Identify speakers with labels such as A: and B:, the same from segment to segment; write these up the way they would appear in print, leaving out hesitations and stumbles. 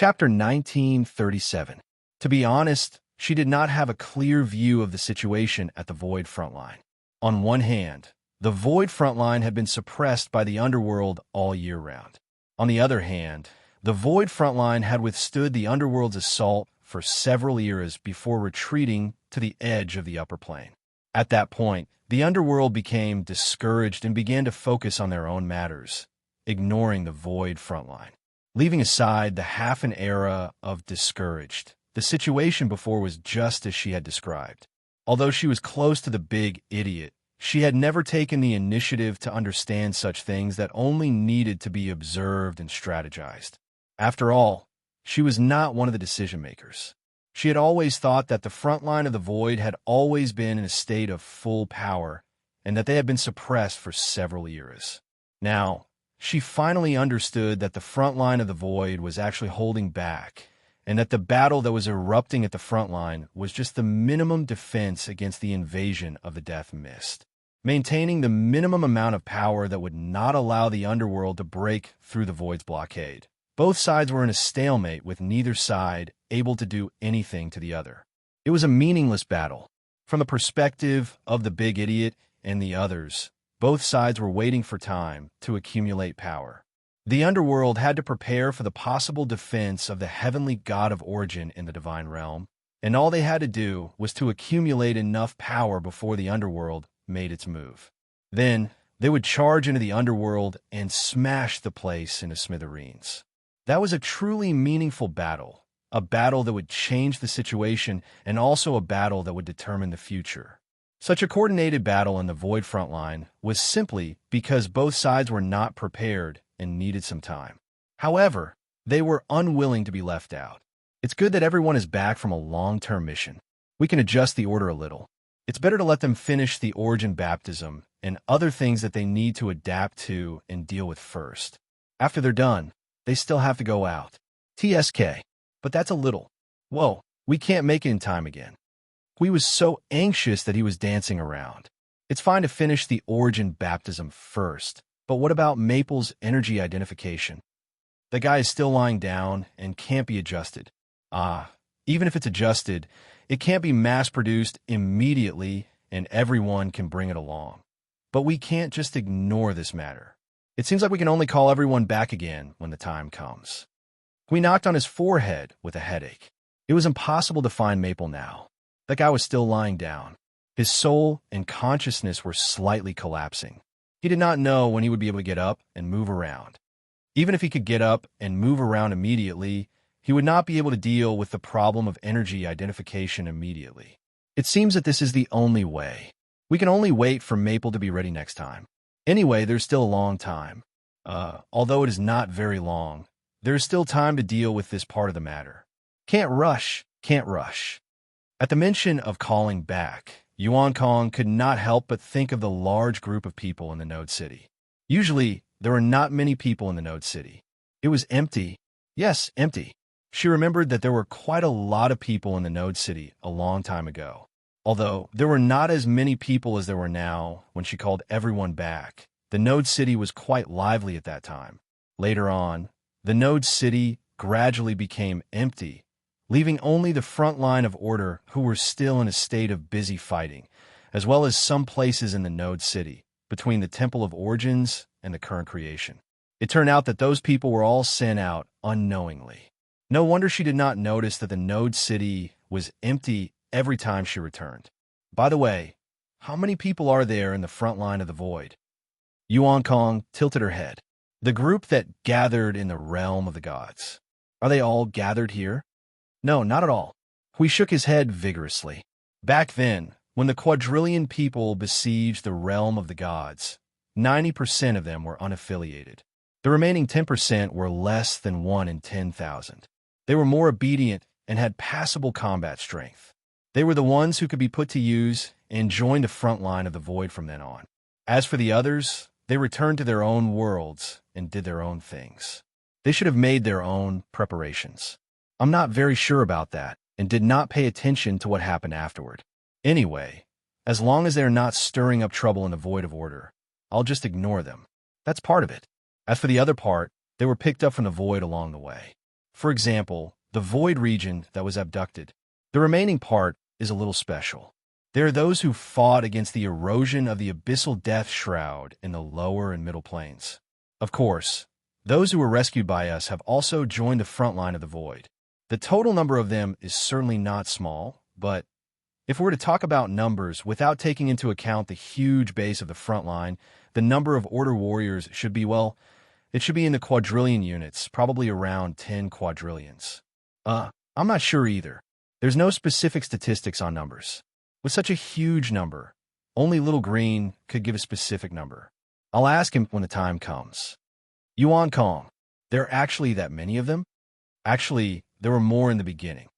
A: Chapter 1937. To be honest, she did not have a clear view of the situation at the Void frontline. On one hand, the Void frontline had been suppressed by the underworld all year round. On the other hand, the Void frontline had withstood the underworld's assault for several eras before retreating to the edge of the upper plane. At that point, the underworld became discouraged and began to focus on their own matters, ignoring the Void frontline. Leaving aside the half an era of discouraged, the situation before was just as she had described. Although she was close to the big idiot, she had never taken the initiative to understand such things that only needed to be observed and strategized. After all, she was not one of the decision-makers. She had always thought that the front line of the Void had always been in a state of full power and that they had been suppressed for several eras. Now, she finally understood that the front line of the Void was actually holding back, and that the battle that was erupting at the front line was just the minimum defense against the invasion of the Death Mist, maintaining the minimum amount of power that would not allow the underworld to break through the Void's blockade. Both sides were in a stalemate, with neither side able to do anything to the other. It was a meaningless battle. From the perspective of the big idiot and the others, both sides were waiting for time to accumulate power. The underworld had to prepare for the possible defense of the heavenly god of origin in the divine realm, and all they had to do was to accumulate enough power before the underworld made its move. Then, they would charge into the underworld and smash the place into smithereens. That was a truly meaningful battle, a battle that would change the situation and also a battle that would determine the future. Such a coordinated battle in the Void frontline was simply because both sides were not prepared and needed some time. However, they were unwilling to be left out. It's good that everyone is back from a long-term mission. We can adjust the order a little. It's better to let them finish the origin baptism and other things that they need to adapt to and deal with first. After they're done, they still have to go out. TSK. But that's a little. Whoa, we can't make it in time again. We was so anxious that he was dancing around. It's fine to finish the origin baptism first, but what about Maple's energy identification? The guy is still lying down and can't be adjusted. Even if it's adjusted, it can't be mass-produced immediately and everyone can bring it along. But we can't just ignore this matter. It seems like we can only call everyone back again when the time comes. We knocked on his forehead with a headache. It was impossible to find Maple now. That guy was still lying down. His soul and consciousness were slightly collapsing. He did not know when he would be able to get up and move around. Even if he could get up and move around immediately, he would not be able to deal with the problem of energy identification immediately. It seems that this is the only way. We can only wait for Maple to be ready next time. Anyway, there's still a long time. Although it is not very long, there is still time to deal with this part of the matter. Can't rush. At the mention of calling back, Yuan Kong could not help but think of the large group of people in the Node City. Usually, there were not many people in the Node City. It was empty. Yes, empty. She remembered that there were quite a lot of people in the Node City a long time ago. Although there were not as many people as there were now when she called everyone back, the Node City was quite lively at that time. Later on, the Node City gradually became empty, leaving only the front line of order who were still in a state of busy fighting, as well as some places in the Node City, between the Temple of Origins and the current creation. It turned out that those people were all sent out unknowingly. No wonder she did not notice that the Node City was empty every time she returned. By the way, how many people are there in the front line of the Void? Yuan Kong tilted her head. The group that gathered in the realm of the gods. Are they all gathered here? No, not at all. Hui shook his head vigorously. Back then, when the quadrillion people besieged the realm of the gods, 90% of them were unaffiliated. The remaining 10% were less than 1 in 10,000. They were more obedient and had passable combat strength. They were the ones who could be put to use and joined the front line of the Void from then on. As for the others, they returned to their own worlds and did their own things. They should have made their own preparations. I'm not very sure about that, and did not pay attention to what happened afterward. Anyway, as long as they're not stirring up trouble in the Void of Order, I'll just ignore them. That's part of it. As for the other part, they were picked up from the Void along the way. For example, the void region that was abducted. The remaining part is a little special. There are those who fought against the erosion of the abyssal death shroud in the lower and middle planes. Of course, those who were rescued by us have also joined the front line of the void. The total number of them is certainly not small, but if we were to talk about numbers without taking into account the huge base of the front line, the number of Order warriors should be, well, it should be in the quadrillion units, probably around 10 quadrillions. I'm not sure either. There's no specific statistics on numbers. With such a huge number, only Little Green could give a specific number. I'll ask him when the time comes. Yuan Kong, there are actually that many of them? Actually, there were more in the beginning.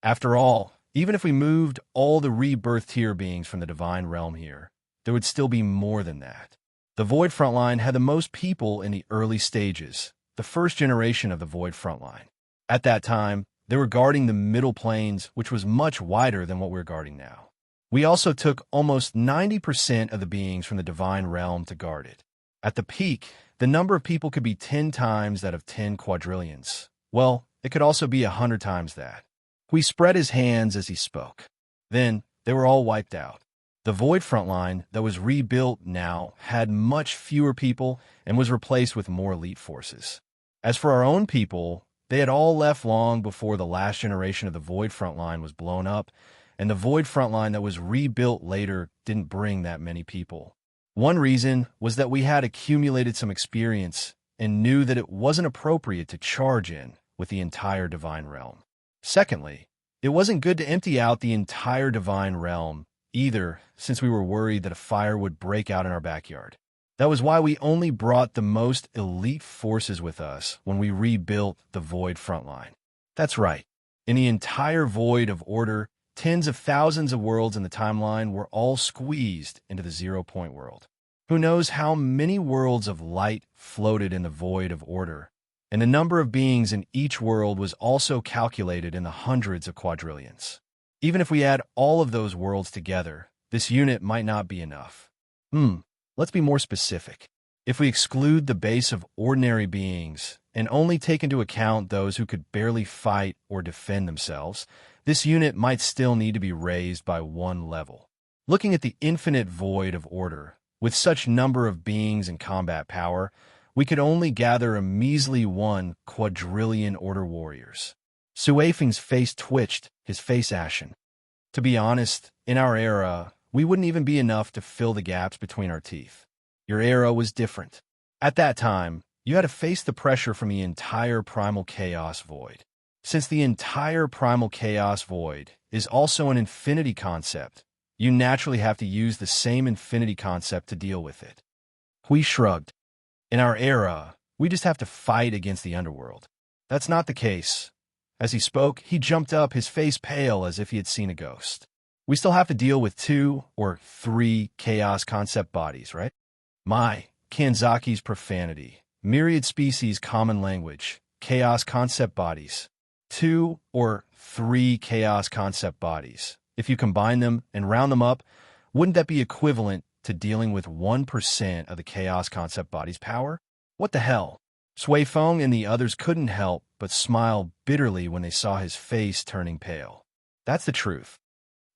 A: After all, even if we moved all the rebirth tier beings from the divine realm here, there would still be more than that. The Void Frontline had the most people in the early stages, the first generation of the Void Frontline. At that time, they were guarding the middle planes, which was much wider than what we're guarding now. We also took almost 90% of the beings from the divine realm to guard it. At the peak, the number of people could be 10 times that of 10 quadrillions. Well, it could also be 100 times that. We spread his hands as he spoke. Then, they were all wiped out. The Void Frontline that was rebuilt now had much fewer people and was replaced with more elite forces. As for our own people, they had all left long before the last generation of the Void Frontline was blown up, and the Void Frontline that was rebuilt later didn't bring that many people. One reason was that we had accumulated some experience and knew that it wasn't appropriate to charge in with the entire divine realm. Secondly, it wasn't good to empty out the entire divine realm either, since we were worried that a fire would break out in our backyard. That was why we only brought the most elite forces with us when we rebuilt the Void Frontline. That's right. In the entire Void of Order, tens of thousands of worlds in the timeline were all squeezed into the 0-point world. Who knows how many worlds of light floated in the Void of Order, and the number of beings in each world was also calculated in the hundreds of quadrillions. Even if we add all of those worlds together, this unit might not be enough. Let's be more specific. If we exclude the base of ordinary beings and only take into account those who could barely fight or defend themselves, this unit might still need to be raised by one level. Looking at the infinite Void of Order, with such number of beings and combat power, we could only gather a measly 1 quadrillion Order warriors. Suifeng's face twitched, his face ashen. To be honest, in our era, we wouldn't even be enough to fill the gaps between our teeth. Your era was different. At that time, you had to face the pressure from the entire primal chaos void. Since the entire primal chaos void is also an infinity concept, you naturally have to use the same infinity concept to deal with it. Hui shrugged. In our era, we just have to fight against the underworld. That's not the case. As he spoke, he jumped up, his face pale as if he had seen a ghost. We still have to deal with 2 or 3 chaos concept bodies, right? My, Kanzaki's profanity, myriad species common language, chaos concept bodies. 2 or 3 chaos concept bodies. If you combine them and round them up, wouldn't that be equivalent to dealing with 1% of the chaos concept body's power? What the hell? Sui Feng and the others couldn't help but smile bitterly when they saw his face turning pale. That's the truth.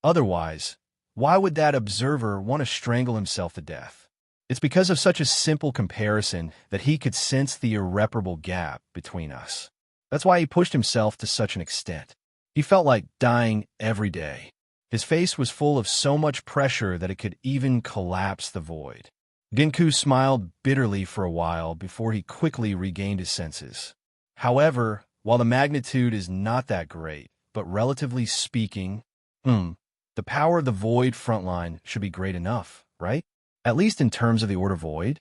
A: Otherwise, why would that observer want to strangle himself to death? It's because of such a simple comparison that he could sense the irreparable gap between us. That's why he pushed himself to such an extent. He felt like dying every day. His face was full of so much pressure that it could even collapse the void. Genku smiled bitterly for a while before he quickly regained his senses. However, while the magnitude is not that great, but relatively speaking, the power of the Void Frontline should be great enough, right? At least in terms of the Order Void.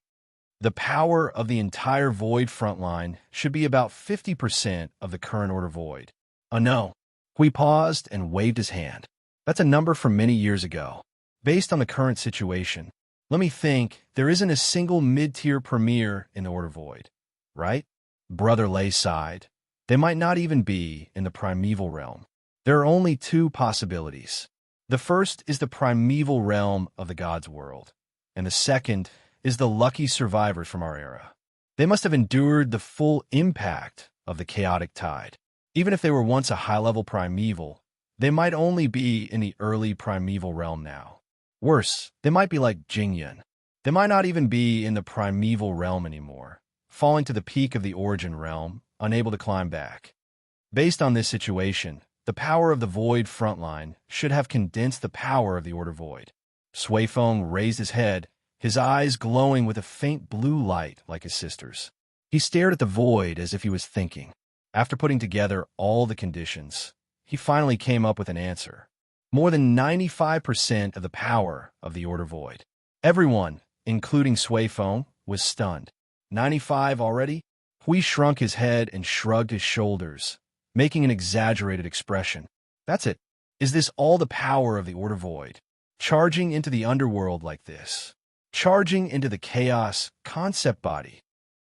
A: The power of the entire Void Frontline should be about 50% of the current Order Void. Oh no. Hui paused and waved his hand. That's a number from many years ago. Based on the current situation, let me think, there isn't a single mid-tier premier in the Order Void, right? Brother Lei sighed. They might not even be in the primeval realm. There are only 2 possibilities. The first is the primeval realm of the God's world, and the second is the lucky survivors from our era. They must have endured the full impact of the chaotic tide. Even if they were once a high-level primeval, they might only be in the early primeval realm now. Worse, they might be like Jingyun. They might not even be in the primeval realm anymore, falling to the peak of the origin realm, unable to climb back. Based on this situation, the power of the Void frontline should have condensed the power of the Order Void. Sui Feng raised his head, his eyes glowing with a faint blue light like his sister's. He stared at the Void as if he was thinking. After putting together all the conditions, he finally came up with an answer. More than 95% of the power of the Order Void. Everyone, including Sui Feng, was stunned. 95 already? Hui shrunk his head and shrugged his shoulders, making an exaggerated expression. That's it. Is this all the power of the Order Void? Charging into the underworld like this? Charging into the chaos concept body?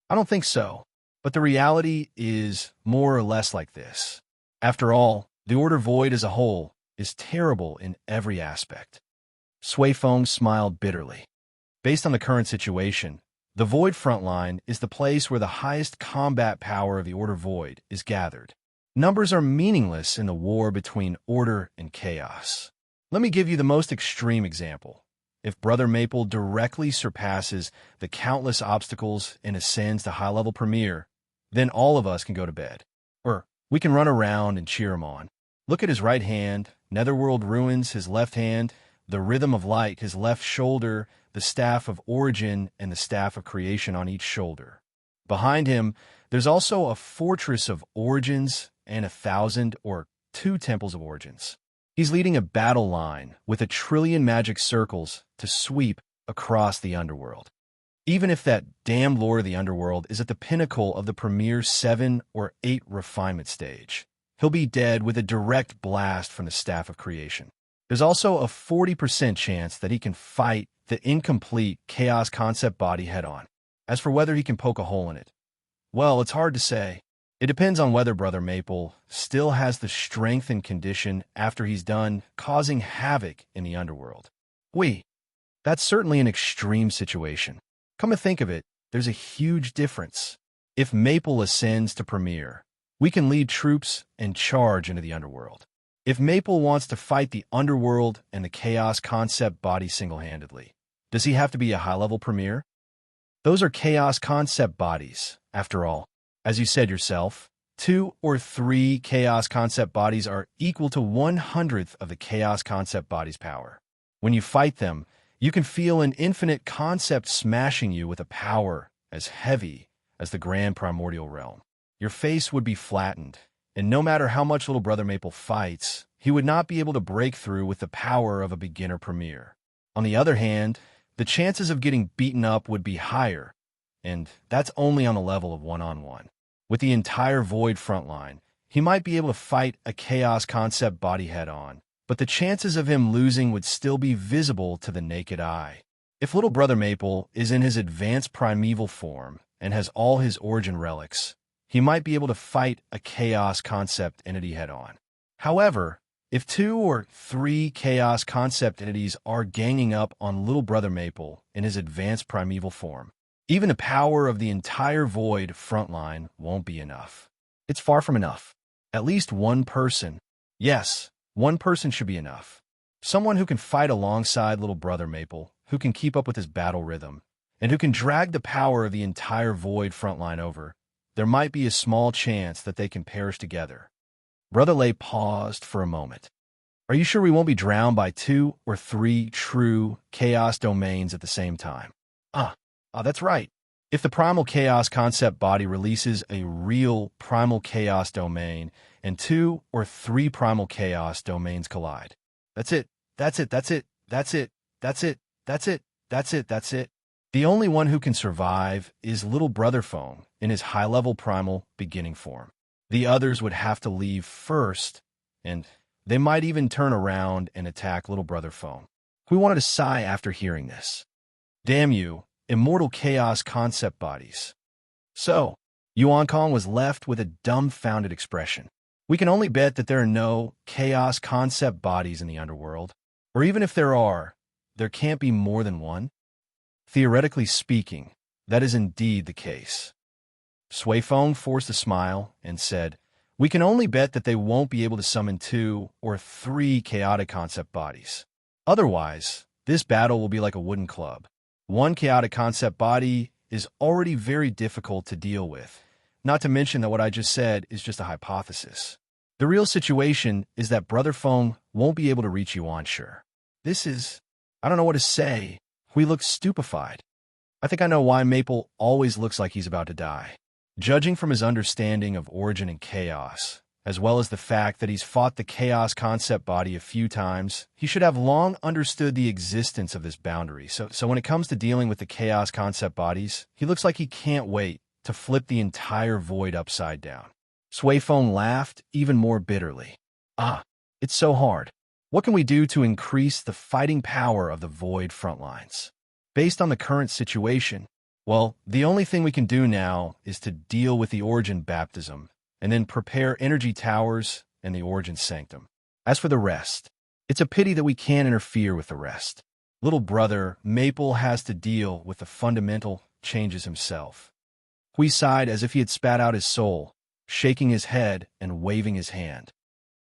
A: I don't think so. But the reality is more or less like this. After all, the Order Void as a whole is terrible in every aspect. Sui Feng smiled bitterly. Based on the current situation, the Void frontline is the place where the highest combat power of the Order Void is gathered. Numbers are meaningless in the war between order and chaos. Let me give you the most extreme example. If Brother Maple directly surpasses the countless obstacles and ascends to high-level Premier, then all of us can go to bed. Or we can run around and cheer him on. Look at his right hand, Netherworld Ruins his left hand, the Rhythm of Light his left shoulder, the Staff of Origin and the Staff of Creation on each shoulder. Behind him, there's also a Fortress of Origins and 1,000 or 2 Temples of Origins. He's leading a battle line with 1 trillion magic circles to sweep across the underworld. Even if that damned Lord of the Underworld is at the pinnacle of the Premier 7 or 8 refinement stage, he'll be dead with a direct blast from the Staff of Creation. There's also a 40% chance that he can fight the incomplete Chaos Concept body head-on. As for whether he can poke a hole in it, well, it's hard to say. It depends on whether Brother Maple still has the strength and condition after he's done causing havoc in the underworld. That's certainly an extreme situation. Come to think of it, there's a huge difference. If Maple ascends to Premier, we can lead troops and charge into the underworld. If Maple wants to fight the underworld and the Chaos Concept body single-handedly, does he have to be a high-level Premier? Those are Chaos Concept bodies, after all. As you said yourself, 2 or 3 Chaos Concept bodies are equal to 1/100th of the Chaos Concept body's power. When you fight them, you can feel an infinite concept smashing you with a power as heavy as the Grand Primordial Realm. Your face would be flattened, and no matter how much Little Brother Maple fights, he would not be able to break through with the power of a beginner Premier. On the other hand, the chances of getting beaten up would be higher, and that's only on the level of one-on-one. With the entire Void frontline, he might be able to fight a Chaos Concept body head-on, but the chances of him losing would still be visible to the naked eye. If Little Brother Maple is in his advanced primeval form and has all his origin relics, he might be able to fight a Chaos Concept entity head-on. However, if 2 or 3 Chaos Concept entities are ganging up on Little Brother Maple in his advanced primeval form, even the power of the entire Void frontline won't be enough. It's far from enough. At least one person. Yes, one person should be enough. Someone who can fight alongside Little Brother Maple, who can keep up with his battle rhythm, and who can drag the power of the entire Void frontline over. There might be a small chance that they can perish together. Brother Lay paused for a moment. Are you sure we won't be drowned by 2 or 3 true Chaos domains at the same time? That's right. If the Primal Chaos Concept body releases a real Primal Chaos domain and 2 or 3 Primal Chaos domains collide. That's it. The only one who can survive is Little Brother Phone in his high-level Primal beginning form. The others would have to leave first, and they might even turn around and attack Little Brother Phone. We wanted to sigh after hearing this. Damn you. Immortal Chaos Concept bodies. So, Yuan Kong was left with a dumbfounded expression. We can only bet that there are no Chaos Concept bodies in the underworld, or even if there are, there can't be more than one. Theoretically speaking, that is indeed the case. Sui Feng forced a smile and said, We can only bet that they won't be able to summon 2 or 3 chaotic concept bodies. Otherwise, this battle will be like a wooden club. One chaotic concept body is already very difficult to deal with, not to mention that what I just said is just a hypothesis. The real situation is that Brother Feng won't be able to reach Yuan Sure. I don't know what to say. Hui looks stupefied. I think I know why Maple always looks like he's about to die. Judging from his understanding of origin and chaos, as well as the fact that he's fought the chaos concept body a few times, he should have long understood the existence of this boundary. So when it comes to dealing with the chaos concept bodies, he looks like he can't wait to flip the entire void upside down. Sui Feng laughed even more bitterly. It's so hard. What can we do to increase the fighting power of the void frontlines? Based on the current situation, well, the only thing we can do now is to deal with the origin baptism and then prepare energy towers and the origin sanctum. As for the rest, it's a pity that we can't interfere with the rest. Little brother Maple has to deal with the fundamental changes himself. Hui sighed as if he had spat out his soul, shaking his head and waving his hand.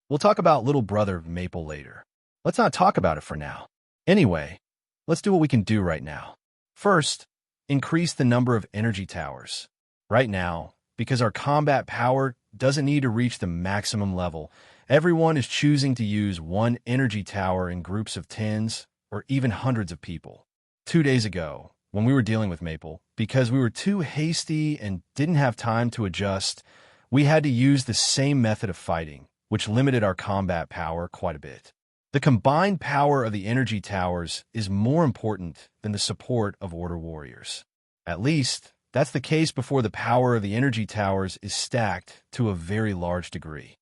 A: We'll talk about little brother Maple later. Let's not talk about it for now. Anyway, let's do what we can do right now. First, increase the number of energy towers. Right now, because our combat power doesn't need to reach the maximum level, everyone is choosing to use one energy tower in groups of tens or even hundreds of people. 2 days ago, when we were dealing with Maple, because we were too hasty and didn't have time to adjust, we had to use the same method of fighting, which limited our combat power quite a bit. The combined power of the energy towers is more important than the support of Order Warriors. At least, that's the case before the power of the energy towers is stacked to a very large degree.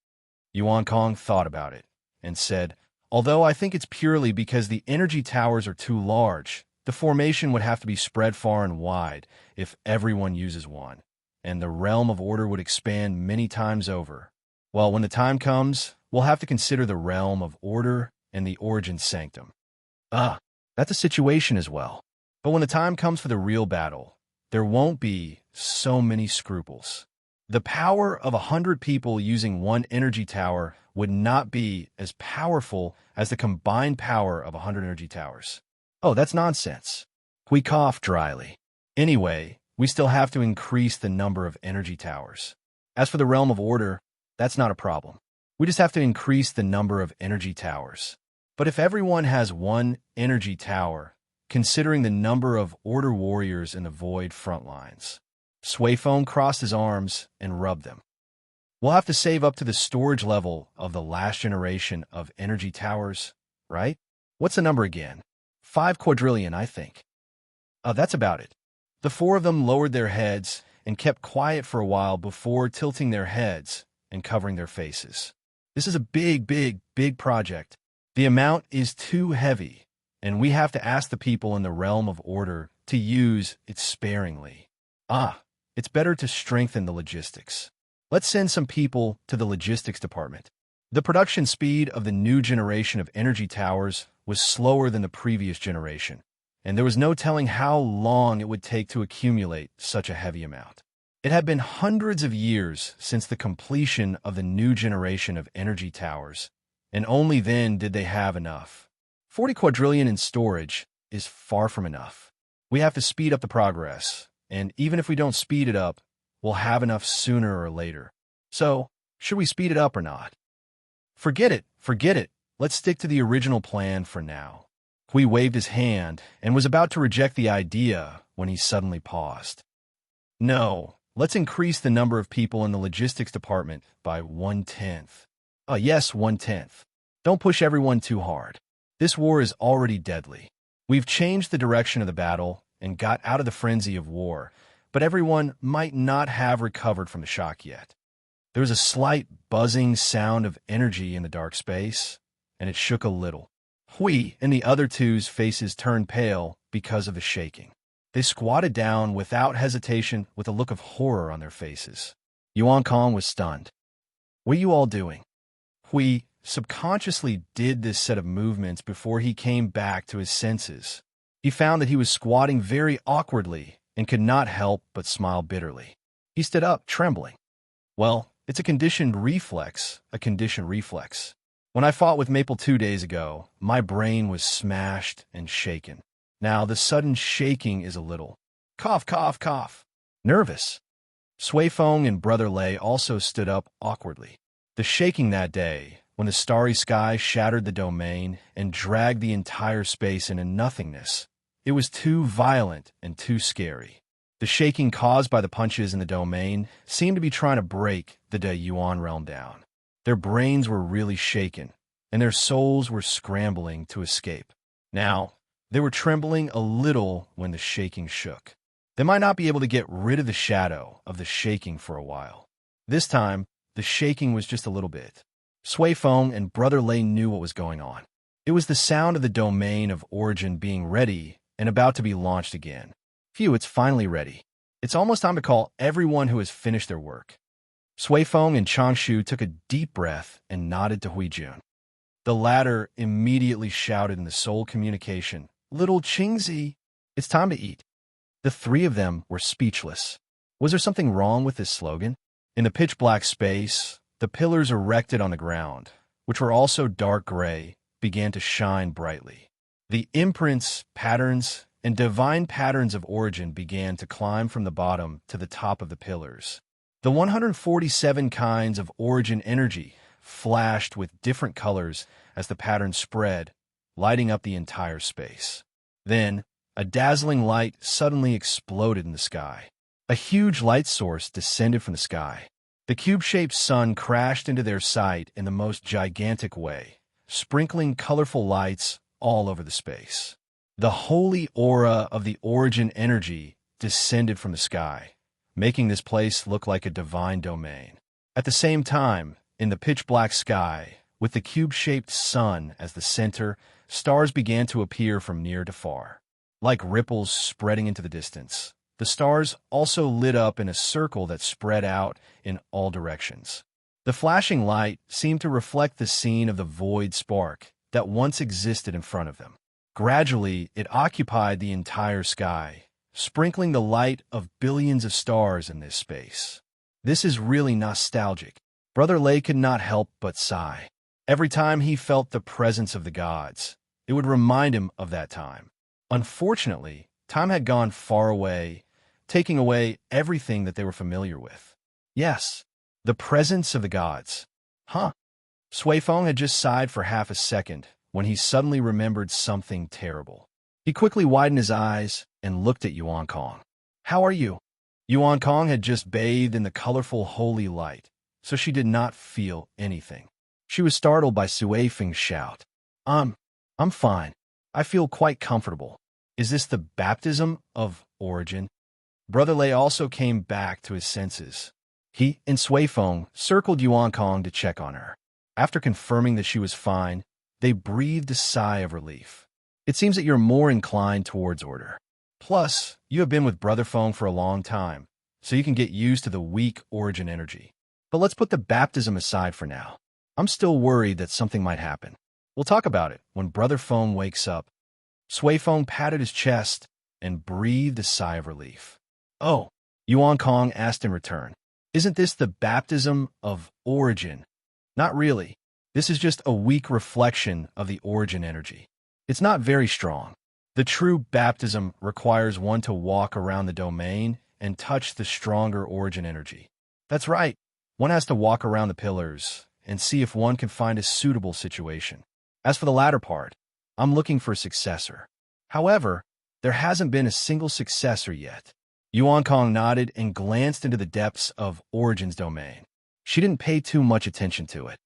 A: Yuan Kong thought about it and said, although I think it's purely because the energy towers are too large, the formation would have to be spread far and wide if everyone uses one, and the realm of order would expand many times over. Well, when the time comes, we'll have to consider the realm of order and the origin sanctum. That's a situation as well. But when the time comes for the real battle, there won't be so many scruples. The power of 100 people using one energy tower would not be as powerful as the combined power of 100 energy towers. Oh, that's nonsense. We coughed dryly. Anyway, we still have to increase the number of energy towers. As for the realm of order, that's not a problem. We just have to increase the number of energy towers. But if everyone has one energy tower, considering the number of Order Warriors in the Void front lines, Sui Feng crossed his arms and rubbed them. We'll have to save up to the storage level of the last generation of energy towers, right? What's the number again? 5 quadrillion, I think. That's about it. The 4 of them lowered their heads and kept quiet for a while before tilting their heads and covering their faces. This is a big project. The amount is too heavy, and we have to ask the people in the realm of order to use it sparingly. It's better to strengthen the logistics. Let's send some people to the logistics department. The production speed of the new generation of energy towers was slower than the previous generation, and there was no telling how long it would take to accumulate such a heavy amount. It had been hundreds of years since the completion of the new generation of energy towers, and only then did they have enough. 40 quadrillion in storage is far from enough. We have to speed up the progress, and even if we don't speed it up, we'll have enough sooner or later. So, should we speed it up or not? Forget it. Let's stick to the original plan for now. Hui waved his hand and was about to reject the idea when he suddenly paused. No, let's increase the number of people in the logistics department by 1/10. Yes, 1/10. Don't push everyone too hard. This war is already deadly. We've changed the direction of the battle and got out of the frenzy of war, but everyone might not have recovered from the shock yet. There was a slight buzzing sound of energy in the dark space, and it shook a little. Hui and the other two's faces turned pale because of the shaking. They squatted down without hesitation with a look of horror on their faces. Yuan Kong was stunned. What are you all doing? Hui subconsciously did this set of movements before he came back to his senses. He found that he was squatting very awkwardly and could not help but smile bitterly. He stood up, trembling. Well, It's a conditioned reflex, a conditioned reflex. When I fought with Maple 2 days ago, my brain was smashed and shaken. Now, the sudden shaking is a little cough, cough, cough. Nervous. Sui Feng and Brother Lei also stood up awkwardly. The shaking that day, when the starry sky shattered the domain and dragged the entire space into nothingness, it was too violent and too scary. The shaking caused by the punches in the domain seemed to be trying to break the De Yuan realm down. Their brains were really shaken, and their souls were scrambling to escape. Now, they were trembling a little when the shaking shook. They might not be able to get rid of the shadow of the shaking for a while. This time, the shaking was just a little bit. Sui Feng and Brother Lei knew what was going on. It was the sound of the domain of origin being ready and about to be launched again. Phew, it's finally ready. It's almost time to call everyone who has finished their work. Sui Feng and Changshu took a deep breath and nodded to Huijun. The latter immediately shouted in the soul communication, "Little Qingzi, it's time to eat." The three of them were speechless. Was there something wrong with this slogan? In the pitch-black space, the pillars erected on the ground, which were also dark gray, began to shine brightly. The imprints, patterns, and divine patterns of origin began to climb from the bottom to the top of the pillars. The 147 kinds of origin energy flashed with different colors as the pattern spread, lighting up the entire space. Then, a dazzling light suddenly exploded in the sky. A huge light source descended from the sky. The cube-shaped sun crashed into their sight in the most gigantic way, sprinkling colorful lights all over the space. The holy aura of the origin energy descended from the sky, making this place look like a divine domain. At the same time, in the pitch-black sky, with the cube-shaped sun as the center, stars began to appear from near to far. Like ripples spreading into the distance, the stars also lit up in a circle that spread out in all directions. The flashing light seemed to reflect the scene of the void spark that once existed in front of them. Gradually, it occupied the entire sky, sprinkling the light of billions of stars in this space. This is really nostalgic. Brother Lei could not help but sigh. Every time he felt the presence of the gods, it would remind him of that time. Unfortunately, time had gone far away, taking away everything that they were familiar with. Yes, the presence of the gods. Huh. Sui Feng had just sighed for half a second when he suddenly remembered something terrible. He quickly widened his eyes and looked at Yuan Kong. "How are you?" Yuan Kong had just bathed in the colorful holy light, so she did not feel anything. She was startled by Sui Feng's shout. I'm fine. I feel quite comfortable. Is this the baptism of origin?" Brother Lei also came back to his senses. He and Sui Feng circled Yuan Kong to check on her. After confirming that she was fine, they breathed a sigh of relief. "It seems that you're more inclined towards order. Plus, you have been with Brother Feng for a long time, so you can get used to the weak origin energy. But let's put the baptism aside for now. I'm still worried that something might happen. We'll talk about it when Brother Feng wakes up." Sui Feng patted his chest and breathed a sigh of relief. "Oh," Yuan Kong asked in return. "Isn't this the baptism of origin?" "Not really. This is just a weak reflection of the origin energy. It's not very strong. The true baptism requires one to walk around the domain and touch the stronger origin energy." "That's right. One has to walk around the pillars and see if one can find a suitable situation. As for the latter part, I'm looking for a successor. However, there hasn't been a single successor yet." Yuan Kong nodded and glanced into the depths of Origin's domain. She didn't pay too much attention to it.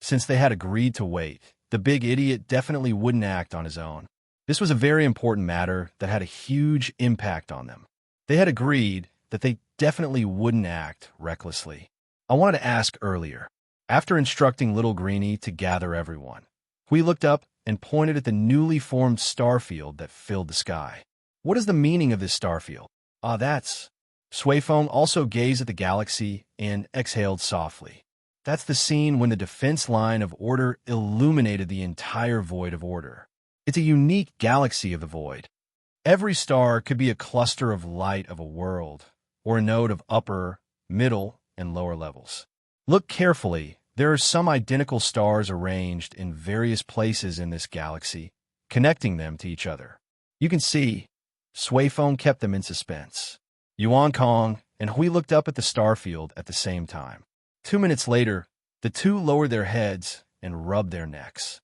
A: Since they had agreed to wait, the big idiot definitely wouldn't act on his own. This was a very important matter that had a huge impact on them. They had agreed that they definitely wouldn't act recklessly. I wanted to ask earlier, after instructing Little Greenie to gather everyone, Hui looked up and pointed at the newly formed star field that filled the sky. "What is the meaning of this star field?" "Ah, that's..." Sui Feng also gazed at the galaxy and exhaled softly. "That's the scene when the defense line of order illuminated the entire void of order. It's a unique galaxy of the void. Every star could be a cluster of light of a world, or a node of upper, middle, and lower levels. Look carefully. There are some identical stars arranged in various places in this galaxy, connecting them to each other. You can see, Sui Feng kept them in suspense. Yuan Kong and Hui looked up at the star field at the same time. 2 minutes later, the two lowered their heads and rubbed their necks.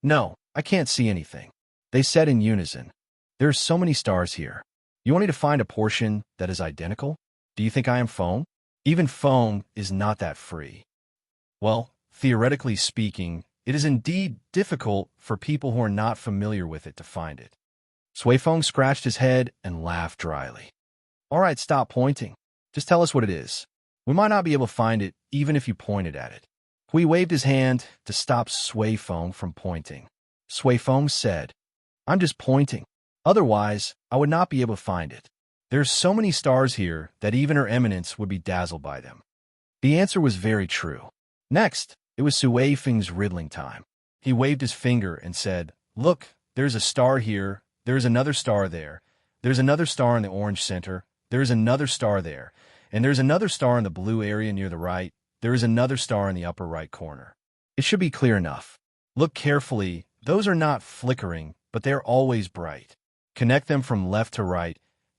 A: "No, I can't see anything," they said in unison. "There are so many stars here. You want me to find a portion that is identical? Do you think I am Feng? Even Feng is not that free." Well, theoretically speaking, it is indeed difficult for people who are not familiar with it to find it. Sui Feng scratched his head and laughed dryly. "All right, stop pointing. Just tell us what it is. We might not be able to find it even if you pointed at it." Hui waved his hand to stop Sui Feng from pointing. Sui Feng said, "I'm just pointing. Otherwise, I would not be able to find it. There's so many stars here that even Her Eminence would be dazzled by them." The answer was very true. Next, it was Sui Feng's riddling time. He waved his finger and said, "Look, there's a star here, there's another star there, there's another star in the orange center, there's another star there, and there's another star in the blue area near the right, there is another star in the upper right corner." It should be clear enough. Look carefully, those are not flickering, but they are always bright. Connect them from left to right.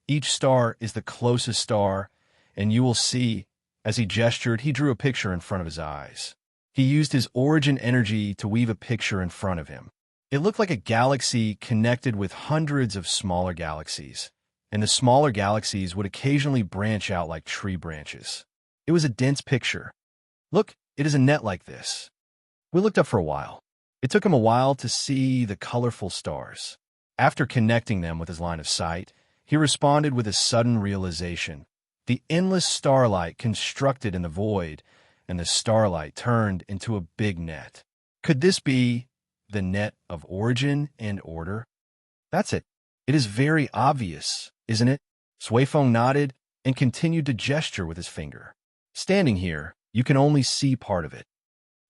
A: Each star is the closest star, and you will see, as he gestured, he drew a picture in front of his eyes. He used his origin energy to weave a picture in front of him. It looked like a galaxy connected with hundreds of smaller galaxies, and the smaller galaxies would occasionally branch out like tree branches. It was a dense picture. "Look, it is a net like this." We looked up for a while. It took him a while to see the colorful stars. After connecting them with his line of sight, he responded with a sudden realization. The endless starlight constructed in the void, and the starlight turned into a big net. Could this be the net of origin and order? That's it. It is very obvious, isn't it? Sui Feng nodded and continued to gesture with his finger. Standing here, you can only see part of it.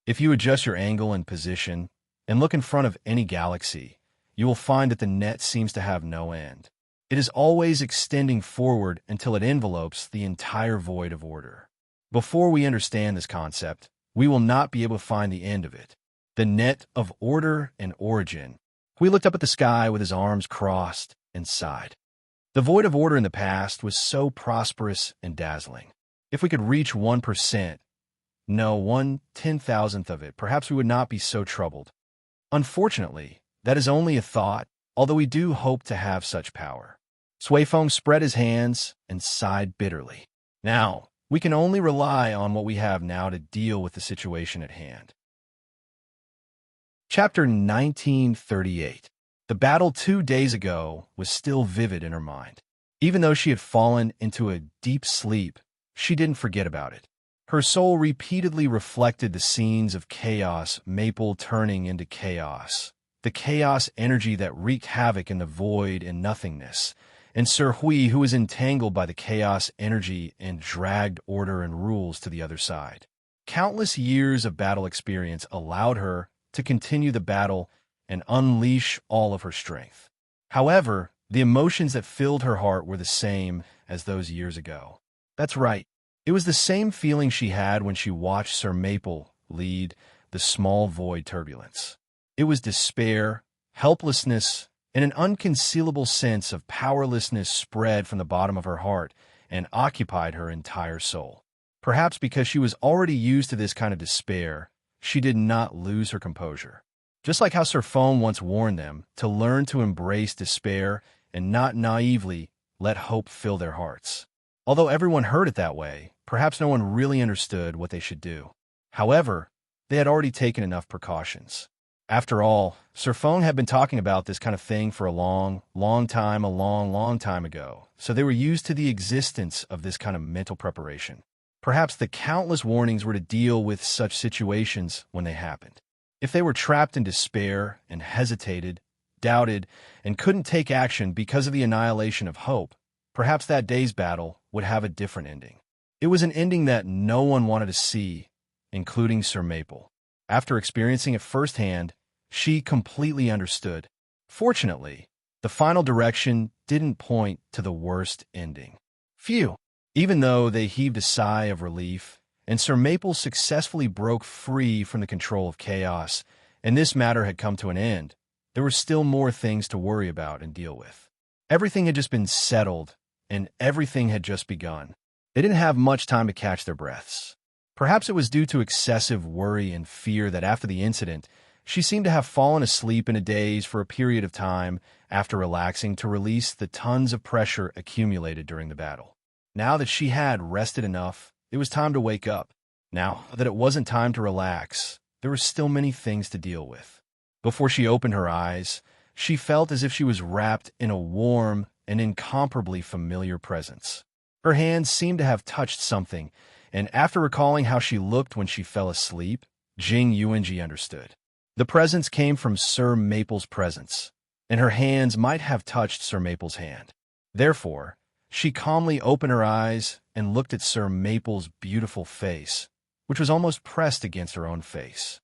A: If you adjust your angle and position and look in front of any galaxy, you will find that the net seems to have no end. It is always extending forward until it envelopes the entire void of order. Before we understand this concept, we will not be able to find the end of it. The net of order and origin. Hui looked up at the sky with his arms crossed and sighed. The void of order in the past was so prosperous and dazzling. If we could reach 1%, no, 1/10,000th of it, perhaps we would not be so troubled. Unfortunately, that is only a thought, although we do hope to have such power. Sui Feng spread his hands and sighed bitterly. Now, we can only rely on what we have now to deal with the situation at hand. Chapter 1938. The battle 2 days ago was still vivid in her mind. Even though she had fallen into a deep sleep, she didn't forget about it. Her soul repeatedly reflected the scenes of chaos, Maple turning into chaos, the chaos energy that wreaked havoc in the void and nothingness, and Sir Hui, who was entangled by the chaos energy and dragged order and rules to the other side. Countless years of battle experience allowed her to continue the battle and unleash all of her strength. However, the emotions that filled her heart were the same as those years ago. That's right. It was the same feeling she had when she watched Sir Maple lead the small void turbulence. It was despair, helplessness, and an unconcealable sense of powerlessness spread from the bottom of her heart and occupied her entire soul. Perhaps because she was already used to this kind of despair, she did not lose her composure. Just like how Sir Feng once warned them to learn to embrace despair and not naively let hope fill their hearts. Although everyone heard it that way, perhaps no one really understood what they should do. However, they had already taken enough precautions. After all, Sir Feng had been talking about this kind of thing for a long time ago, so they were used to the existence of this kind of mental preparation. Perhaps the countless warnings were to deal with such situations when they happened. If they were trapped in despair and hesitated, doubted, and couldn't take action because of the annihilation of hope, perhaps that day's battle would have a different ending. It was an ending that no one wanted to see, including Sir Maple. After experiencing it firsthand, she completely understood. Fortunately, the final direction didn't point to the worst ending. Phew! Even though they heaved a sigh of relief and Sir Maple successfully broke free from the control of chaos, and this matter had come to an end. There were still more things to worry about and deal with. Everything had just been settled, and everything had just begun. They didn't have much time to catch their breaths. Perhaps it was due to excessive worry and fear that after the incident, she seemed to have fallen asleep in a daze for a period of time after relaxing to release the tons of pressure accumulated during the battle. Now that she had rested enough, it was time to wake up. Now that it wasn't time to relax, there were still many things to deal with. Before she opened her eyes, she felt as if she was wrapped in a warm and incomparably familiar presence. Her hands seemed to have touched something, and after recalling how she looked when she fell asleep, Jing Yuanji understood. The presence came from Sir Maple's presence, and her hands might have touched Sir Maple's hand. Therefore, she calmly opened her eyes and looked at Sir Maple's beautiful face, which was almost pressed against her own face.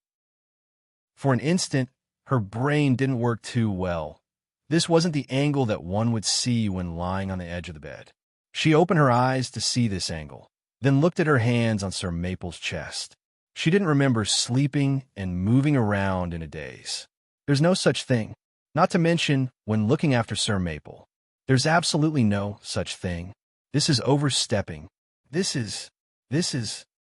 A: For an instant, her brain didn't work too well. This wasn't the angle that one would see when lying on the edge of the bed. She opened her eyes to see this angle, then looked at her hands on Sir Maple's chest. She didn't remember sleeping and moving around in a daze. There's no such thing, not to mention when looking after Sir Maple. There's absolutely no such thing. This is overstepping. This is...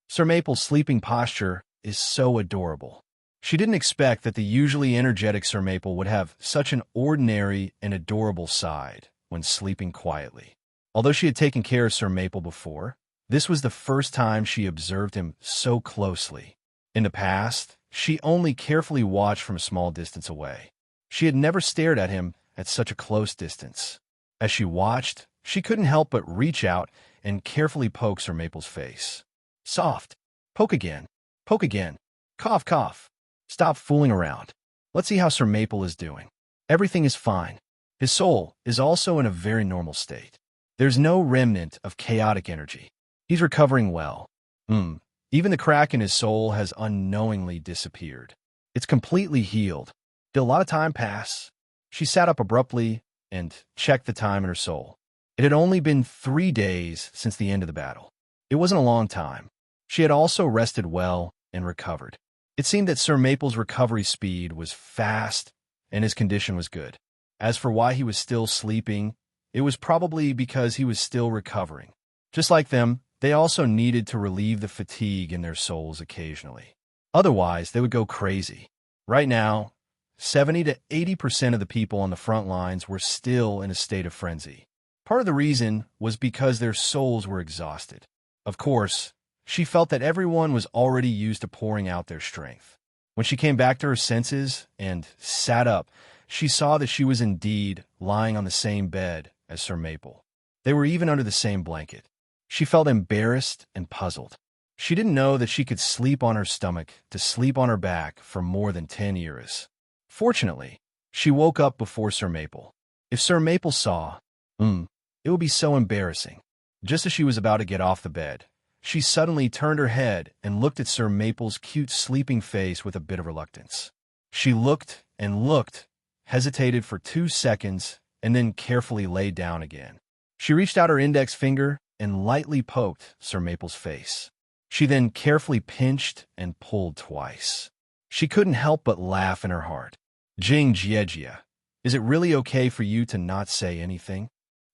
A: Sir Maple's sleeping posture is so adorable. She didn't expect that the usually energetic Sir Maple would have such an ordinary and adorable side when sleeping quietly. Although she had taken care of Sir Maple before, this was the first time she observed him so closely. In the past, she only carefully watched from a small distance away. She had never stared at him at such a close distance. As she watched, she couldn't help but reach out and carefully poke Sir Maple's face. Soft. Poke again. Poke again. Cough, cough. Stop fooling around. Let's see how Sir Maple is doing. Everything is fine. His soul is also in a very normal state. There's no remnant of chaotic energy. He's recovering well. Even the crack in his soul has unknowingly disappeared. It's completely healed. Did a lot of time pass? She sat up abruptly and checked the time in her soul. It had only been 3 days since the end of the battle. It wasn't a long time. She had also rested well and recovered. It seemed that Sir Maple's recovery speed was fast and his condition was good. As for why he was still sleeping, it was probably because he was still recovering. Just like them, they also needed to relieve the fatigue in their souls occasionally. Otherwise, they would go crazy. Right now, 70 to 80% of the people on the front lines were still in a state of frenzy. Part of the reason was because their souls were exhausted. Of course, she felt that everyone was already used to pouring out their strength. When she came back to her senses and sat up, she saw that she was indeed lying on the same bed as Sir Maple. They were even under the same blanket. She felt embarrassed and puzzled. She didn't know that she could sleep on her stomach to sleep on her back for more than 10 years. Fortunately, she woke up before Sir Maple. If Sir Maple saw, it would be so embarrassing. Just as she was about to get off the bed, she suddenly turned her head and looked at Sir Maple's cute sleeping face with a bit of reluctance. She looked and looked, hesitated for 2 seconds, and then carefully lay down again. She reached out her index finger and lightly poked Sir Maple's face. She then carefully pinched and pulled twice. She couldn't help but laugh in her heart. Jing Jiejia, is it really okay for you to not say anything?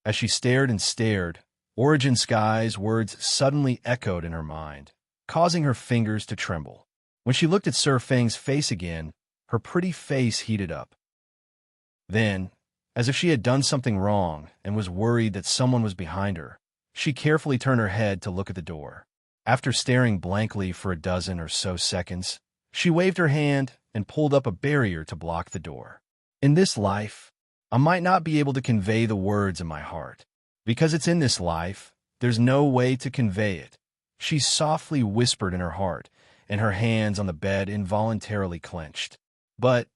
A: As she stared and stared, Origin Sky's words suddenly echoed in her mind, causing her fingers to tremble. When she looked at Sir Feng's face again, her pretty face heated up. Then, as if she had done something wrong and was worried that someone was behind her, she carefully turned her head to look at the door. After staring blankly for a dozen or so seconds, she waved her hand and pulled up a barrier to block the door. In this life, I might not be able to convey the words in my heart. Because it's in this life, there's no way to convey it. She softly whispered in her heart, and her hands on the bed involuntarily clenched. But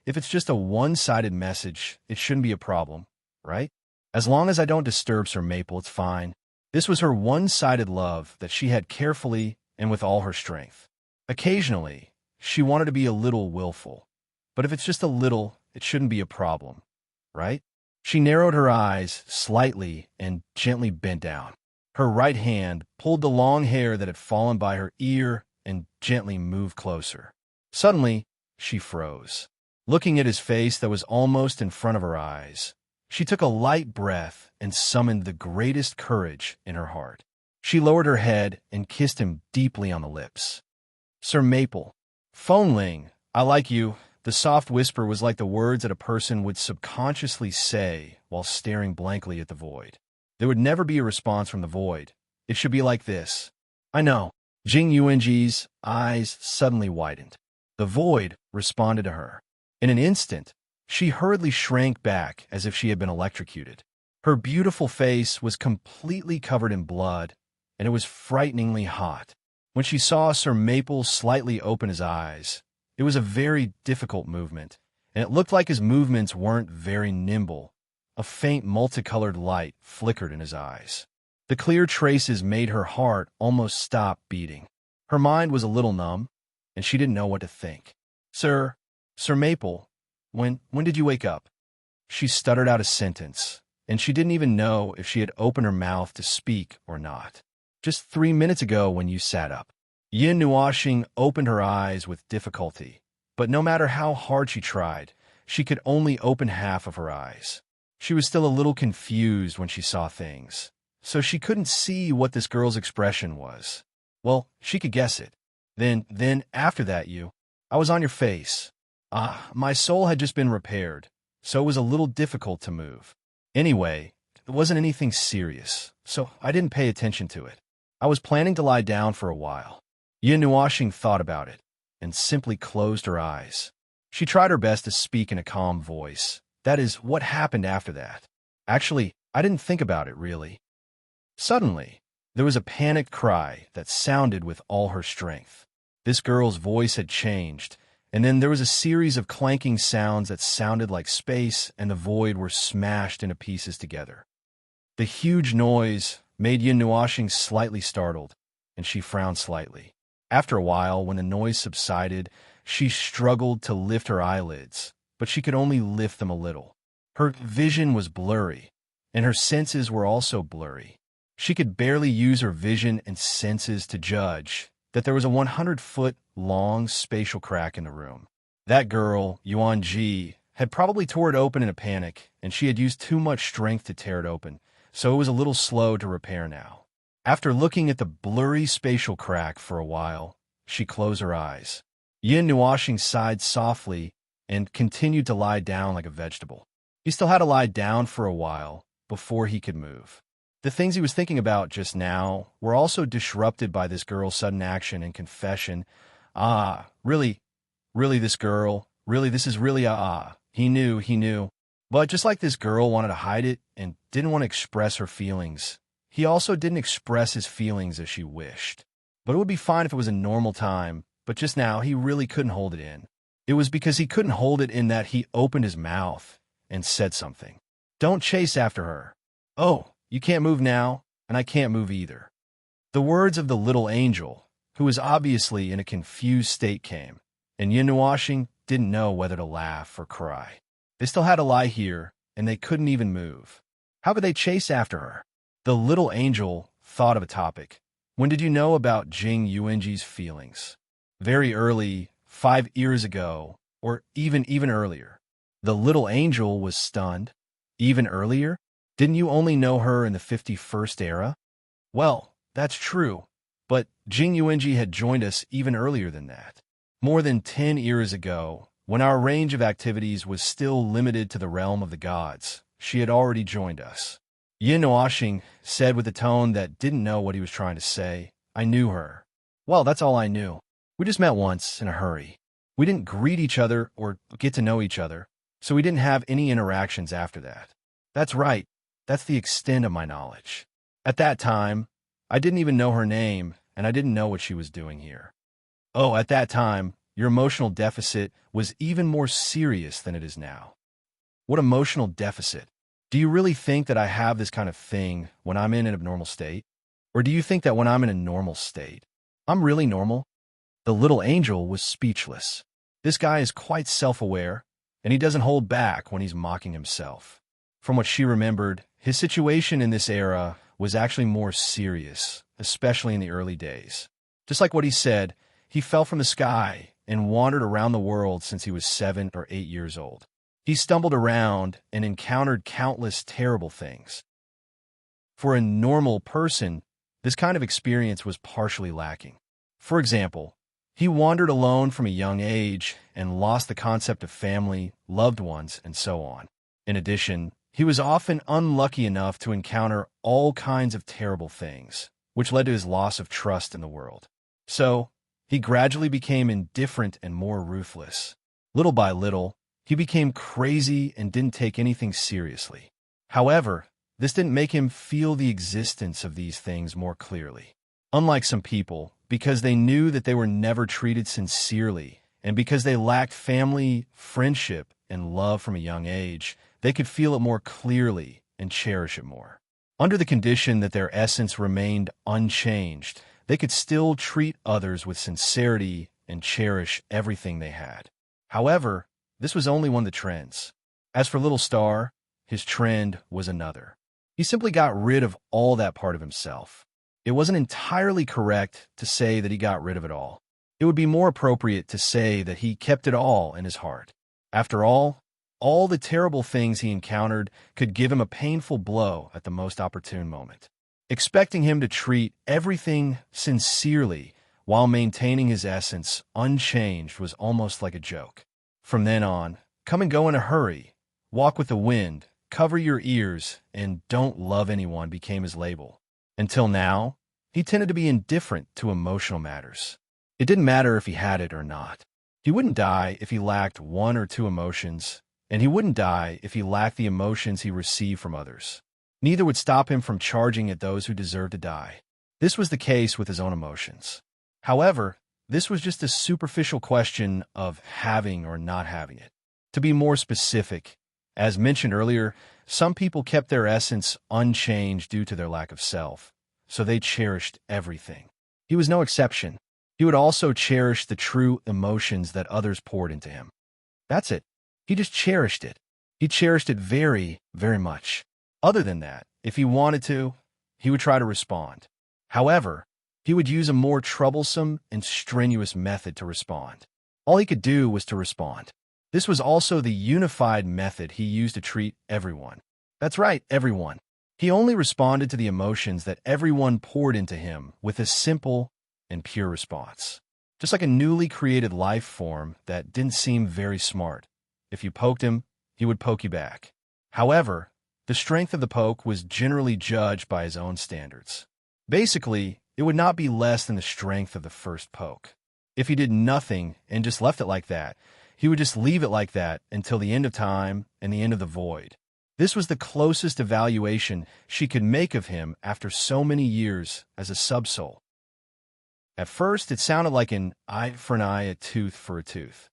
A: if it's just a one-sided message, it shouldn't be a problem, right? As long as I don't disturb Sir Maple, it's fine. This was her one-sided love that she had carefully and with all her strength. Occasionally, she wanted to be a little willful. But if it's just a little, it shouldn't be a problem, right? She narrowed her eyes slightly and gently bent down. Her right hand pulled the long hair that had fallen by her ear and gently moved closer. Suddenly, she froze, looking at his face that was almost in front of her eyes. She took a light breath and summoned the greatest courage in her heart. She lowered her head and kissed him deeply on the lips. Sir Maple. Phone ling. I like you. The soft whisper was like the words that a person would subconsciously say while staring blankly at the void. There would never be a response from the void. It should be like this. I know. Jing Yuanji's eyes suddenly widened. The void responded to her. In an instant, she hurriedly shrank back as if she had been electrocuted. Her beautiful face was completely covered in blood, and it was frighteningly hot. When she saw Sir Maple slightly open his eyes, it was a very difficult movement, and it looked like his movements weren't very nimble. A faint multicolored light flickered in his eyes. The clear traces made her heart almost stop beating. Her mind was a little numb, and she didn't know what to think. Sir Maple, when did you wake up? She stuttered out a sentence, and she didn't even know if she had opened her mouth to speak or not. Just 3 minutes ago when you sat up. Yin Nuoxing opened her eyes with difficulty, but no matter how hard she tried, she could only open half of her eyes. She was still a little confused when she saw things, so she couldn't see what this girl's expression was. Well, she could guess it. Then after that I was on your face. My soul had just been repaired, so it was a little difficult to move. Anyway, it wasn't anything serious, so I didn't pay attention to it. I was planning to lie down for a while. Yin Nuoxing thought about it and simply closed her eyes. She tried her best to speak in a calm voice. That is, what happened after that? Actually, I didn't think about it, really. Suddenly, there was a panicked cry that sounded with all her strength. This girl's voice had changed, and then there was a series of clanking sounds that sounded like space and the void were smashed into pieces together. The huge noise made Yin Nuoxing slightly startled, and she frowned slightly. After a while, when the noise subsided, she struggled to lift her eyelids, but she could only lift them a little. Her vision was blurry, and her senses were also blurry. She could barely use her vision and senses to judge that there was a 100-foot-long spatial crack in the room. That girl, Yuan Ji, had probably tore it open in a panic, and she had used too much strength to tear it open, so it was a little slow to repair now. After looking at the blurry spatial crack for a while, she closed her eyes. Yin Nuoxing sighed softly and continued to lie down like a vegetable. He still had to lie down for a while before he could move. The things he was thinking about just now were also disrupted by this girl's sudden action and confession. Really, this girl, this is really He knew. But just like this girl wanted to hide it and didn't want to express her feelings, he also didn't express his feelings as she wished. But it would be fine if it was a normal time, but just now he really couldn't hold it in. It was because he couldn't hold it in that he opened his mouth and said something. Don't chase after her. Oh, you can't move now, and I can't move either. The words of the little angel, who was obviously in a confused state, came, and Yin Nuoxing didn't know whether to laugh or cry. They still had to lie here, and they couldn't even move. How could they chase after her? The little angel thought of a topic. When did you know about Jing Yuanji's feelings? Very early, 5 years ago, or even earlier. The little angel was stunned. Even earlier? Didn't you only know her in the 51st era? Well, that's true, but Jing Yuanji had joined us even earlier than that. More than 10 years ago, when our range of activities was still limited to the realm of the gods, she had already joined us. Yin Nuoxing said with a tone that didn't know what he was trying to say, I knew her. Well, that's all I knew. We just met once in a hurry. We didn't greet each other or get to know each other, so we didn't have any interactions after that. That's right. That's the extent of my knowledge. At that time, I didn't even know her name, and I didn't know what she was doing here. Oh, at that time, your emotional deficit was even more serious than it is now. What emotional deficit? Do you really think that I have this kind of thing when I'm in an abnormal state? Or do you think that when I'm in a normal state, I'm really normal? The little angel was speechless. This guy is quite self-aware, and he doesn't hold back when he's mocking himself. From what she remembered, his situation in this era was actually more serious, especially in the early days. Just like what he said, he fell from the sky and wandered around the world since he was 7 or 8 years old. He stumbled around and encountered countless terrible things. For a normal person, this kind of experience was partially lacking. For example, he wandered alone from a young age and lost the concept of family, loved ones, and so on. In addition, he was often unlucky enough to encounter all kinds of terrible things, which led to his loss of trust in the world. So, he gradually became indifferent and more ruthless. Little by little, he became crazy and didn't take anything seriously. However, this didn't make him feel the existence of these things more clearly. Unlike some people, because they knew that they were never treated sincerely, and because they lacked family, friendship, and love from a young age, they could feel it more clearly and cherish it more. Under the condition that their essence remained unchanged, they could still treat others with sincerity and cherish everything they had. However, this was only one of the trends. As for Little Star, his trend was another. He simply got rid of all that part of himself. It wasn't entirely correct to say that he got rid of it all. It would be more appropriate to say that he kept it all in his heart. After all the terrible things he encountered could give him a painful blow at the most opportune moment. Expecting him to treat everything sincerely while maintaining his essence unchanged was almost like a joke. From then on, come and go in a hurry, walk with the wind, cover your ears, and don't love anyone became his label. Until now, he tended to be indifferent to emotional matters. It didn't matter if he had it or not. He wouldn't die if he lacked one or two emotions, and he wouldn't die if he lacked the emotions he received from others. Neither would stop him from charging at those who deserved to die. This was the case with his own emotions. However, this was just a superficial question of having or not having it. To be more specific, as mentioned earlier, some people kept their essence unchanged due to their lack of self, so they cherished everything. He was no exception. He would also cherish the true emotions that others poured into him. That's it. He just cherished it. He cherished it very, very much. Other than that, if he wanted to, he would try to respond. However, he would use a more troublesome and strenuous method to respond. All he could do was to respond. This was also the unified method he used to treat everyone. That's right, everyone. He only responded to the emotions that everyone poured into him with a simple and pure response. Just like a newly created life form that didn't seem very smart. If you poked him, he would poke you back. However, the strength of the poke was generally judged by his own standards. Basically, it would not be less than the strength of the first poke. If he did nothing and just left it like that, he would just leave it like that until the end of time and the end of the void. This was the closest evaluation she could make of him after so many years as a subsoul. At first, it sounded like an eye for an eye, a tooth for a tooth.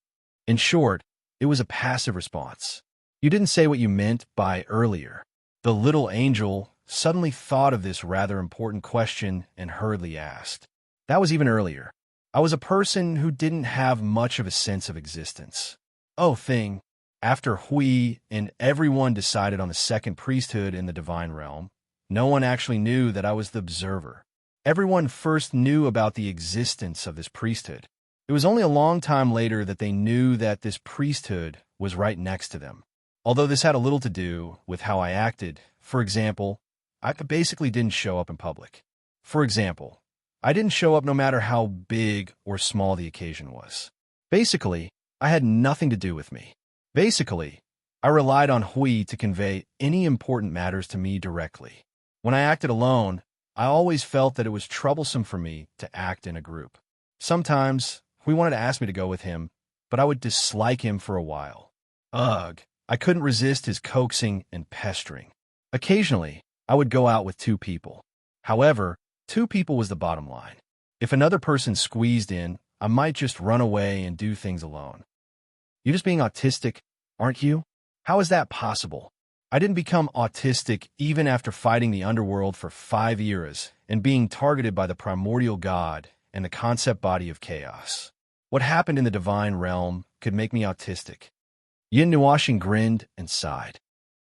A: In short, it was a passive response. You didn't say what you meant by earlier. The little angel suddenly thought of this rather important question and hurriedly asked. That was even earlier. I was a person who didn't have much of a sense of existence. Oh, thing. After Hui and everyone decided on the second priesthood in the divine realm, no one actually knew that I was the observer. Everyone first knew about the existence of this priesthood. It was only a long time later that they knew that this priesthood was right next to them. Although this had a little to do with how I acted. For example, I basically didn't show up in public. For example, I didn't show up no matter how big or small the occasion was. Basically, I had nothing to do with me. Basically, I relied on Hui to convey any important matters to me directly. When I acted alone, I always felt that it was troublesome for me to act in a group. Sometimes, Hui wanted to ask me to go with him, but I would dislike him for a while. Ugh, I couldn't resist his coaxing and pestering. Occasionally, I would go out with 2 people. However, 2 people was the bottom line. If another person squeezed in, I might just run away and do things alone. You're just being autistic, aren't you? How is that possible? I didn't become autistic even after fighting the underworld for 5 years and being targeted by the primordial god and the concept body of chaos. What happened in the divine realm could make me autistic. Yin Nuashin grinned and sighed.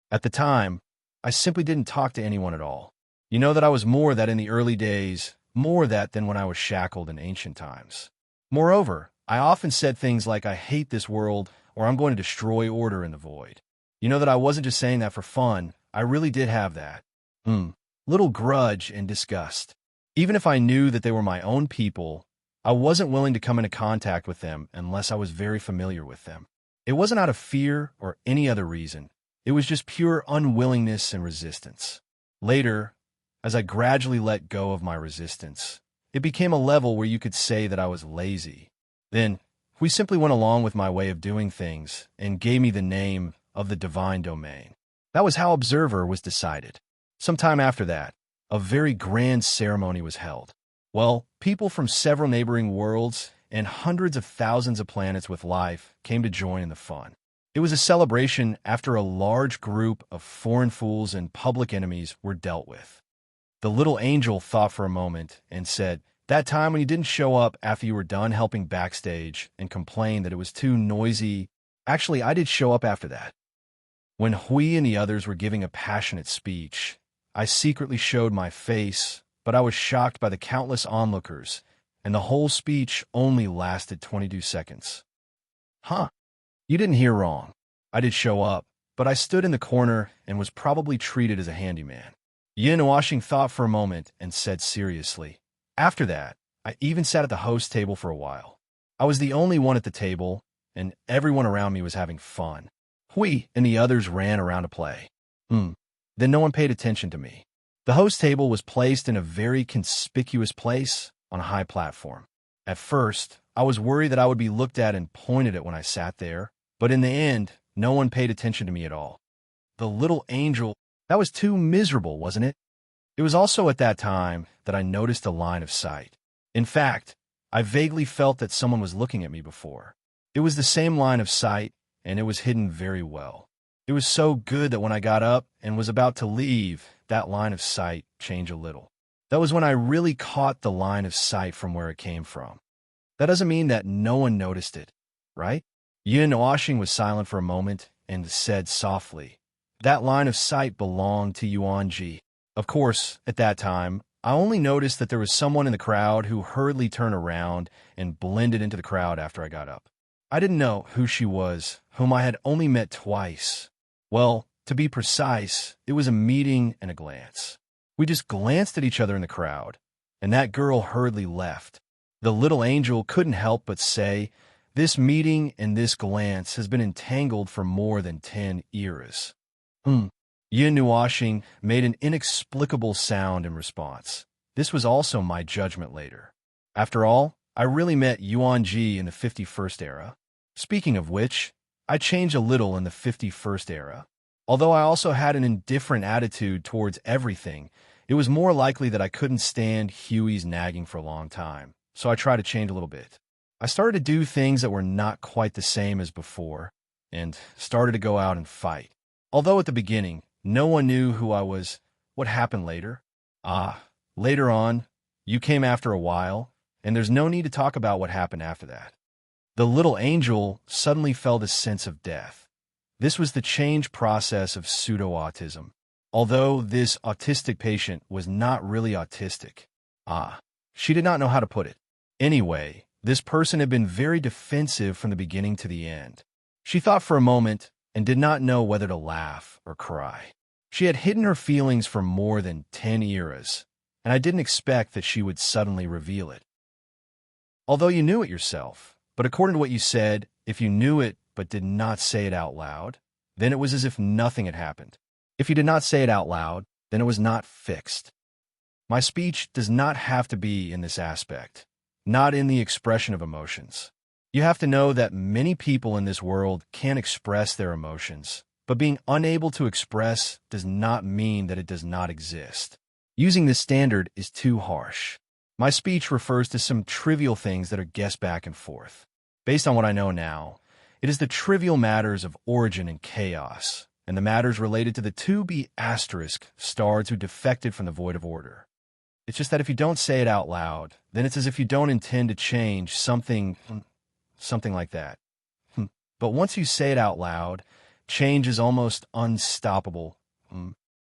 A: At the time, I simply didn't talk to anyone at all. You know that I was more that in the early days, more that than when I was shackled in ancient times. Moreover, I often said things like, I hate this world, or I'm going to destroy order in the void. You know that I wasn't just saying that for fun, I really did have that. Little grudge and disgust. Even if I knew that they were my own people, I wasn't willing to come into contact with them unless I was very familiar with them. It wasn't out of fear or any other reason. It was just pure unwillingness and resistance. Later, as I gradually let go of my resistance, it became a level where you could say that I was lazy. Then, we simply went along with my way of doing things and gave me the name of the divine domain. That was how Observer was decided. Sometime after that, a very grand ceremony was held. Well, people from several neighboring worlds and hundreds of thousands of planets with life came to join in the fun. It was a celebration after a large group of foreign fools and public enemies were dealt with. The little angel thought for a moment and said, that time when you didn't show up after you were done helping backstage and complained that it was too noisy. Actually, I did show up after that. When Hui and the others were giving a passionate speech, I secretly showed my face, but I was shocked by the countless onlookers, and the whole speech only lasted 22 seconds. Huh. You didn't hear wrong. I did show up, but I stood in the corner and was probably treated as a handyman. Yin Washing thought for a moment and said seriously, after that, I even sat at the host table for a while. I was the only one at the table, and everyone around me was having fun. Hui and the others ran around to play. Then no one paid attention to me. The host table was placed in a very conspicuous place on a high platform. At first, I was worried that I would be looked at and pointed at when I sat there, but in the end, no one paid attention to me at all. The little angel, that was too miserable, wasn't it? It was also at that time that I noticed a line of sight. In fact, I vaguely felt that someone was looking at me before. It was the same line of sight, and it was hidden very well. It was so good that when I got up and was about to leave, that line of sight changed a little. That was when I really caught the line of sight from where it came from. That doesn't mean that no one noticed it, right? Yin Washing was silent for a moment and said softly, that line of sight belonged to Yuanji. Of course, at that time, I only noticed that there was someone in the crowd who hurriedly turned around and blended into the crowd after I got up. I didn't know who she was, whom I had only met twice. Well, to be precise, it was a meeting and a glance. We just glanced at each other in the crowd, and that girl hurriedly left. The little angel couldn't help but say, this meeting and this glance has been entangled for more than 10 eras. Yin Washing made an inexplicable sound in response. This was also my judgment later. After all, I really met Yuanji in the 51st era. Speaking of which, I changed a little in the 51st era. Although I also had an indifferent attitude towards everything, it was more likely that I couldn't stand Huey's nagging for a long time, so I tried to change a little bit. I started to do things that were not quite the same as before, and started to go out and fight. Although at the beginning, no one knew who I was. What happened later? Later on, you came after a while, and there's no need to talk about what happened after that. The little angel suddenly felt a sense of death. This was the change process of pseudo-autism. Although this autistic patient was not really autistic. She did not know how to put it. Anyway, this person had been very defensive from the beginning to the end. She thought for a moment and did not know whether to laugh or cry. She had hidden her feelings for more than 10 eras, and I didn't expect that she would suddenly reveal it. Although you knew it yourself, but according to what you said, if you knew it but did not say it out loud, then it was as if nothing had happened. If you did not say it out loud, then it was not fixed. My speech does not have to be in this aspect, not in the expression of emotions. You have to know that many people in this world can express their emotions, but being unable to express does not mean that it does not exist. Using this standard is too harsh. My speech refers to some trivial things that are guessed back and forth. Based on what I know now, it is the trivial matters of origin and chaos, and the matters related to the 2B asterisk stars who defected from the void of order. It's just that if you don't say it out loud, then it's as if you don't intend to change something like that. But once you say it out loud, change is almost unstoppable.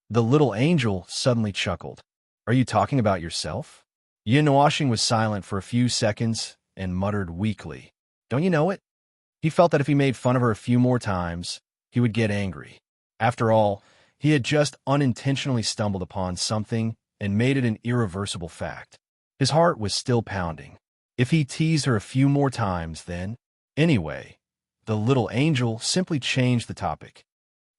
A: The little angel suddenly chuckled. Are you talking about yourself? Yin Washing was silent for a few seconds and muttered weakly, Don't you know it? He felt that if he made fun of her a few more times, he would get angry. After all, he had just unintentionally stumbled upon something and made it an irreversible fact. His heart was still pounding. If he teased her a few more times, then, anyway, the little angel simply changed the topic.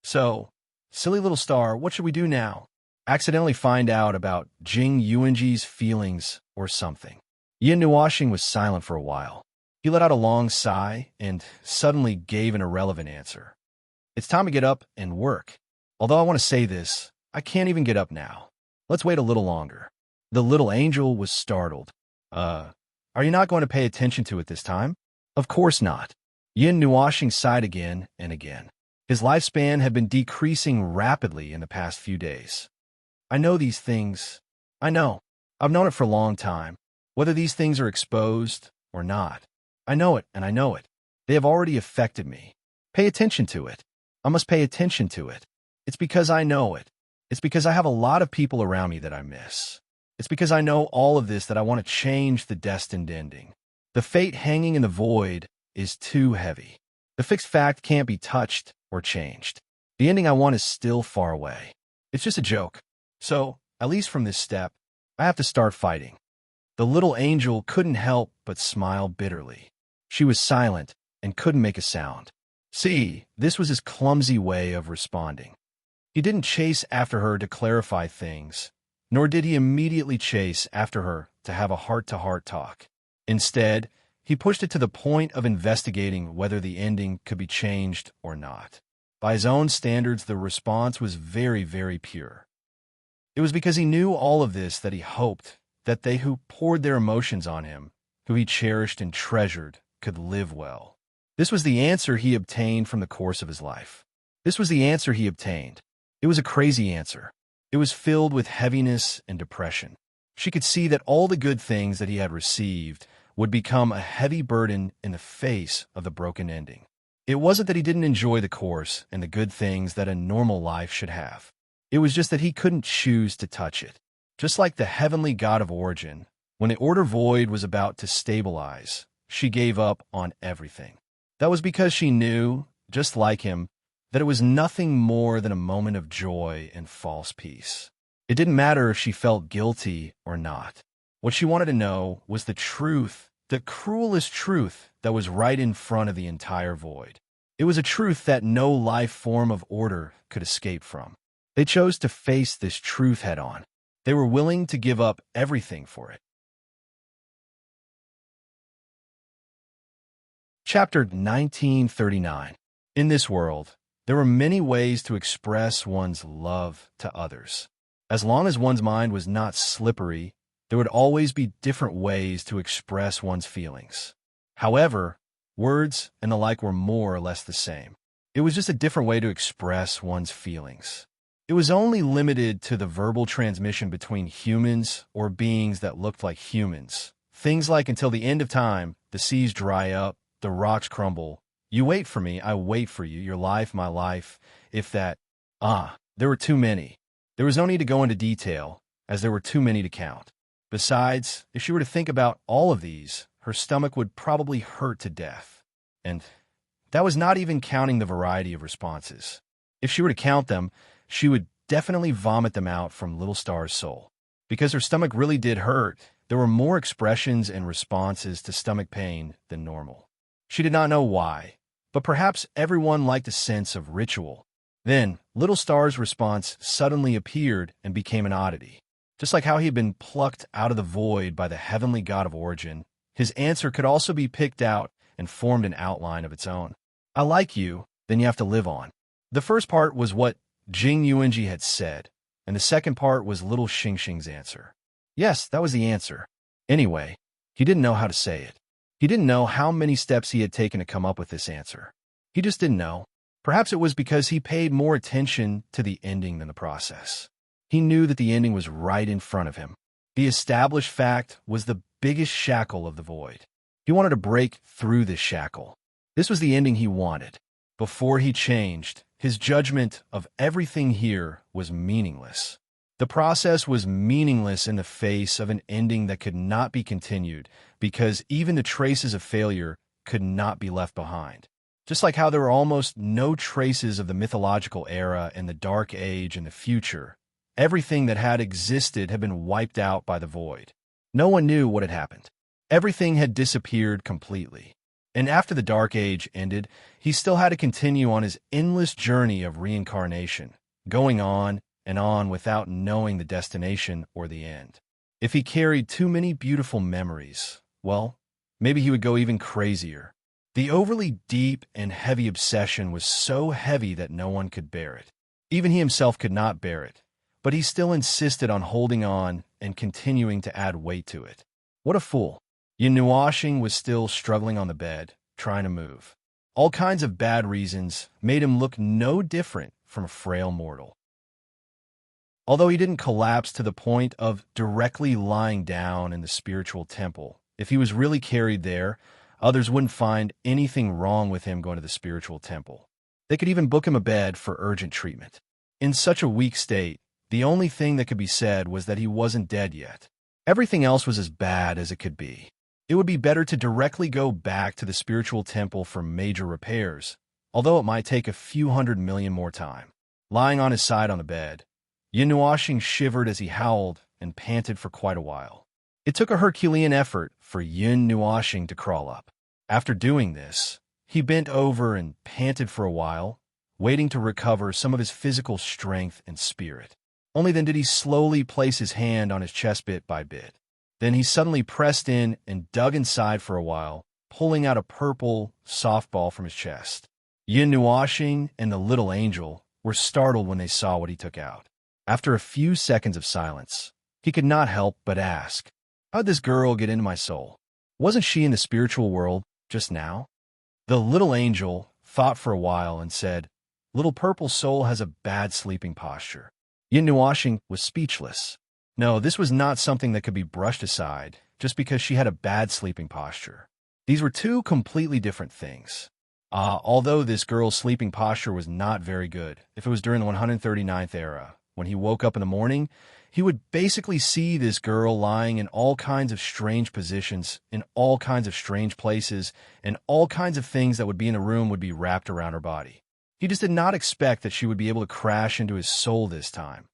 A: So, silly little star, what should we do now? Accidentally find out about Jing Yuanji's feelings or something. Yin Nuoxing was silent for a while. He let out a long sigh and suddenly gave an irrelevant answer. It's time to get up and work. Although I want to say this, I can't even get up now. Let's wait a little longer. The little angel was startled. Are you not going to pay attention to it this time? Of course not. Yin Nuoxing sighed again and again. His lifespan had been decreasing rapidly in the past few days. I know these things. I know. I've known it for a long time. Whether these things are exposed or not. I know it, and I know it. They have already affected me. Pay attention to it. I must pay attention to it. It's because I know it. It's because I have a lot of people around me that I miss. It's because I know all of this that I want to change the destined ending. The fate hanging in the void is too heavy. The fixed fact can't be touched or changed. The ending I want is still far away. It's just a joke. So, at least from this step, I have to start fighting. The little angel couldn't help but smile bitterly. She was silent and couldn't make a sound. See, this was his clumsy way of responding. He didn't chase after her to clarify things, nor did he immediately chase after her to have a heart-to-heart talk. Instead, he pushed it to the point of investigating whether the ending could be changed or not. By his own standards, the response was very, very pure. It was because he knew all of this that he hoped that they who poured their emotions on him, who he cherished and treasured, could live well. This was the answer he obtained from the course of his life. This was the answer he obtained. It was a crazy answer. It was filled with heaviness and depression. She could see that all the good things that he had received would become a heavy burden in the face of the broken ending. It wasn't that he didn't enjoy the course and the good things that a normal life should have. It was just that he couldn't choose to touch it. Just like the heavenly god of origin, when the order void was about to stabilize, she gave up on everything. That was because she knew, just like him, that it was nothing more than a moment of joy and false peace. It didn't matter if she felt guilty or not. What she wanted to know was the truth, the cruelest truth that was right in front of the entire void. It was a truth that no life form of order could escape from. They chose to face this truth head-on. They were willing to give up everything for it. Chapter 1939. In this world, there were many ways to express one's love to others. As long as one's mind was not slippery, there would always be different ways to express one's feelings. However, words and the like were more or less the same. It was just a different way to express one's feelings. It was only limited to the verbal transmission between humans or beings that looked like humans. Things like until the end of time, the seas dry up, the rocks crumble. You wait for me, I wait for you, your life, my life. If that, there were too many. There was no need to go into detail, as there were too many to count. Besides, if she were to think about all of these, her stomach would probably hurt to death. And that was not even counting the variety of responses. If she were to count them, she would definitely vomit them out from Little Star's soul. Because her stomach really did hurt, there were more expressions and responses to stomach pain than normal. She did not know why, but perhaps everyone liked a sense of ritual. Then, Little Star's response suddenly appeared and became an oddity. Just like how he had been plucked out of the void by the heavenly god of origin, his answer could also be picked out and formed an outline of its own. I like you, then you have to live on. The first part was what Jing Yuanji had said, and the second part was Little Xingxing's answer. Yes, that was the answer. Anyway, he didn't know how to say it. He didn't know how many steps he had taken to come up with this answer. He just didn't know. Perhaps it was because he paid more attention to the ending than the process. He knew that the ending was right in front of him. The established fact was the biggest shackle of the void. He wanted to break through this shackle. This was the ending he wanted. Before he changed, his judgment of everything here was meaningless. The process was meaningless in the face of an ending that could not be continued because even the traces of failure could not be left behind. Just like how there were almost no traces of the mythological era and the Dark Age in the future, everything that had existed had been wiped out by the void. No one knew what had happened. Everything had disappeared completely. And after the Dark Age ended, he still had to continue on his endless journey of reincarnation, going on and on without knowing the destination or the end. If he carried too many beautiful memories, well, maybe he would go even crazier. The overly deep and heavy obsession was so heavy that no one could bear it. Even he himself could not bear it, but he still insisted on holding on and continuing to add weight to it. What a fool. Nuashing was still struggling on the bed, trying to move. All kinds of bad reasons made him look no different from a frail mortal. Although he didn't collapse to the point of directly lying down in the spiritual temple, if he was really carried there, others wouldn't find anything wrong with him going to the spiritual temple. They could even book him a bed for urgent treatment. In such a weak state, the only thing that could be said was that he wasn't dead yet. Everything else was as bad as it could be. It would be better to directly go back to the spiritual temple for major repairs, although it might take a few 100 million more time. Lying on his side on the bed, Nuashing shivered as he howled and panted for quite a while. It took a Herculean effort for Nuashing to crawl up. After doing this, he bent over and panted for a while, waiting to recover some of his physical strength and spirit. Only then did he slowly place his hand on his chest bit by bit. Then he suddenly pressed in and dug inside for a while, pulling out a purple softball from his chest. Nuashing and the little angel were startled when they saw what he took out. After a few seconds of silence, he could not help but ask, "How'd this girl get into my soul? Wasn't she in the spiritual world just now?" The little angel thought for a while and said, "Little purple soul has a bad sleeping posture." Nuashing was speechless. No, this was not something that could be brushed aside just because she had a bad sleeping posture. These were two completely different things. Although this girl's sleeping posture was not very good, if it was during the 139th era, when he woke up in the morning, he would basically see this girl lying in all kinds of strange positions, in all kinds of strange places, and all kinds of things that would be in the room would be wrapped around her body. He just did not expect that she would be able to crash into his soul this time.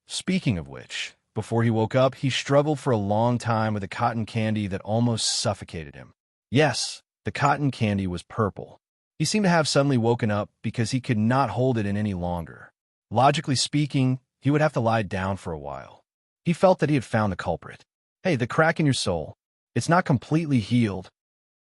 A: Speaking of which, before he woke up, he struggled for a long time with a cotton candy that almost suffocated him. Yes, the cotton candy was purple. He seemed to have suddenly woken up because he could not hold it in any longer. Logically speaking, he would have to lie down for a while. He felt that he had found the culprit. "Hey, the crack in your soul. It's not completely healed,"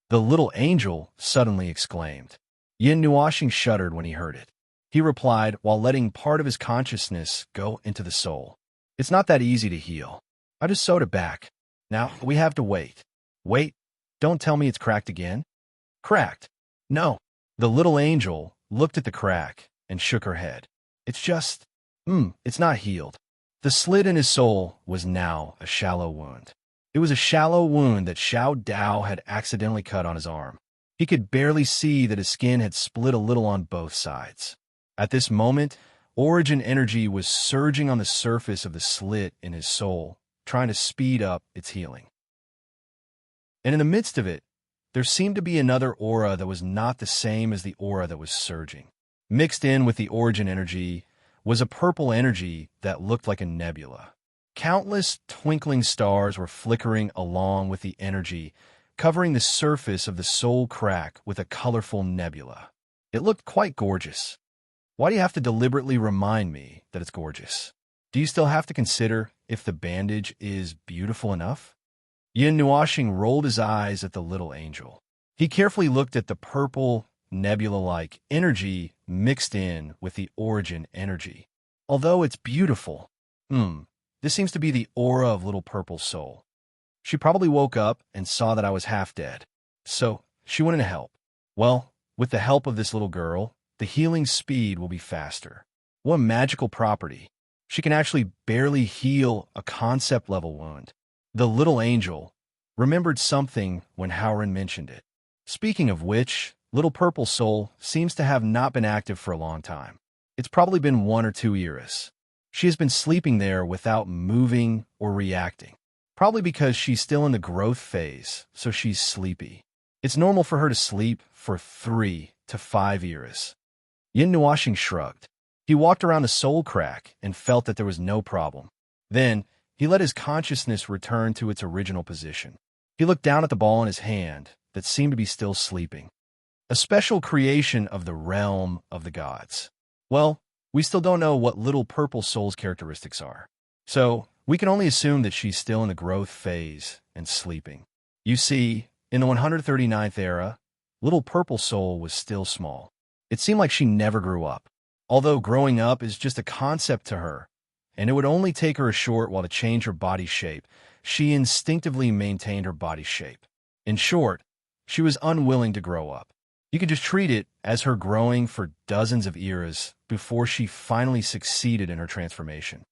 A: the little angel suddenly exclaimed. Nuashing shuddered when he heard it. He replied while letting part of his consciousness go into the soul. "It's not that easy to heal. I just sewed it back. Now, we have to wait." "Wait? Don't tell me it's cracked again?" "Cracked? No." The little angel looked at the crack and shook her head. "It's just, it's not healed." The slit in his soul was now a shallow wound. It was a shallow wound that Xiao Dao had accidentally cut on his arm. He could barely see that his skin had split a little on both sides. At this moment, origin energy was surging on the surface of the slit in his soul, trying to speed up its healing. And in the midst of it, there seemed to be another aura that was not the same as the aura that was surging. Mixed in with the origin energy was a purple energy that looked like a nebula. Countless twinkling stars were flickering along with the energy, covering the surface of the soul crack with a colorful nebula. It looked quite gorgeous. Why do you have to deliberately remind me that it's gorgeous? Do you still have to consider if the bandage is beautiful enough? Nuashing rolled his eyes at the little angel. He carefully looked at the purple, nebula-like energy mixed in with the origin energy. Although it's beautiful, this seems to be the aura of little purple soul. She probably woke up and saw that I was half dead. So she wanted to help. Well, with the help of this little girl, the healing speed will be faster. What a magical property. She can actually barely heal a concept-level wound. The little angel remembered something when Howren mentioned it. Speaking of which, little purple soul seems to have not been active for a long time. It's probably been 1 or 2 eras. She has been sleeping there without moving or reacting. Probably because she's still in the growth phase, so she's sleepy. It's normal for her to sleep for 3 to 5 years. Yin Nuashing shrugged. He walked around the soul crack and felt that there was no problem. Then, he let his consciousness return to its original position. He looked down at the ball in his hand that seemed to be still sleeping. A special creation of the realm of the gods. Well, we still don't know what little purple soul's characteristics are. So, we can only assume that she's still in the growth phase and sleeping. You see, in the 139th era, little purple soul was still small. It seemed like she never grew up. Although growing up is just a concept to her, and it would only take her a short while to change her body shape, she instinctively maintained her body shape. In short, she was unwilling to grow up. You could just treat it as her growing for dozens of eras before she finally succeeded in her transformation.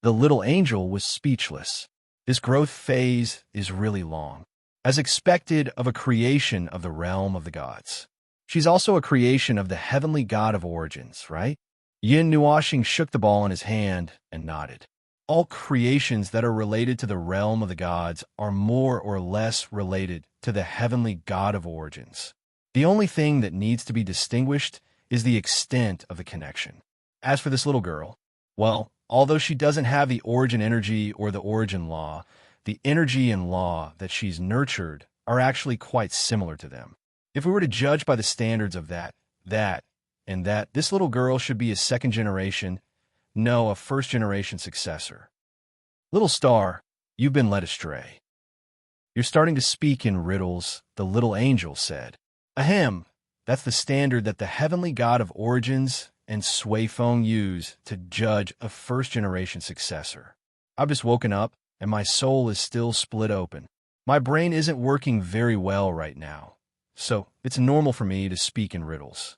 A: The little angel was speechless. This growth phase is really long, as expected of a creation of the realm of the gods. She's also a creation of the heavenly god of origins, right? Yin Nuashing shook the ball in his hand and nodded. All creations that are related to the realm of the gods are more or less related to the heavenly god of origins. The only thing that needs to be distinguished is the extent of the connection. As for this little girl, well, although she doesn't have the origin energy or the origin law, the energy and law that she's nurtured are actually quite similar to them. If we were to judge by the standards of that, this little girl should be a second generation, no, a first generation successor. Little star, you've been led astray. You're starting to speak in riddles, the little angel said. Ahem, that's the standard that the heavenly god of origins and Sui Feng use to judge a first generation successor. I've just woken up, and my soul is still split open. My brain isn't working very well right now, so it's normal for me to speak in riddles.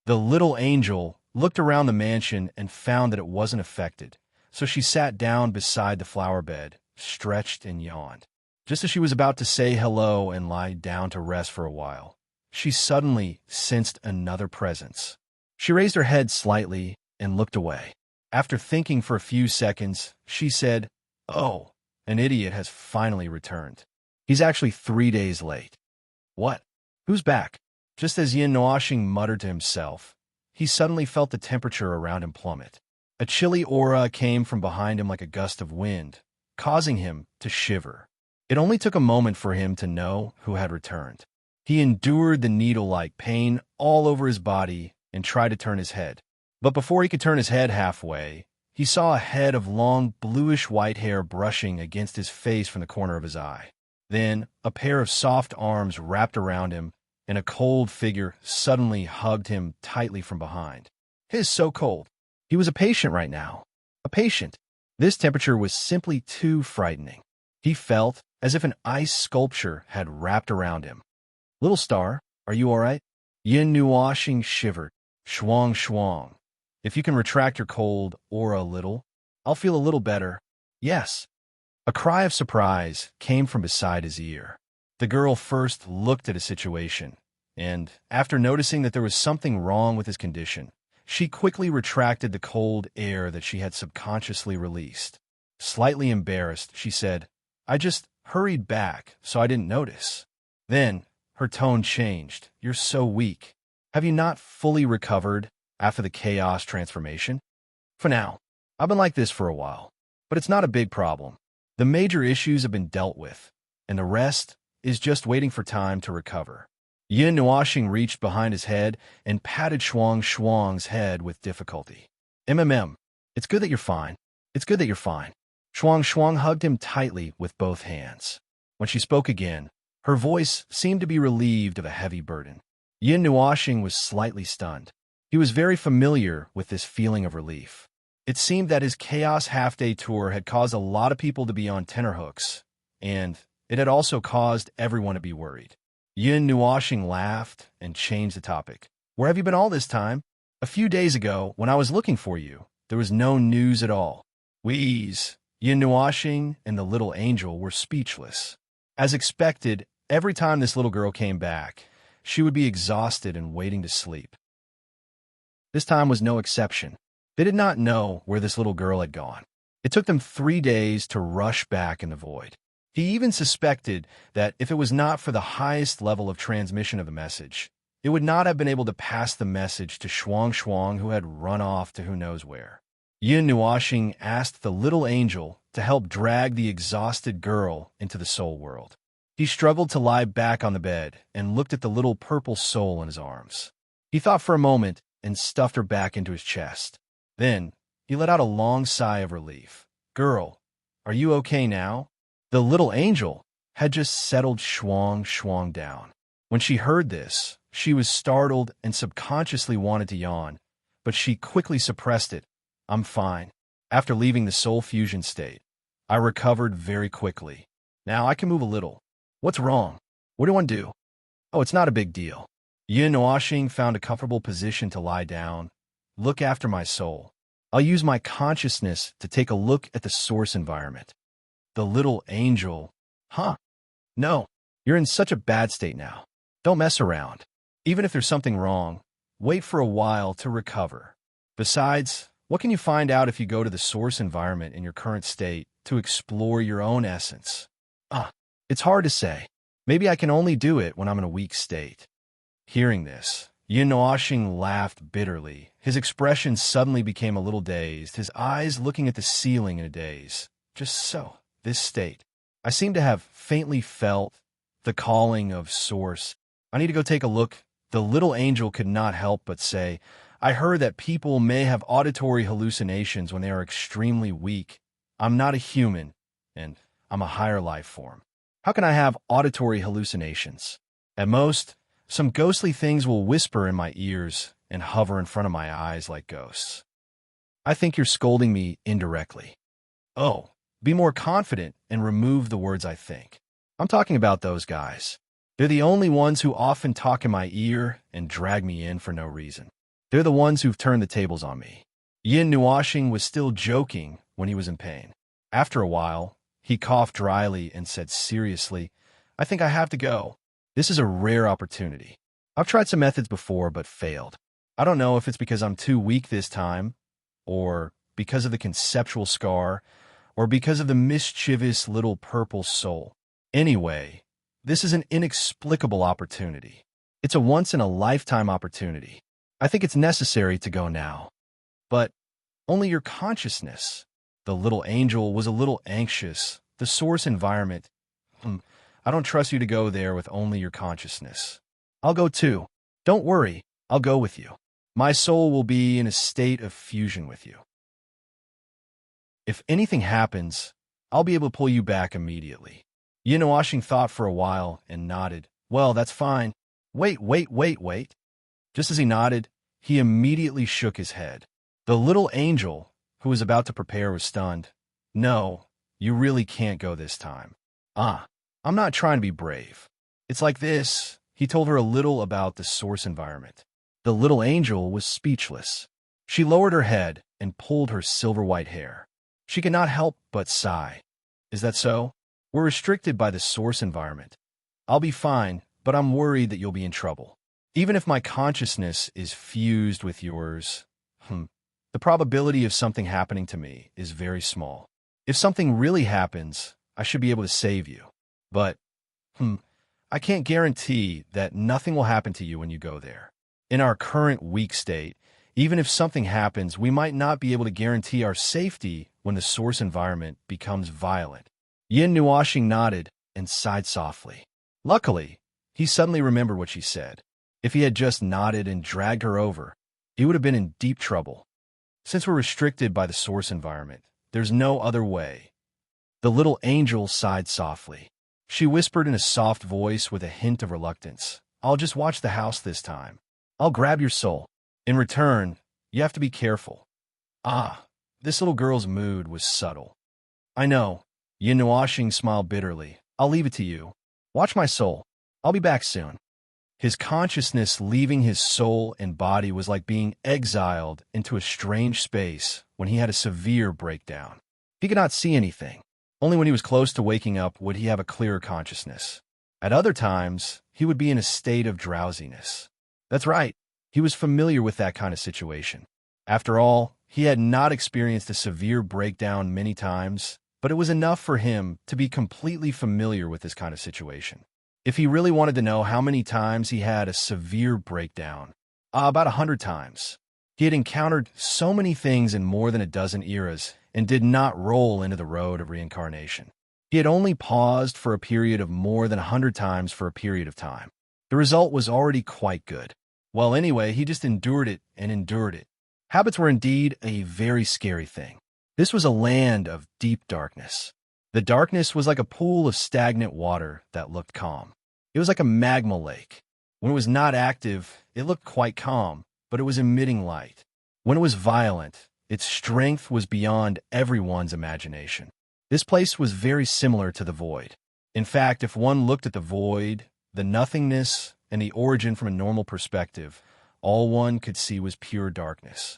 A: The little angel looked around the mansion and found that it wasn't affected, so she sat down beside the flower bed, stretched and yawned. Just as she was about to say hello and lie down to rest for a while, she suddenly sensed another presence. She raised her head slightly and looked away. After thinking for a few seconds, she said, "Oh, an idiot has finally returned. He's actually 3 days late." "What? Who's back?" Just as Yin Nuashing muttered to himself, he suddenly felt the temperature around him plummet. A chilly aura came from behind him like a gust of wind, causing him to shiver. It only took a moment for him to know who had returned. He endured the needle-like pain all over his body and tried to turn his head. But before he could turn his head halfway, he saw a head of long bluish-white hair brushing against his face from the corner of his eye. Then, a pair of soft arms wrapped around him, and a cold figure suddenly hugged him tightly from behind. It is so cold. He was a patient right now. A patient. This temperature was simply too frightening. He felt as if an ice sculpture had wrapped around him. "Little star, are you all right?" Yin Nuashing shivered. "Shuang shuang. If you can retract your cold aura a little, I'll feel a little better." "Yes." A cry of surprise came from beside his ear. The girl first looked at his situation, and, after noticing that there was something wrong with his condition, she quickly retracted the cold air that she had subconsciously released. Slightly embarrassed, she said, "I just hurried back, so I didn't notice." Then, her tone changed. "You're so weak. Have you not fully recovered after the chaos transformation?" "For now. I've been like this for a while, but it's not a big problem. The major issues have been dealt with, and the rest is just waiting for time to recover." Yin Nuashing reached behind his head and patted Shuang Shuang's head with difficulty. It's good that you're fine. It's good that you're fine." Shuang Shuang hugged him tightly with both hands. When she spoke again, her voice seemed to be relieved of a heavy burden. Yin Nuashing was slightly stunned. He was very familiar with this feeling of relief. It seemed that his Chaos Half-Day Tour had caused a lot of people to be on tenterhooks, and it had also caused everyone to be worried. Yin Nuashing laughed and changed the topic. "Where have you been all this time? A few days ago, when I was looking for you, there was no news at all." Wheeze. Yin Nuashing and the little angel were speechless. As expected, every time this little girl came back, she would be exhausted and waiting to sleep. This time was no exception. They did not know where this little girl had gone. It took them 3 days to rush back in the void. He even suspected that if it was not for the highest level of transmission of the message, it would not have been able to pass the message to Shuang Shuang, who had run off to who knows where. Yin Nuoxing asked the little angel to help drag the exhausted girl into the soul world. He struggled to lie back on the bed and looked at the little purple soul in his arms. He thought for a moment and stuffed her back into his chest. Then, he let out a long sigh of relief. "Girl, are you okay now?" The little angel had just settled Shuang Shuang down. When she heard this, she was startled and subconsciously wanted to yawn, but she quickly suppressed it. "I'm fine. After leaving the soul fusion state, I recovered very quickly. Now I can move a little." "What's wrong? What do you want to do?" "Oh, it's not a big deal." Yin Nuoxing found a comfortable position to lie down. "Look after my soul. I'll use my consciousness to take a look at the source environment." The little angel, "Huh? No, you're in such a bad state now. Don't mess around. Even if there's something wrong, wait for a while to recover. Besides, what can you find out if you go to the source environment in your current state to explore your own essence?" It's hard to say. Maybe I can only do it when I'm in a weak state." Hearing this, Yin Nuoxing laughed bitterly. His expression suddenly became a little dazed, his eyes looking at the ceiling in a daze. "Just so, this state. I seem to have faintly felt the calling of Source. I need to go take a look." The little angel could not help but say, "I heard that people may have auditory hallucinations when they are extremely weak. I'm not a human, and I'm a higher life form. How can I have auditory hallucinations? At most, some ghostly things will whisper in my ears and hover in front of my eyes like ghosts." "I think you're scolding me indirectly." "Oh, be more confident and remove the words I think. I'm talking about those guys. They're the only ones who often talk in my ear and drag me in for no reason. They're the ones who've turned the tables on me." Yin Nuoxing was still joking when he was in pain. After a while, he coughed dryly and said seriously, "I think I have to go. This is a rare opportunity. I've tried some methods before but failed. I don't know if it's because I'm too weak this time, or because of the conceptual scar, or because of the mischievous little purple soul. Anyway, this is an inexplicable opportunity. It's a once-in-a-lifetime opportunity. I think it's necessary to go now. But only your consciousness." The little angel was a little anxious. "The source environment. I don't trust you to go there with only your consciousness." "I'll go too. Don't worry, I'll go with you. My soul will be in a state of fusion with you. If anything happens, I'll be able to pull you back immediately." Yin Nuoxing thought for a while and nodded. "Well, that's fine. Wait. Just as he nodded, he immediately shook his head. The little angel, who was about to prepare, was stunned. "No, you really can't go this time." I'm not trying to be brave. It's like this." He told her a little about the source environment. The little angel was speechless. She lowered her head and pulled her silver-white hair. She could not help but sigh. "Is that so? We're restricted by the source environment. I'll be fine, but I'm worried that you'll be in trouble. Even if my consciousness is fused with yours, the probability of something happening to me is very small. If something really happens, I should be able to save you. But, I can't guarantee that nothing will happen to you when you go there. In our current weak state, even if something happens, we might not be able to guarantee our safety when the source environment becomes violent." Yin Nuoxing nodded and sighed softly. Luckily, he suddenly remembered what she said. If he had just nodded and dragged her over, he would have been in deep trouble. Since we're restricted by the source environment, there's no other way. The little angel sighed softly. She whispered in a soft voice with a hint of reluctance, "I'll just watch the house this time. I'll grab your soul. In return, you have to be careful." This little girl's mood was subtle. "I know." Yin Nuoxing smiled bitterly. "I'll leave it to you. Watch my soul. I'll be back soon." His consciousness leaving his soul and body was like being exiled into a strange space when he had a severe breakdown. He could not see anything. Only when he was close to waking up would he have a clearer consciousness. At other times, he would be in a state of drowsiness. That's right, he was familiar with that kind of situation. After all, He had not experienced a severe breakdown many times, but it was enough for him to be completely familiar with this kind of situation. If he really wanted to know how many times he had a severe breakdown, about 100 times. He had encountered so many things in more than a dozen eras and did not roll into the road of reincarnation. He had only paused for a period of more than 100 times for a period of time. The result was already quite good. Well, anyway, he just endured it and endured it. Habits were indeed a very scary thing. This was a land of deep darkness. The darkness was like a pool of stagnant water that looked calm. It was like a magma lake. When it was not active, it looked quite calm, but it was emitting light. When it was violent, its strength was beyond everyone's imagination. This place was very similar to the void. In fact, if one looked at the void, the nothingness, and the origin from a normal perspective, all one could see was pure darkness.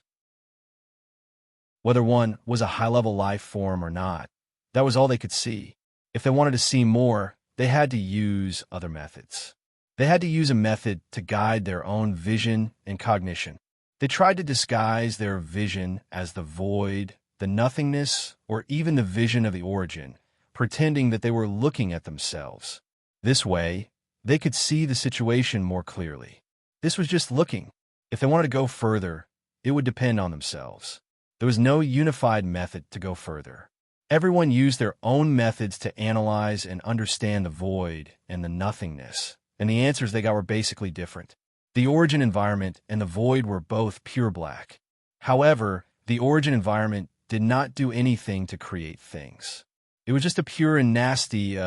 A: Whether one was a high-level life form or not, that was all they could see. If they wanted to see more, they had to use other methods. They had to use a method to guide their own vision and cognition. They tried to disguise their vision as the void, the nothingness, or even the vision of the origin, pretending that they were looking at themselves. This way, they could see the situation more clearly. This was just looking. If they wanted to go further, it would depend on themselves. There was no unified method to go further. Everyone used their own methods to analyze and understand the void and the nothingness, and the answers they got were basically different. The origin environment and the void were both pure black. However, the origin environment did not do anything to create things. It was just a pure and nasty,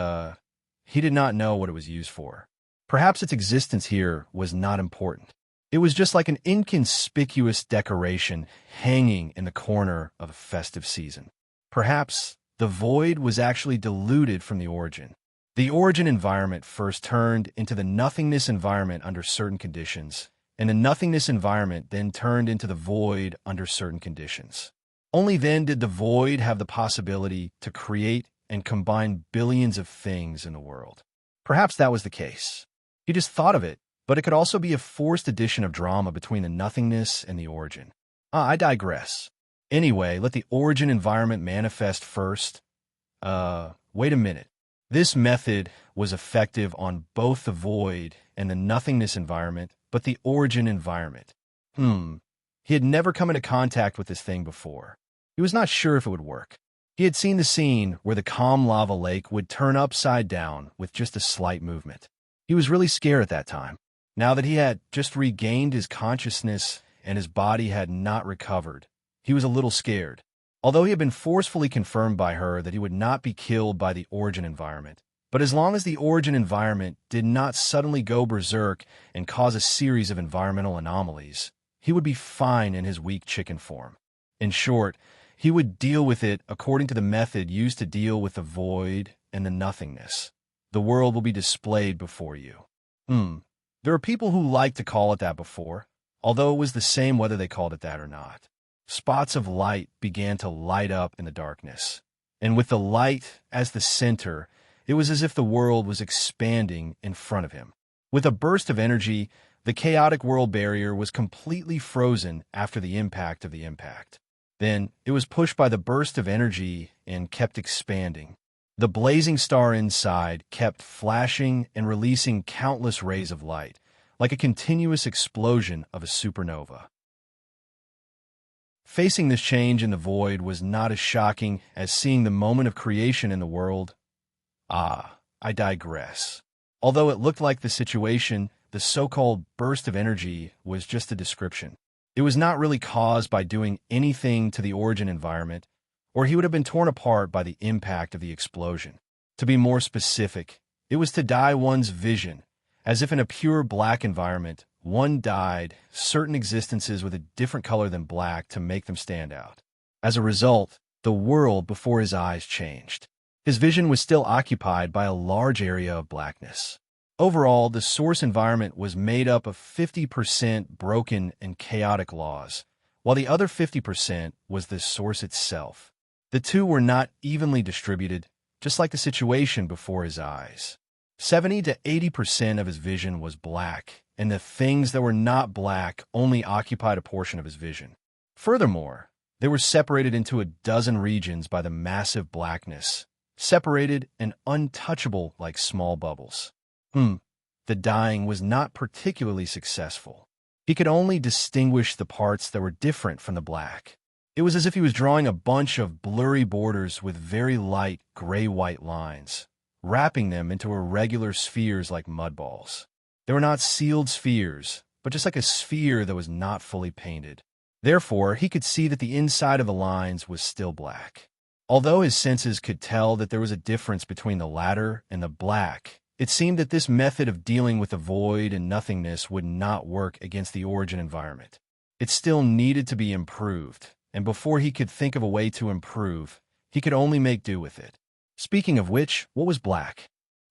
A: he did not know what it was used for. Perhaps its existence here was not important. It was just like an inconspicuous decoration hanging in the corner of a festive season. Perhaps the void was actually diluted from the origin. The origin environment first turned into the nothingness environment under certain conditions, and the nothingness environment then turned into the void under certain conditions. Only then did the void have the possibility to create and combine billions of things in the world. Perhaps that was the case. He just thought of it, but it could also be a forced addition of drama between the nothingness and the origin. I digress. Anyway, let the origin environment manifest first. Wait a minute. This method was effective on both the void and the nothingness environment, but the origin environment. He had never come into contact with this thing before. He was not sure if it would work. He had seen the scene where the calm lava lake would turn upside down with just a slight movement. He was really scared at that time. Now that he had just regained his consciousness and his body had not recovered, he was a little scared. Although he had been forcefully confirmed by her that he would not be killed by the origin environment, but as long as the origin environment did not suddenly go berserk and cause a series of environmental anomalies, he would be fine in his weak chicken form. In short, he would deal with it according to the method used to deal with the void and the nothingness. The world will be displayed before you. There are people who like to call it that before, although it was the same whether they called it that or not. Spots of light began to light up in the darkness, and with the light as the center, it was as if the world was expanding in front of him. With a burst of energy, the chaotic world barrier was completely frozen after the impact of the impact. Then it was pushed by the burst of energy and kept expanding. The blazing star inside kept flashing and releasing countless rays of light, like a continuous explosion of a supernova. Facing this change in the void was not as shocking as seeing the moment of creation in the world. I digress. Although it looked like the situation, the so-called burst of energy was just a description. It was not really caused by doing anything to the origin environment, or he would have been torn apart by the impact of the explosion. To be more specific, it was to dye one's vision, as if in a pure black environment, one dyed certain existences with a different color than black to make them stand out. As a result, the world before his eyes changed. His vision was still occupied by a large area of blackness. Overall, the source environment was made up of 50% broken and chaotic laws, while the other 50% was the source itself. The two were not evenly distributed, just like the situation before his eyes. 70 to 80% of his vision was black, and the things that were not black only occupied a portion of his vision. Furthermore, They were separated into a dozen regions by the massive blackness, separated and untouchable like small bubbles. The dyeing was not particularly successful. He could only distinguish the parts that were different from the black. It was as if he was drawing a bunch of blurry borders with very light gray-white lines, wrapping them into irregular spheres like mud balls. They were not sealed spheres, but just like a sphere that was not fully painted. Therefore, he could see that the inside of the lines was still black. Although his senses could tell that there was a difference between the latter and the black, it seemed that this method of dealing with the void and nothingness would not work against the origin environment. It still needed to be improved, and before he could think of a way to improve, he could only make do with it. Speaking of which, what was black?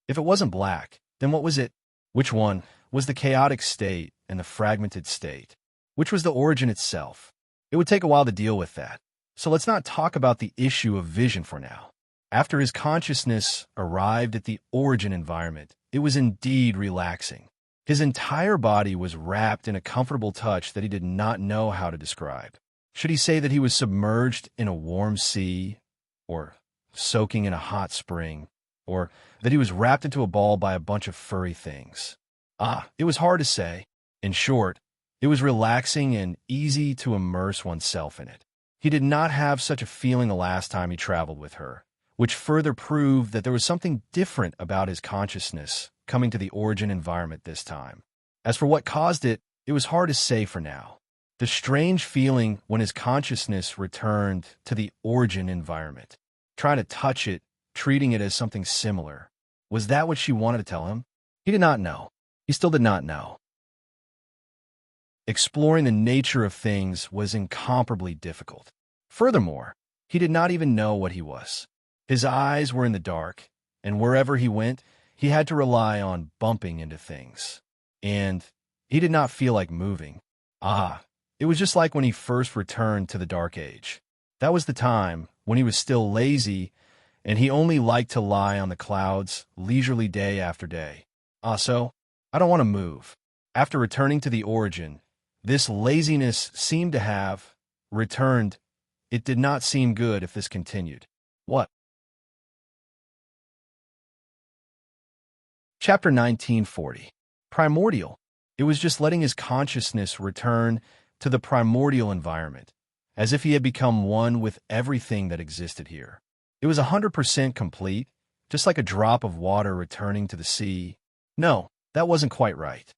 A: If it wasn't black, then what was it? Which one was the chaotic state and the fragmented state? Which was the origin itself? It would take a while to deal with that, so let's not talk about the issue of vision for now. After his consciousness arrived at the origin environment, it was indeed relaxing. His entire body was wrapped in a comfortable touch that he did not know how to describe. Should he say that he was submerged in a warm sea, or soaking in a hot spring, or that he was wrapped into a ball by a bunch of furry things? It was hard to say. In short, it was relaxing and easy to immerse oneself in it. He did not have such a feeling the last time he traveled with her, which further proved that there was something different about his consciousness coming to the origin environment this time. As for what caused it, it was hard to say for now. The strange feeling when his consciousness returned to the origin environment, trying to touch it, treating it as something similar. Was that what she wanted to tell him? He did not know. He still did not know. Exploring the nature of things was incomparably difficult. Furthermore, he did not even know what he was. His eyes were in the dark, and wherever he went, he had to rely on bumping into things. And he did not feel like moving. It was just like when he first returned to the Dark Age. That was the time when he was still lazy, and he only liked to lie on the clouds leisurely day after day. So, I don't want to move. After returning to the origin, this laziness seemed to have returned. It did not seem good if this continued. What? Chapter 1940. Primordial. It was just letting his consciousness return to the primordial environment, as if he had become one with everything that existed here. It was 100% complete, just like a drop of water returning to the sea. No, that wasn't quite right.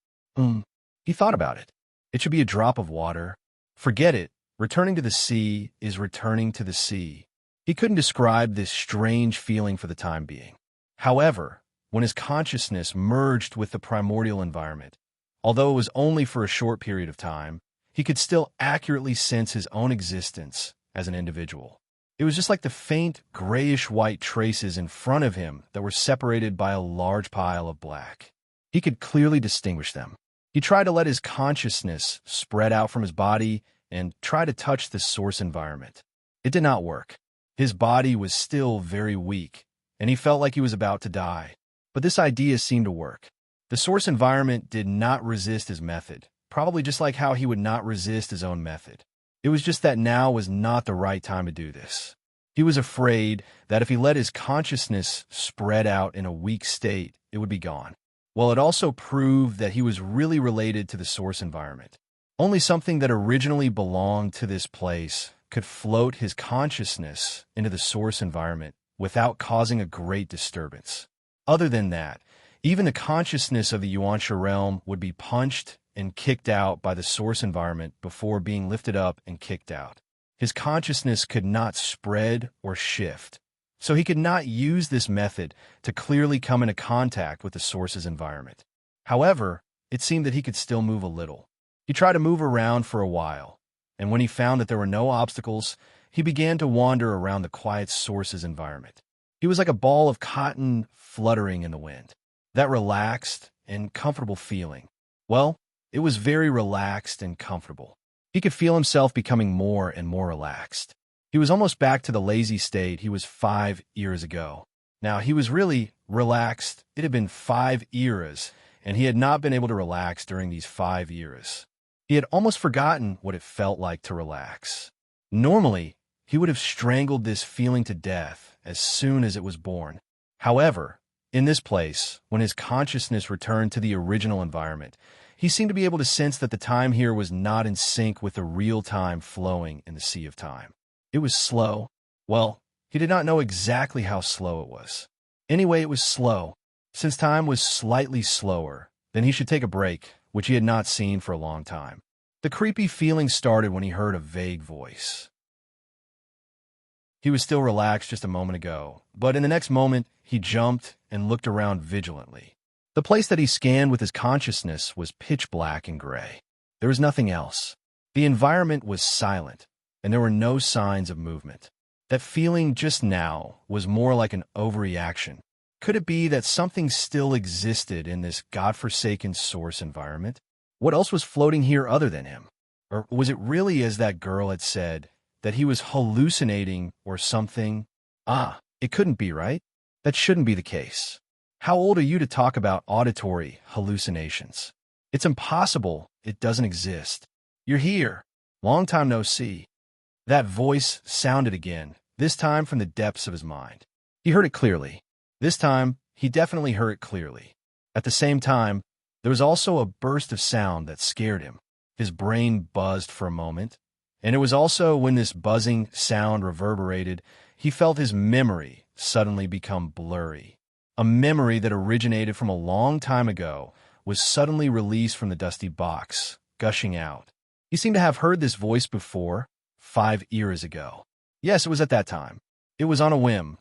A: He thought about it. It should be a drop of water. Forget it. Returning to the sea is returning to the sea. He couldn't describe this strange feeling for the time being. However, when his consciousness merged with the primordial environment, although it was only for a short period of time, he could still accurately sense his own existence as an individual. It was just like the faint, grayish-white traces in front of him that were separated by a large pile of black. He could clearly distinguish them. He tried to let his consciousness spread out from his body and try to touch the source environment. It did not work. His body was still very weak, and he felt like he was about to die. But this idea seemed to work. The source environment did not resist his method, probably just like how he would not resist his own method. It was just that now was not the right time to do this. He was afraid that if he let his consciousness spread out in a weak state, it would be gone. Well, it also proved that he was really related to the source environment. Only something that originally belonged to this place could float his consciousness into the source environment without causing a great disturbance. Other than that, even the consciousness of the Yuansha realm would be punched and kicked out by the source environment before being lifted up and kicked out. His consciousness could not spread or shift, so he could not use this method to clearly come into contact with the source's environment. However, it seemed that he could still move a little. He tried to move around for a while, and when he found that there were no obstacles, he began to wander around the quiet source's environment. He was like a ball of cotton fluttering in the wind. That relaxed and comfortable feeling. Well, it was very relaxed and comfortable. He could feel himself becoming more and more relaxed. He was almost back to the lazy state he was 5 years ago. Now, he was really relaxed. It had been 5 eras, and he had not been able to relax during these 5 eras. He had almost forgotten what it felt like to relax. Normally, he would have strangled this feeling to death as soon as it was born. However, in this place, when his consciousness returned to the original environment, he seemed to be able to sense that the time here was not in sync with the real time flowing in the sea of time. It was slow. Well, he did not know exactly how slow it was. Anyway, it was slow. Since time was slightly slower, then he should take a break, which he had not seen for a long time. The creepy feeling started when he heard a vague voice. He was still relaxed just a moment ago, but in the next moment, he jumped and looked around vigilantly. The place that he scanned with his consciousness was pitch black and gray. There was nothing else. The environment was silent, and there were no signs of movement. That feeling just now was more like an overreaction. Could it be that something still existed in this godforsaken source environment? What else was floating here other than him? Or was it really, as that girl had said, that he was hallucinating or something? It couldn't be, right? That shouldn't be the case. How old are you to talk about auditory hallucinations? It's impossible. It doesn't exist. You're here. Long time no see. That voice sounded again, this time from the depths of his mind. He heard it clearly. This time, he definitely heard it clearly. At the same time, there was also a burst of sound that scared him. His brain buzzed for a moment, and it was also when this buzzing sound reverberated, he felt his memory suddenly become blurry. A memory that originated from a long time ago was suddenly released from the dusty box, gushing out. He seemed to have heard this voice before, 5 years ago. Yes, it was at that time. It was on a whim,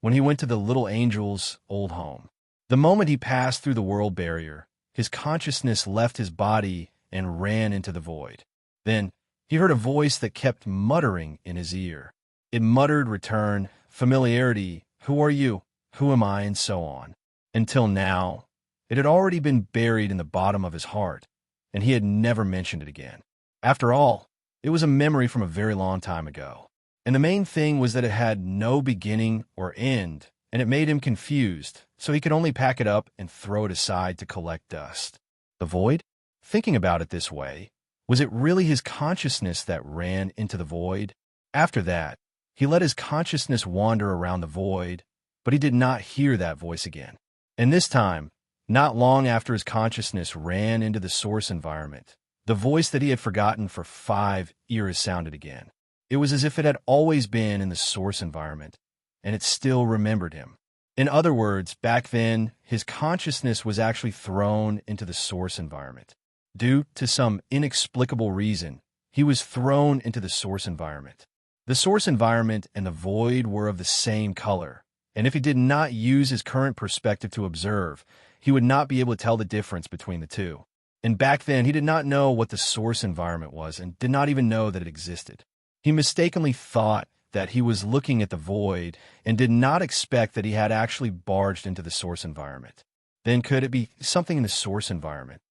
A: when he went to the little angel's old home. The moment he passed through the world barrier, his consciousness left his body and ran into the void. Then, he heard a voice that kept muttering in his ear. It muttered return, familiarity, who are you, who am I, and so on. Until now, it had already been buried in the bottom of his heart, and he had never mentioned it again. After all, it was a memory from a very long time ago. And the main thing was that it had no beginning or end, and it made him confused, so he could only pack it up and throw it aside to collect dust. The void? Thinking about it this way, was it really his consciousness that ran into the void? After that, he let his consciousness wander around the void, but he did not hear that voice again. And this time, not long after his consciousness ran into the source environment, the voice that he had forgotten for 5 years sounded again. It was as if it had always been in the source environment, and it still remembered him. In other words, back then, his consciousness was actually thrown into the source environment. Due to some inexplicable reason, he was thrown into the source environment. The source environment and the void were of the same color, and if he did not use his current perspective to observe, he would not be able to tell the difference between the two. And back then, he did not know what the source environment was and did not even know that it existed. He mistakenly thought that he was looking at the void and did not expect that he had actually barged into the source environment. Then could it be something in the source environment?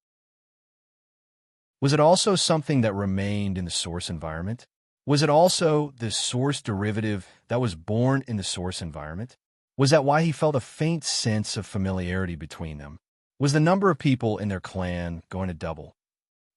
A: Was it also something that remained in the source environment? Was it also the source derivative that was born in the source environment? Was that why he felt a faint sense of familiarity between them? Was the number of people in their clan going to double?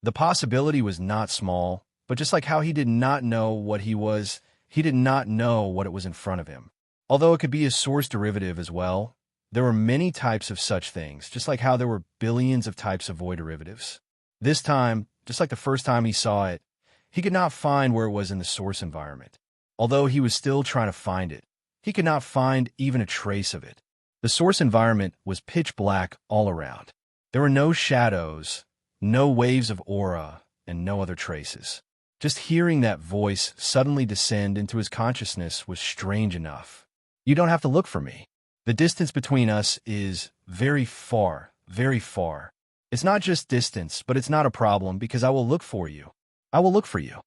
A: The possibility was not small, but just like how he did not know what he was, he did not know what it was in front of him. Although it could be a source derivative as well, there were many types of such things, just like how there were billions of types of void derivatives. This time, just like the first time he saw it, he could not find where it was in the source environment. Although he was still trying to find it, he could not find even a trace of it. The source environment was pitch black all around. There were no shadows, no waves of aura, and no other traces. Just hearing that voice suddenly descend into his consciousness was strange enough. You don't have to look for me. The distance between us is very far, very far. It's not just distance, but it's not a problem because I will look for you. I will look for you.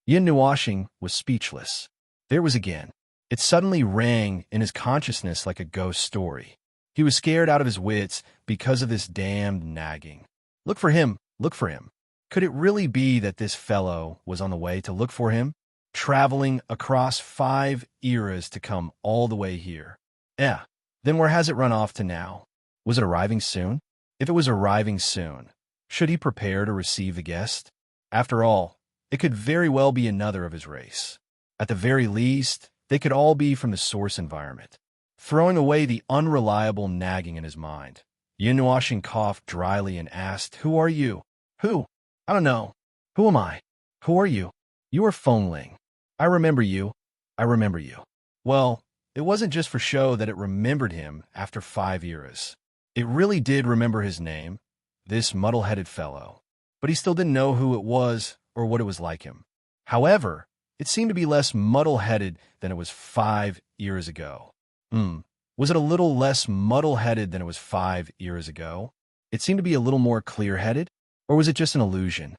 A: Yin Nuashing was speechless. There it was again. It suddenly rang in his consciousness like a ghost story. He was scared out of his wits because of this damned nagging. Look for him, look for him. Could it really be that this fellow was on the way to look for him? Traveling across 5 eras to come all the way here. Then where has it run off to now? Was it arriving soon? If it was arriving soon, should he prepare to receive the guest? After all, it could very well be another of his race. At the very least, they could all be from the source environment. Throwing away the unreliable nagging in his mind, Yin coughed dryly and asked, "Who are you?" "Who? I don't know. Who am I? Who are you?" "You are Fengling. I remember you. I remember you." Well, it wasn't just for show that it remembered him after 5 years. It really did remember his name, this muddle-headed fellow. But he still didn't know who it was or what it was like him. However, it seemed to be less muddle-headed than it was 5 years ago. Was it a little less muddle-headed than it was 5 years ago? It seemed to be a little more clear-headed? Or was it just an illusion?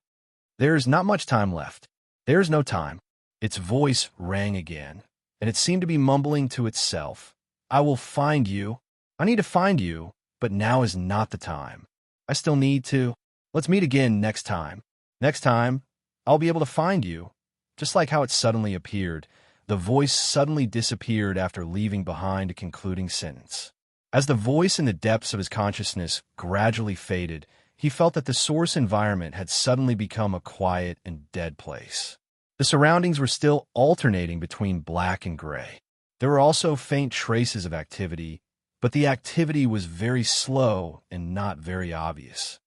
A: There's not much time left. There's no time. Its voice rang again, and it seemed to be mumbling to itself. "I will find you. I need to find you, but now is not the time. I still need to. Let's meet again next time. Next time, I'll be able to find you." Just like how it suddenly appeared, the voice suddenly disappeared after leaving behind a concluding sentence. As the voice in the depths of his consciousness gradually faded, he felt that the source environment had suddenly become a quiet and dead place. The surroundings were still alternating between black and gray. There were also faint traces of activity, but the activity was very slow and not very obvious.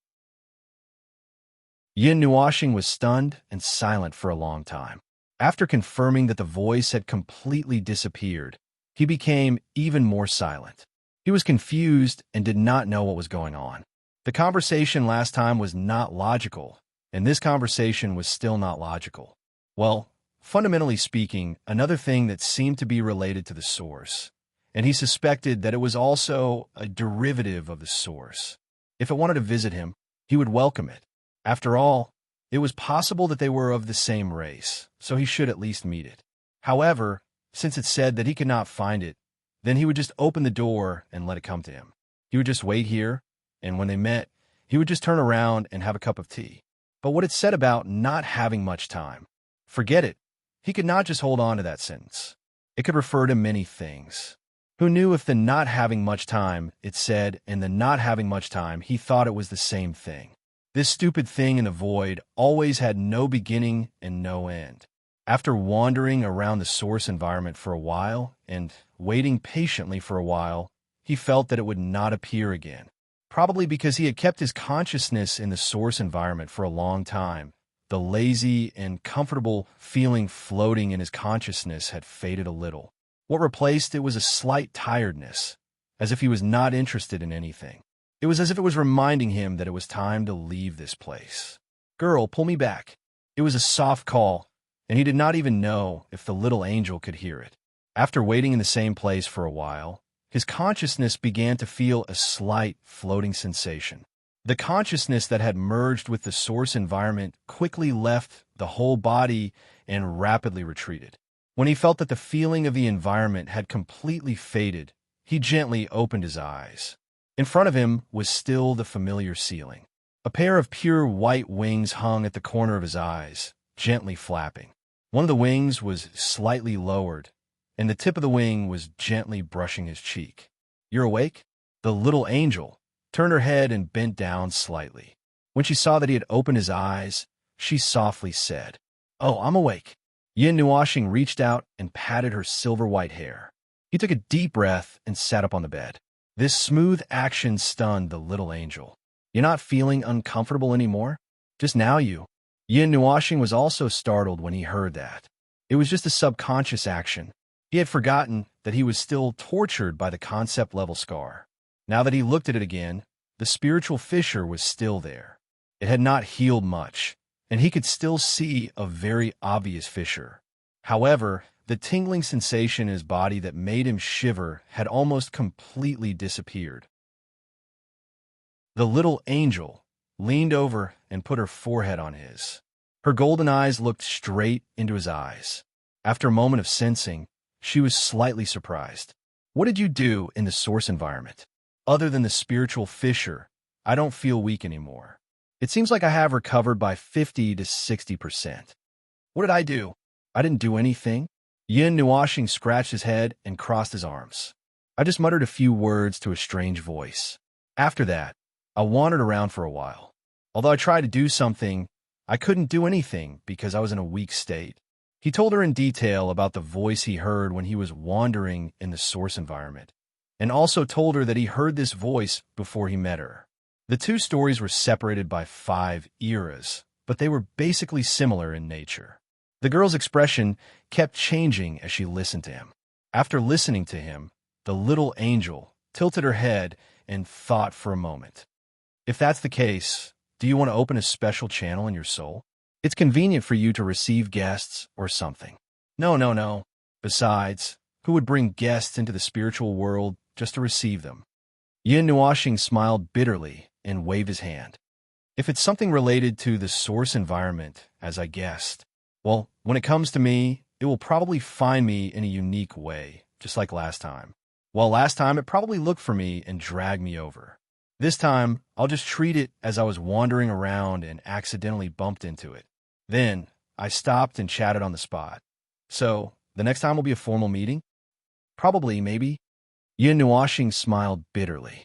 A: Yin was stunned and silent for a long time. After confirming that the voice had completely disappeared, he became even more silent. He was confused and did not know what was going on. The conversation last time was not logical, and this conversation was still not logical. Well, fundamentally speaking, another thing that seemed to be related to the source, and he suspected that it was also a derivative of the source. If it wanted to visit him, he would welcome it. After all, it was possible that they were of the same race, so he should at least meet it. However, since it said that he could not find it, then he would just open the door and let it come to him. He would just wait here, and when they met, he would just turn around and have a cup of tea. But what it said about not having much time, forget it. He could not just hold on to that sentence. It could refer to many things. Who knew if the not having much time, it said, and the not having much time, he thought it was the same thing. This stupid thing in the void always had no beginning and no end. After wandering around the source environment for a while and waiting patiently for a while, he felt that it would not appear again. Probably because he had kept his consciousness in the source environment for a long time. The lazy and comfortable feeling floating in his consciousness had faded a little. What replaced it was a slight tiredness, as if he was not interested in anything. It was as if it was reminding him that it was time to leave this place. "Girl, pull me back." It was a soft call, and he did not even know if the little angel could hear it. After waiting in the same place for a while, his consciousness began to feel a slight floating sensation. The consciousness that had merged with the source environment quickly left the whole body and rapidly retreated. When he felt that the feeling of the environment had completely faded, he gently opened his eyes. In front of him was still the familiar ceiling. A pair of pure white wings hung at the corner of his eyes, gently flapping. One of the wings was slightly lowered, and the tip of the wing was gently brushing his cheek. "You're awake?" The little angel turned her head and bent down slightly. When she saw that he had opened his eyes, she softly said, "Oh, I'm awake." Yin reached out and patted her silver-white hair. He took a deep breath and sat up on the bed. This smooth action stunned the little angel. "You're not feeling uncomfortable anymore? Just now you." Yin was also startled when he heard that. It was just a subconscious action. He had forgotten that he was still tortured by the concept-level scar. Now that he looked at it again, the spiritual fissure was still there. It had not healed much, and he could still see a very obvious fissure. However, the tingling sensation in his body that made him shiver had almost completely disappeared. The little angel leaned over and put her forehead on his. Her golden eyes looked straight into his eyes. After a moment of sensing, she was slightly surprised. "What did you do in the source environment? Other than the spiritual fissure, I don't feel weak anymore. It seems like I have recovered by 50 to 60%. "What did I do? I didn't do anything." Yin scratched his head and crossed his arms. "I just muttered a few words to a strange voice. After that, I wandered around for a while. Although I tried to do something, I couldn't do anything because I was in a weak state." He told her in detail about the voice he heard when he was wandering in the source environment, and also told her that he heard this voice before he met her. The two stories were separated by 5 eras, but they were basically similar in nature. The girl's expression kept changing as she listened to him. After listening to him, the little angel tilted her head and thought for a moment. If that's the case, do you want to open a special channel in your soul? It's convenient for you to receive guests or something. No, no, no. Besides, who would bring guests into the spiritual world just to receive them? Yin Nuoxing smiled bitterly and waved his hand. If it's something related to the source environment, as I guessed, well, when it comes to me, it will probably find me in a unique way, just like last time. Well, last time it probably looked for me and dragged me over. This time, I'll just treat it as I was wandering around and accidentally bumped into it. Then, I stopped and chatted on the spot. So, the next time will be a formal meeting? Probably, maybe. Yin Nuoxing smiled bitterly.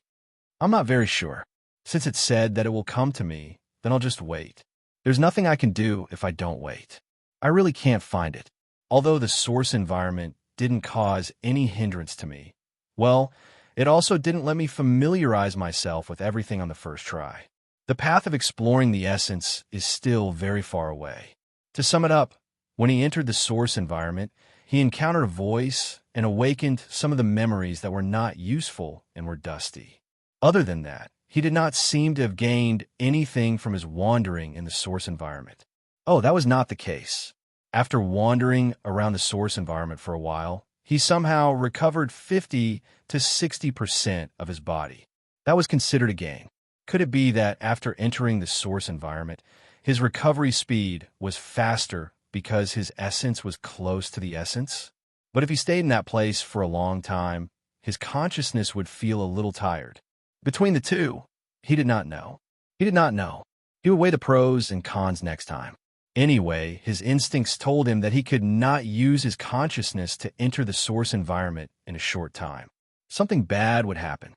A: I'm not very sure. Since it said that it will come to me, then I'll just wait. There's nothing I can do if I don't wait. I really can't find it. Although the source environment didn't cause any hindrance to me, well, it also didn't let me familiarize myself with everything on the first try. The path of exploring the essence is still very far away. To sum it up, when he entered the source environment, he encountered a voice and awakened some of the memories that were not useful and were dusty. Other than that, he did not seem to have gained anything from his wandering in the source environment. Oh, that was not the case. After wandering around the source environment for a while, he somehow recovered 50 to 60% of his body. That was considered a gain. Could it be that after entering the source environment, his recovery speed was faster because his essence was close to the essence? But if he stayed in that place for a long time, his consciousness would feel a little tired. Between the two, he did not know. He did not know. He would weigh the pros and cons next time. Anyway, his instincts told him that he could not use his consciousness to enter the source environment in a short time. Something bad would happen.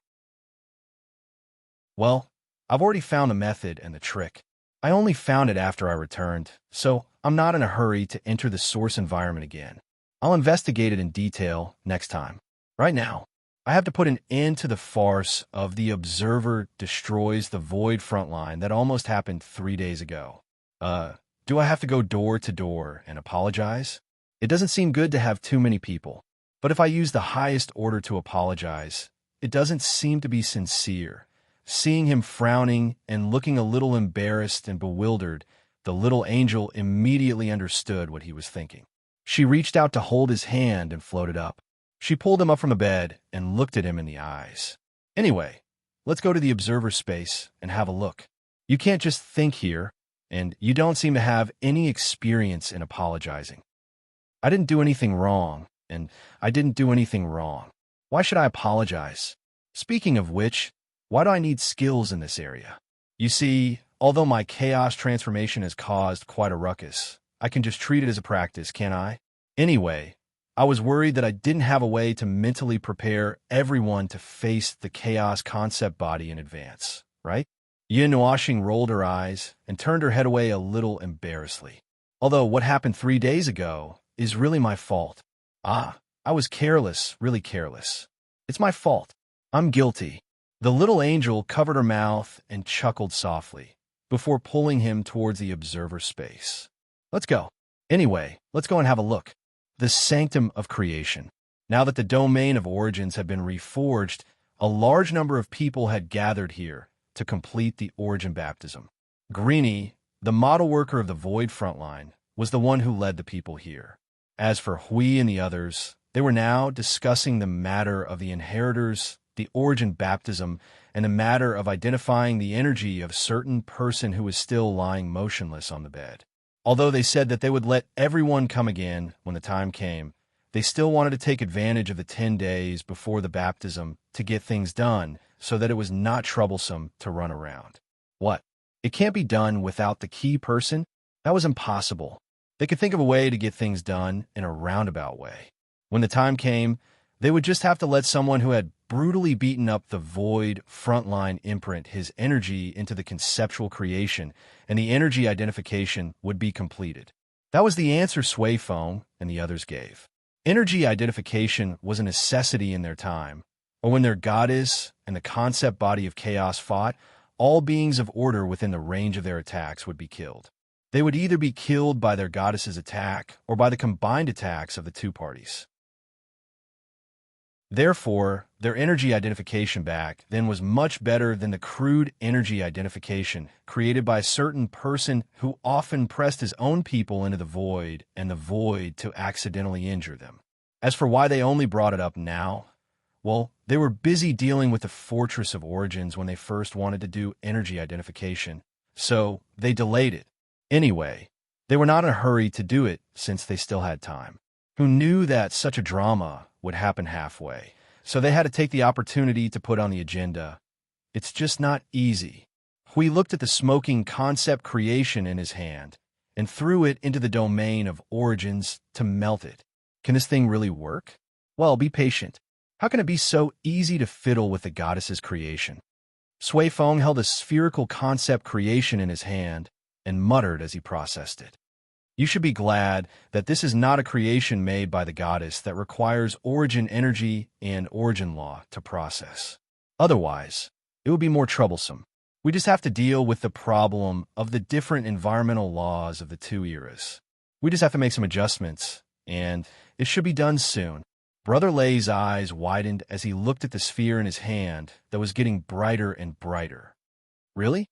A: Well, I've already found the method and the trick. I only found it after I returned, so I'm not in a hurry to enter the source environment again. I'll investigate it in detail next time. Right now, I have to put an end to the farce of the observer destroys the void frontline that almost happened 3 days ago. Do I have to go door to door and apologize? It doesn't seem good to have too many people. But if I use the highest order to apologize, it doesn't seem to be sincere. Seeing him frowning and looking a little embarrassed and bewildered, the little angel immediately understood what he was thinking. She reached out to hold his hand and floated up. She pulled him up from the bed and looked at him in the eyes. Anyway, let's go to the observer space and have a look. You can't just think here, and you don't seem to have any experience in apologizing. I didn't do anything wrong, and I didn't do anything wrong. Why should I apologize? Speaking of which, why do I need skills in this area? You see, although my chaos transformation has caused quite a ruckus, I can just treat it as a practice, can't I? Anyway, I was worried that I didn't have a way to mentally prepare everyone to face the chaos concept body in advance, right? Yin Nuoxing rolled her eyes and turned her head away a little embarrassedly. Although what happened 3 days ago is really my fault. I was careless, really careless. It's my fault. I'm guilty. The little angel covered her mouth and chuckled softly before pulling him towards the observer space. Let's go. Anyway, let's go and have a look. The sanctum of creation. Now that the domain of origins had been reforged, a large number of people had gathered here to complete the origin baptism. Greenie, the model worker of the Void Frontline, was the one who led the people here. As for Hui and the others, they were now discussing the matter of the inheritors, the origin baptism, and the matter of identifying the energy of a certain person who was still lying motionless on the bed. Although they said that they would let everyone come again when the time came, they still wanted to take advantage of the 10 days before the baptism to get things done so that it was not troublesome to run around. What? It can't be done without the key person? That was impossible. They could think of a way to get things done in a roundabout way. When the time came, they would just have to let someone who had brutally beaten up the void frontline imprint his energy into the conceptual creation, and the energy identification would be completed. That was the answer Sui Feng and the others gave. Energy identification was a necessity in their time, or when their goddess and the concept body of chaos fought, all beings of order within the range of their attacks would be killed. They would either be killed by their goddess's attack or by the combined attacks of the two parties. Therefore, their energy identification back then was much better than the crude energy identification created by a certain person who often pressed his own people into the void and the void to accidentally injure them. As for why they only brought it up now, well, they were busy dealing with the Fortress of Origins when they first wanted to do energy identification, so they delayed it. Anyway, they were not in a hurry to do it since they still had time. Who knew that such a drama would happen halfway, so they had to take the opportunity to put on the agenda. It's just not easy. Hui looked at the smoking concept creation in his hand and threw it into the domain of origins to melt it. Can this thing really work? Well, be patient. How can it be so easy to fiddle with the goddess's creation? Sui Feng held a spherical concept creation in his hand and muttered as he processed it. You should be glad that this is not a creation made by the goddess that requires origin energy and origin law to process. Otherwise, it would be more troublesome. We just have to deal with the problem of the different environmental laws of the two eras. We just have to make some adjustments, and it should be done soon. Brother Lei's eyes widened as he looked at the sphere in his hand that was getting brighter and brighter. Really?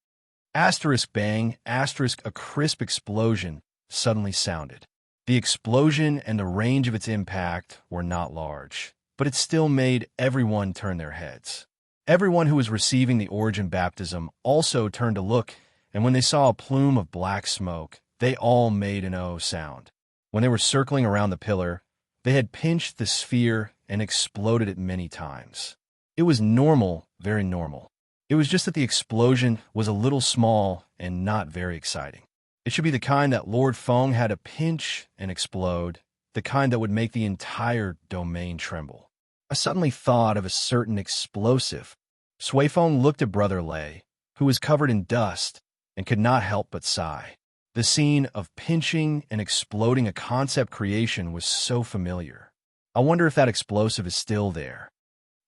A: Asterisk bang, asterisk a crisp explosion suddenly sounded. The explosion and the range of its impact were not large, but it still made everyone turn their heads. Everyone who was receiving the origin baptism also turned to look, and when they saw a plume of black smoke, they all made an "oh" sound. When they were circling around the pillar, they had pinched the sphere and exploded it many times. It was normal, very normal. It was just that the explosion was a little small and not very exciting. It should be the kind that Lord Feng had to pinch and explode, the kind that would make the entire domain tremble. I suddenly thought of a certain explosive. Sui Feng looked at Brother Lei, who was covered in dust, and could not help but sigh. The scene of pinching and exploding a concept creation was so familiar. I wonder if that explosive is still there.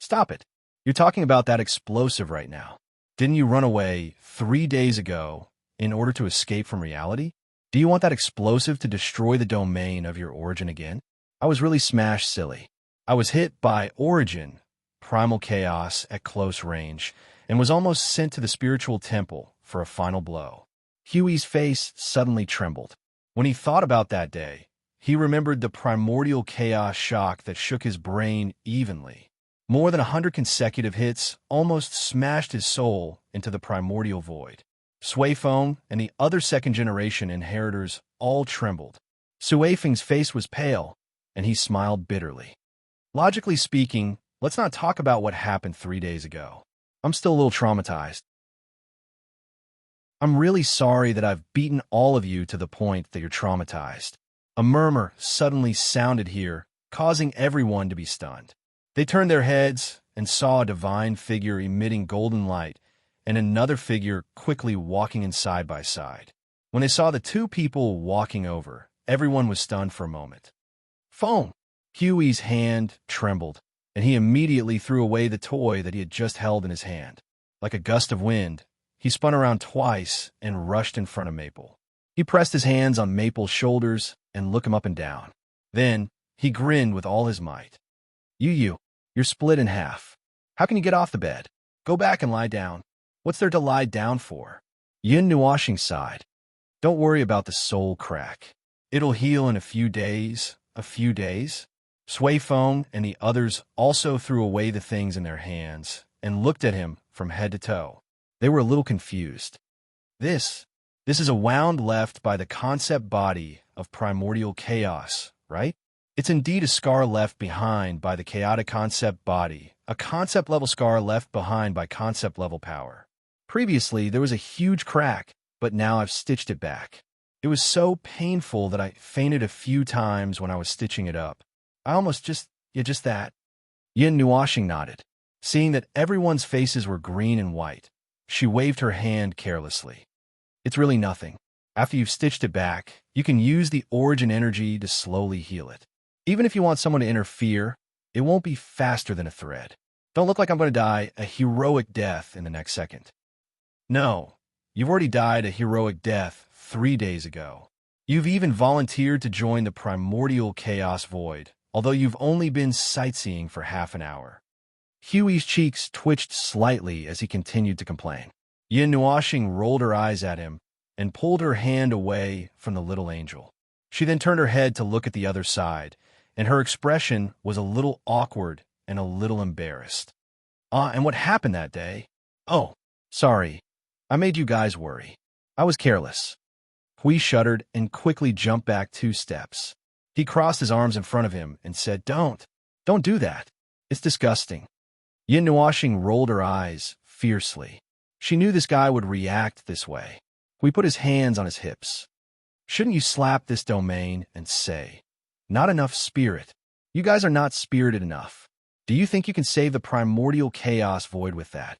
A: Stop it. You're talking about that explosive right now. Didn't you run away 3 days ago in order to escape from reality? Do you want that explosive to destroy the domain of your origin again? I was really smashed silly. I was hit by origin, primal chaos at close range, and was almost sent to the spiritual temple for a final blow. Huey's face suddenly trembled. When he thought about that day, he remembered the primordial chaos shock that shook his brain evenly. More than 100 consecutive hits almost smashed his soul into the primordial void. Sui Feng and the other second-generation inheritors all trembled. Sui Feng's face was pale, and he smiled bitterly. Logically speaking, let's not talk about what happened 3 days ago. I'm still a little traumatized. I'm really sorry that I've beaten all of you to the point that you're traumatized. A murmur suddenly sounded here, causing everyone to be stunned. They turned their heads and saw a divine figure emitting golden light and another figure quickly walking in side by side. When they saw the two people walking over, everyone was stunned for a moment. Phone! Huey's hand trembled, and he immediately threw away the toy that he had just held in his hand. Like a gust of wind, he spun around twice and rushed in front of Maple. He pressed his hands on Maple's shoulders and looked him up and down. Then he grinned with all his might. You're split in half. How can you get off the bed? Go back and lie down. What's there to lie down for? Yin Nuashing sighed. Don't worry about the soul crack. It'll heal in a few days. A few days? Sui Feng and the others also threw away the things in their hands and looked at him from head to toe. They were a little confused. This is a wound left by the concept body of primordial chaos, right? It's indeed a scar left behind by the chaotic concept body, a concept-level scar left behind by concept-level power. Previously, there was a huge crack, but now I've stitched it back. It was so painful that I fainted a few times when I was stitching it up. I almost just that. Yin Nuashing nodded. Seeing that everyone's faces were green and white, she waved her hand carelessly. It's really nothing. After you've stitched it back, you can use the origin energy to slowly heal it. Even if you want someone to interfere, it won't be faster than a thread. Don't look like I'm going to die a heroic death in the next second. No, you've already died a heroic death 3 days ago. You've even volunteered to join the primordial chaos void, although you've only been sightseeing for half an hour. Huey's cheeks twitched slightly as he continued to complain. Yin Nuashing rolled her eyes at him and pulled her hand away from the little angel. She then turned her head to look at the other side, and her expression was a little awkward and a little embarrassed. And what happened that day? Oh, sorry. I made you guys worry. I was careless. Hui shuddered and quickly jumped back 2 steps. He crossed his arms in front of him and said, Don't do that. It's disgusting. Yin Nuashing rolled her eyes fiercely. She knew this guy would react this way. Hui put his hands on his hips. Shouldn't you slap this domain and say, Not enough spirit. You guys are not spirited enough. Do you think you can save the primordial chaos void with that?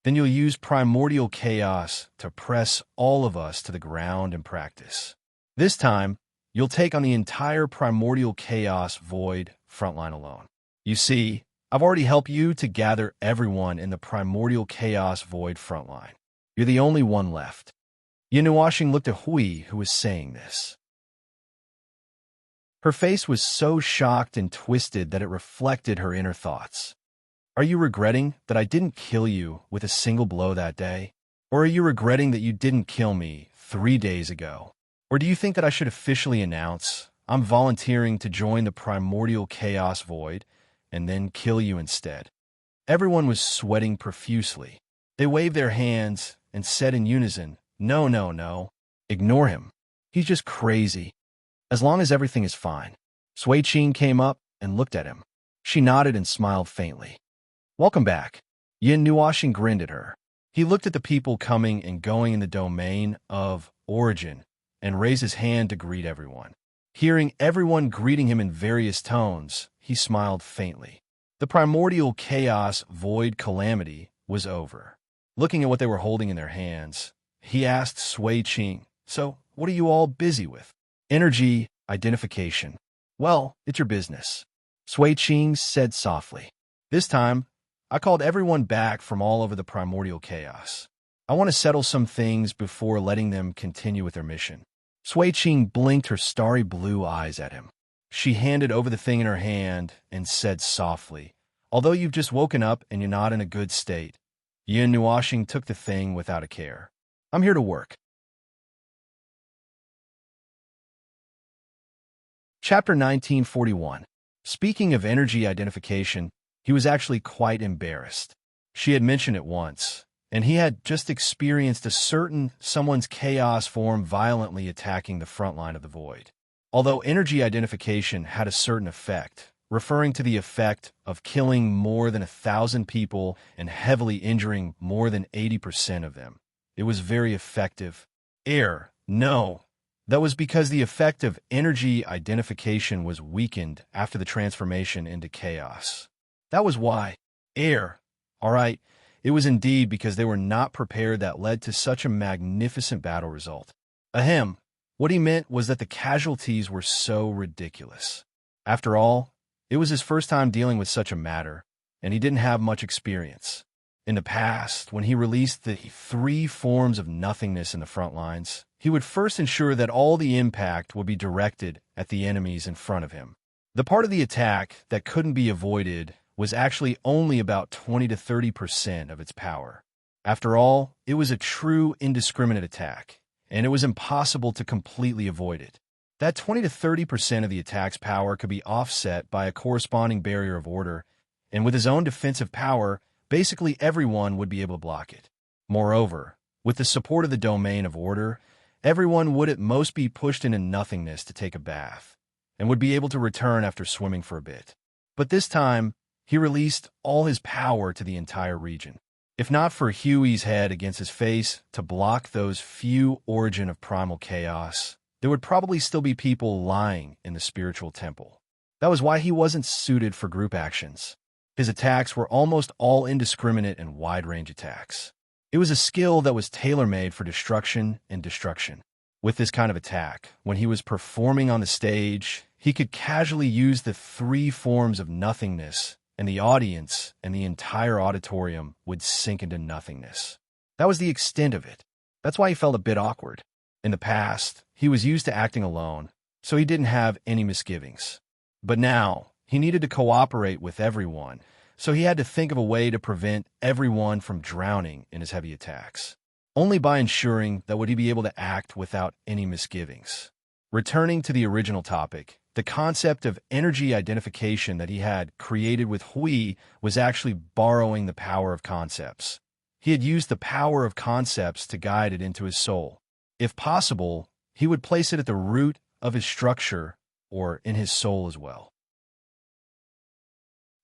A: Then you'll use primordial chaos to press all of us to the ground in practice. This time, you'll take on the entire primordial chaos void frontline alone. You see, I've already helped you to gather everyone in the primordial chaos void frontline. You're the only one left. Yin Nuashing looked at Hui, who was saying this. Her face was so shocked and twisted that it reflected her inner thoughts. Are you regretting that I didn't kill you with a single blow that day? Or are you regretting that you didn't kill me 3 days ago? Or do you think that I should officially announce I'm volunteering to join the primordial chaos void and then kill you instead? Everyone was sweating profusely. They waved their hands and said in unison, No, no, no. Ignore him. He's just crazy. As long as everything is fine. Sui Qing came up and looked at him. She nodded and smiled faintly. Welcome back. Yin Nuashing grinned at her. He looked at the people coming and going in the domain of origin and raised his hand to greet everyone. Hearing everyone greeting him in various tones, he smiled faintly. The primordial chaos void calamity was over. Looking at what they were holding in their hands, he asked Sui Qing, So, what are you all busy with? Energy identification. Well, it's your business. Sui Qing said softly. This time, I called everyone back from all over the primordial chaos. I want to settle some things before letting them continue with their mission. Sui Qing blinked her starry blue eyes at him. She handed over the thing in her hand and said softly, Although you've just woken up and you're not in a good state, Yin Nuashing took the thing without a care. I'm here to work. Chapter 1941. Speaking of energy identification, he was actually quite embarrassed. She had mentioned it once, and he had just experienced someone's chaos form violently attacking the front line of the void. Although energy identification had a certain effect, referring to the effect of killing more than 1,000 people and heavily injuring more than 80% of them, it was very effective. No. That was because the effect of energy identification was weakened after the transformation into chaos. That was why. All right, it was indeed because they were not prepared that led to such a magnificent battle result. Ahem. What he meant was that the casualties were so ridiculous. After all, it was his first time dealing with such a matter, and he didn't have much experience. In the past, when he released the 3 forms of nothingness in the front lines, he would first ensure that all the impact would be directed at the enemies in front of him. The part of the attack that couldn't be avoided was actually only about 20 to 30% of its power. After all, it was a true indiscriminate attack, and it was impossible to completely avoid it. That 20 to 30% of the attack's power could be offset by a corresponding barrier of order, and with his own defensive power, basically everyone would be able to block it. Moreover, with the support of the domain of order, everyone would at most be pushed into nothingness to take a bath, and would be able to return after swimming for a bit. But this time, he released all his power to the entire region. If not for Huey's head against his face to block those few origin of primal chaos, there would probably still be people lying in the spiritual temple. That was why he wasn't suited for group actions. His attacks were almost all indiscriminate and wide-range attacks. It was a skill that was tailor-made for destruction and destruction. With this kind of attack, when he was performing on the stage, he could casually use the three forms of nothingness, and the audience and the entire auditorium would sink into nothingness. That was the extent of it. That's why he felt a bit awkward. In the past, he was used to acting alone, so he didn't have any misgivings. But now, he needed to cooperate with everyone, so he had to think of a way to prevent everyone from drowning in his heavy attacks. Only by ensuring that would he be able to act without any misgivings. Returning to the original topic, the concept of energy identification that he had created with Hui was actually borrowing the power of concepts. He had used the power of concepts to guide it into his soul. If possible, he would place it at the root of his structure or in his soul as well.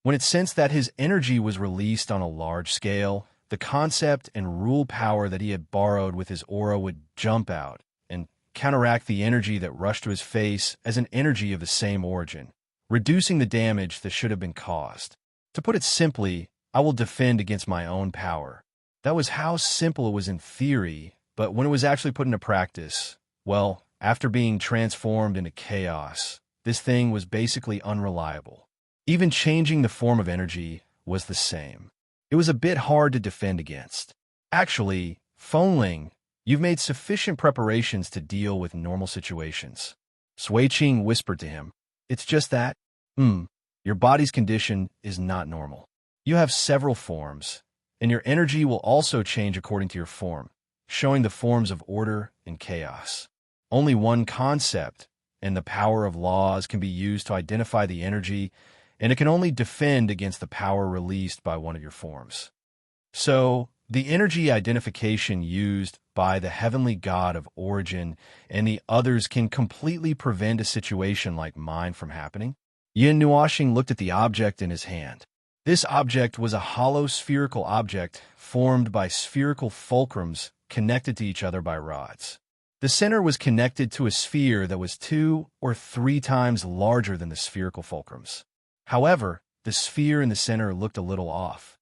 A: When it sensed that his energy was released on a large scale, the concept and rule power that he had borrowed with his aura would jump out and counteract the energy that rushed to his face as an energy of the same origin, reducing the damage that should have been caused. To put it simply, I will defend against my own power. That was how simple it was in theory, but when it was actually put into practice, well, after being transformed into chaos, this thing was basically unreliable. Even changing the form of energy was the same. It was a bit hard to defend against. Actually, Fengling, you've made sufficient preparations to deal with normal situations. Sui Qing whispered to him. It's just that, your body's condition is not normal. You have several forms, and your energy will also change according to your form, showing the forms of order and chaos. Only one concept and the power of laws can be used to identify the energy, and it can only defend against the power released by one of your forms. So, the energy identification used by the heavenly god of origin and the others can completely prevent a situation like mine from happening? Yin Nuoxing looked at the object in his hand. This object was a hollow spherical object formed by spherical fulcrums connected to each other by rods. The center was connected to a sphere that was 2 or 3 times larger than the spherical fulcrums. However, the sphere in the center looked a little off.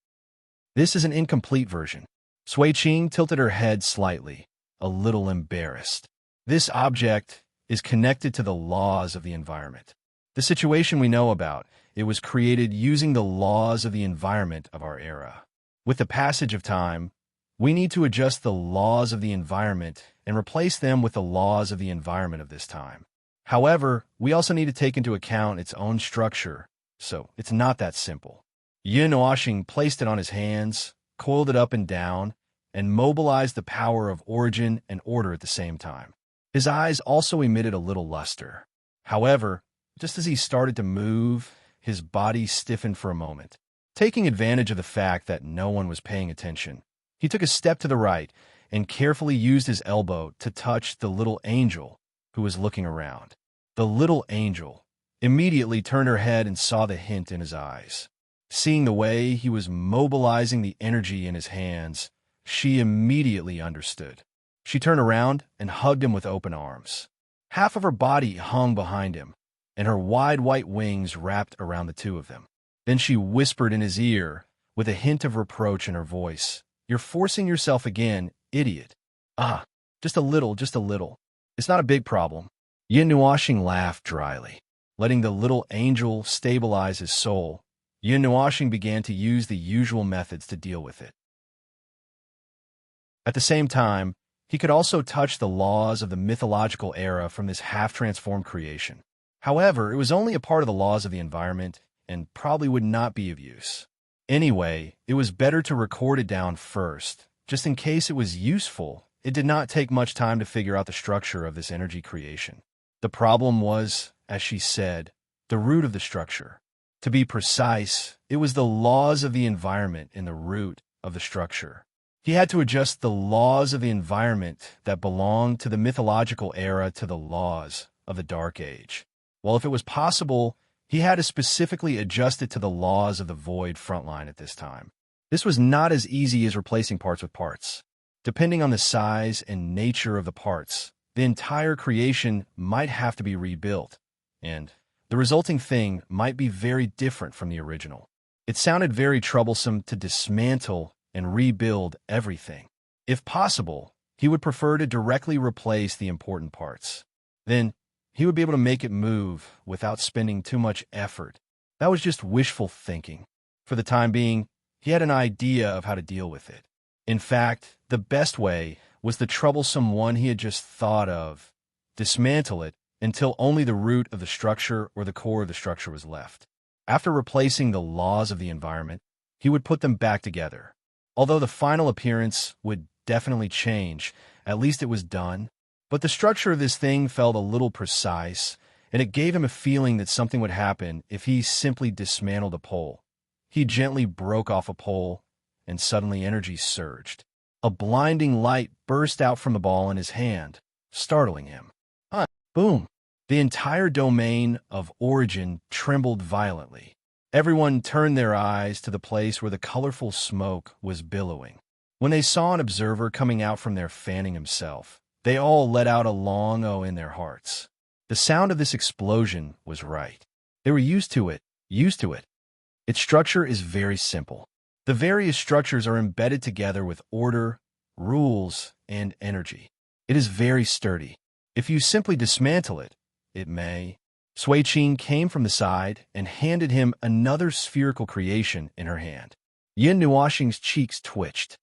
A: This is an incomplete version. Sui Qing tilted her head slightly, a little embarrassed. This object is connected to the laws of the environment. The situation we know about, it was created using the laws of the environment of our era. With the passage of time, we need to adjust the laws of the environment and replace them with the laws of the environment of this time. However, we also need to take into account its own structure, so it's not that simple. Yin Nuoxing placed it on his hands, coiled it up and down, and mobilized the power of origin and order at the same time. His eyes also emitted a little luster. However, just as he started to move, his body stiffened for a moment. Taking advantage of the fact that no one was paying attention, he took a step to the right and carefully used his elbow to touch the little angel who was looking around. The little angel immediately turned her head and saw the hint in his eyes. Seeing the way he was mobilizing the energy in his hands, she immediately understood. She turned around and hugged him with open arms. Half of her body hung behind him, and her wide white wings wrapped around the two of them. Then she whispered in his ear, with a hint of reproach in her voice, "You're forcing yourself again, idiot." "Ah, just a little, just a little. It's not a big problem." Yin Nuoxing laughed dryly. Letting the little angel stabilize his soul, Yin Nuoxing began to use the usual methods to deal with it. At the same time, he could also touch the laws of the mythological era from this half-transformed creation. However, it was only a part of the laws of the environment and probably would not be of use. Anyway, it was better to record it down first, just in case it was useful. It did not take much time to figure out the structure of this energy creation. The problem was, as she said, the root of the structure. To be precise, it was the laws of the environment in the root of the structure. He had to adjust the laws of the environment that belonged to the mythological era to the laws of the Dark Age. Well, if it was possible, he had to specifically adjust it to the laws of the Void frontline at this time. This was not as easy as replacing parts with parts. Depending on the size and nature of the parts, the entire creation might have to be rebuilt, and the resulting thing might be very different from the original. It sounded very troublesome to dismantle and rebuild everything. If possible, he would prefer to directly replace the important parts. Then, he would be able to make it move without spending too much effort. That was just wishful thinking. For the time being, he had an idea of how to deal with it. In fact, the best way was the troublesome one he had just thought of: dismantle it until only the root of the structure or the core of the structure was left. After replacing the laws of the environment, he would put them back together. Although the final appearance would definitely change, at least it was done. But the structure of this thing felt a little precise, and it gave him a feeling that something would happen if he simply dismantled a pole. He gently broke off a pole, and suddenly energy surged. A blinding light burst out from the ball in his hand, startling him. Boom! The entire domain of origin trembled violently. Everyone turned their eyes to the place where the colorful smoke was billowing. When they saw an observer coming out from there fanning himself, they all let out a long "oh" in their hearts. The sound of this explosion was right. They were used to it. Its structure is very simple. The various structures are embedded together with order, rules, and energy. It is very sturdy. If you simply dismantle it, it may. Sui Qing came from the side and handed him another spherical creation in her hand. Yin Nuoxing's cheeks twitched.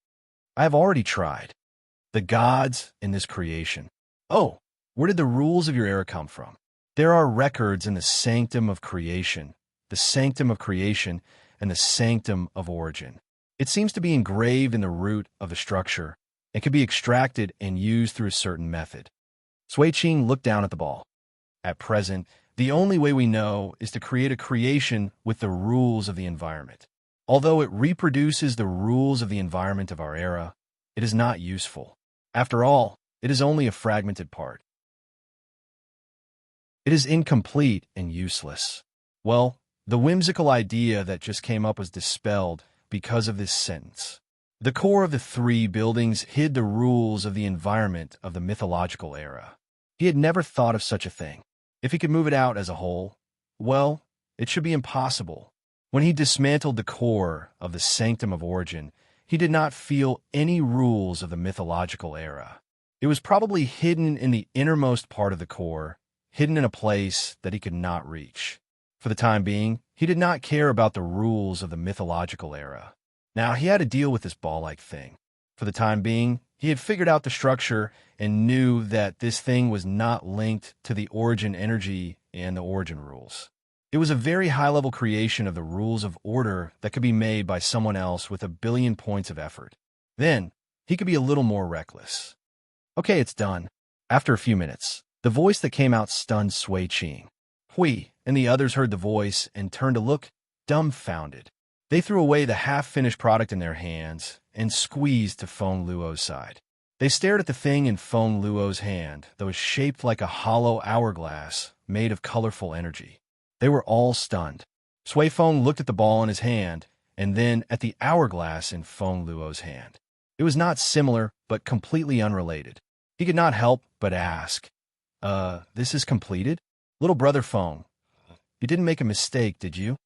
A: I have already tried. The gods in this creation. Oh, where did the rules of your era come from? There are records in the sanctum of creation, and the sanctum of origin. It seems to be engraved in the root of the structure and can be extracted and used through a certain method. Sui Qing looked down at the ball. At present, the only way we know is to create a creation with the rules of the environment. Although it reproduces the rules of the environment of our era, it is not useful. After all, it is only a fragmented part. It is incomplete and useless. Well, the whimsical idea that just came up was dispelled because of this sentence. The core of the three buildings hid the rules of the environment of the mythological era. He had never thought of such a thing. If he could move it out as a whole, well, it should be impossible. When he dismantled the core of the sanctum of origin, he did not feel any rules of the mythological era. It was probably hidden in the innermost part of the core, hidden in a place that he could not reach. For the time being, he did not care about the rules of the mythological era. Now he had to deal with this ball-like thing. For the time being, he had figured out the structure and knew that this thing was not linked to the origin energy and the origin rules. It was a very high-level creation of the rules of order that could be made by someone else with a billion points of effort. Then, he could be a little more reckless. Okay, it's done. After a few minutes, the voice that came out stunned Sui Qing. Hui and the others heard the voice and turned to look, dumbfounded. They threw away the half-finished product in their hands and squeezed to Feng Luo's side. They stared at the thing in Feng Luo's hand that was shaped like a hollow hourglass made of colorful energy. They were all stunned. Sui Feng looked at the ball in his hand and then at the hourglass in Feng Luo's hand. It was not similar, but completely unrelated. He could not help but ask, this is completed? Little brother Feng, you didn't make a mistake, did you?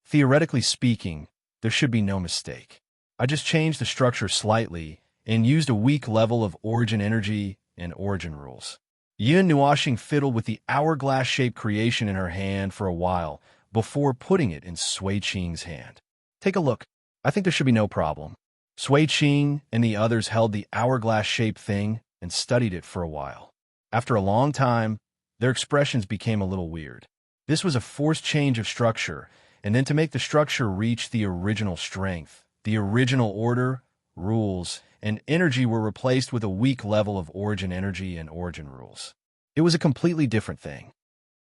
A: Theoretically speaking, there should be no mistake. I just changed the structure slightly and used a weak level of origin energy and origin rules. Yin Nuoxing fiddled with the hourglass-shaped creation in her hand for a while before putting it in Sui Qing's hand. Take a look. I think there should be no problem. Sui Qing and the others held the hourglass-shaped thing and studied it for a while. After a long time, their expressions became a little weird. This was a forced change of structure, and then to make the structure reach the original strength, the original order, rules, and energy were replaced with a weak level of origin energy and origin rules. It was a completely different thing.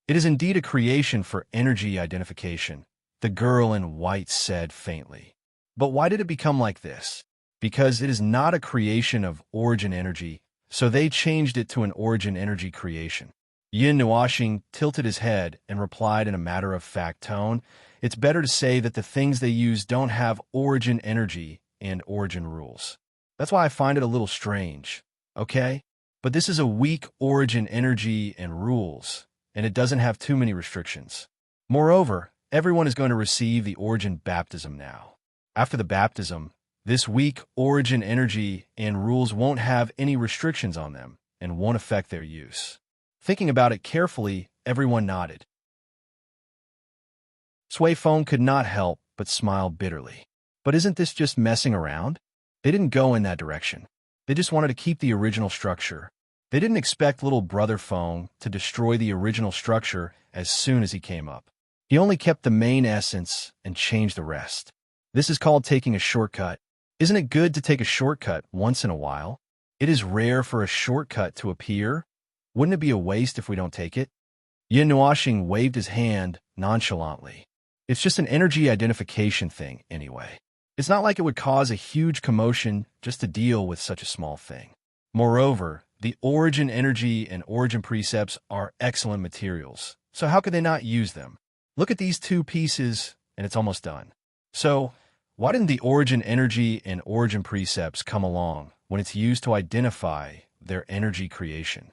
A: It is indeed a creation for energy identification, the girl in white said faintly. But why did it become like this? Because it is not a creation of origin energy, so they changed it to an origin energy creation. Yin Nuoxing tilted his head and replied in a matter-of-fact tone, it's better to say that the things they use don't have origin energy and origin rules. That's why I find it a little strange, okay? But this is a weak origin energy and rules, and it doesn't have too many restrictions. Moreover, everyone is going to receive the origin baptism now. After the baptism, This weak origin energy and rules won't have any restrictions on them and won't affect their use. Thinking about it carefully, everyone nodded. Sui Feng could not help but smile bitterly. But isn't this just messing around? They didn't go in that direction. They just wanted to keep the original structure. They didn't expect little brother Feng to destroy the original structure as soon as he came up. He only kept the main essence and changed the rest. This is called taking a shortcut. Isn't it good to take a shortcut once in a while? It is rare for a shortcut to appear. Wouldn't it be a waste if we don't take it? Yin Nuoxing waved his hand nonchalantly. It's just an energy identification thing, anyway. It's not like it would cause a huge commotion just to deal with such a small thing. Moreover, the origin energy and origin precepts are excellent materials, so how could they not use them? Look at these two pieces, and it's almost done. So, why didn't the origin energy and origin precepts come along when it's used to identify their energy creation?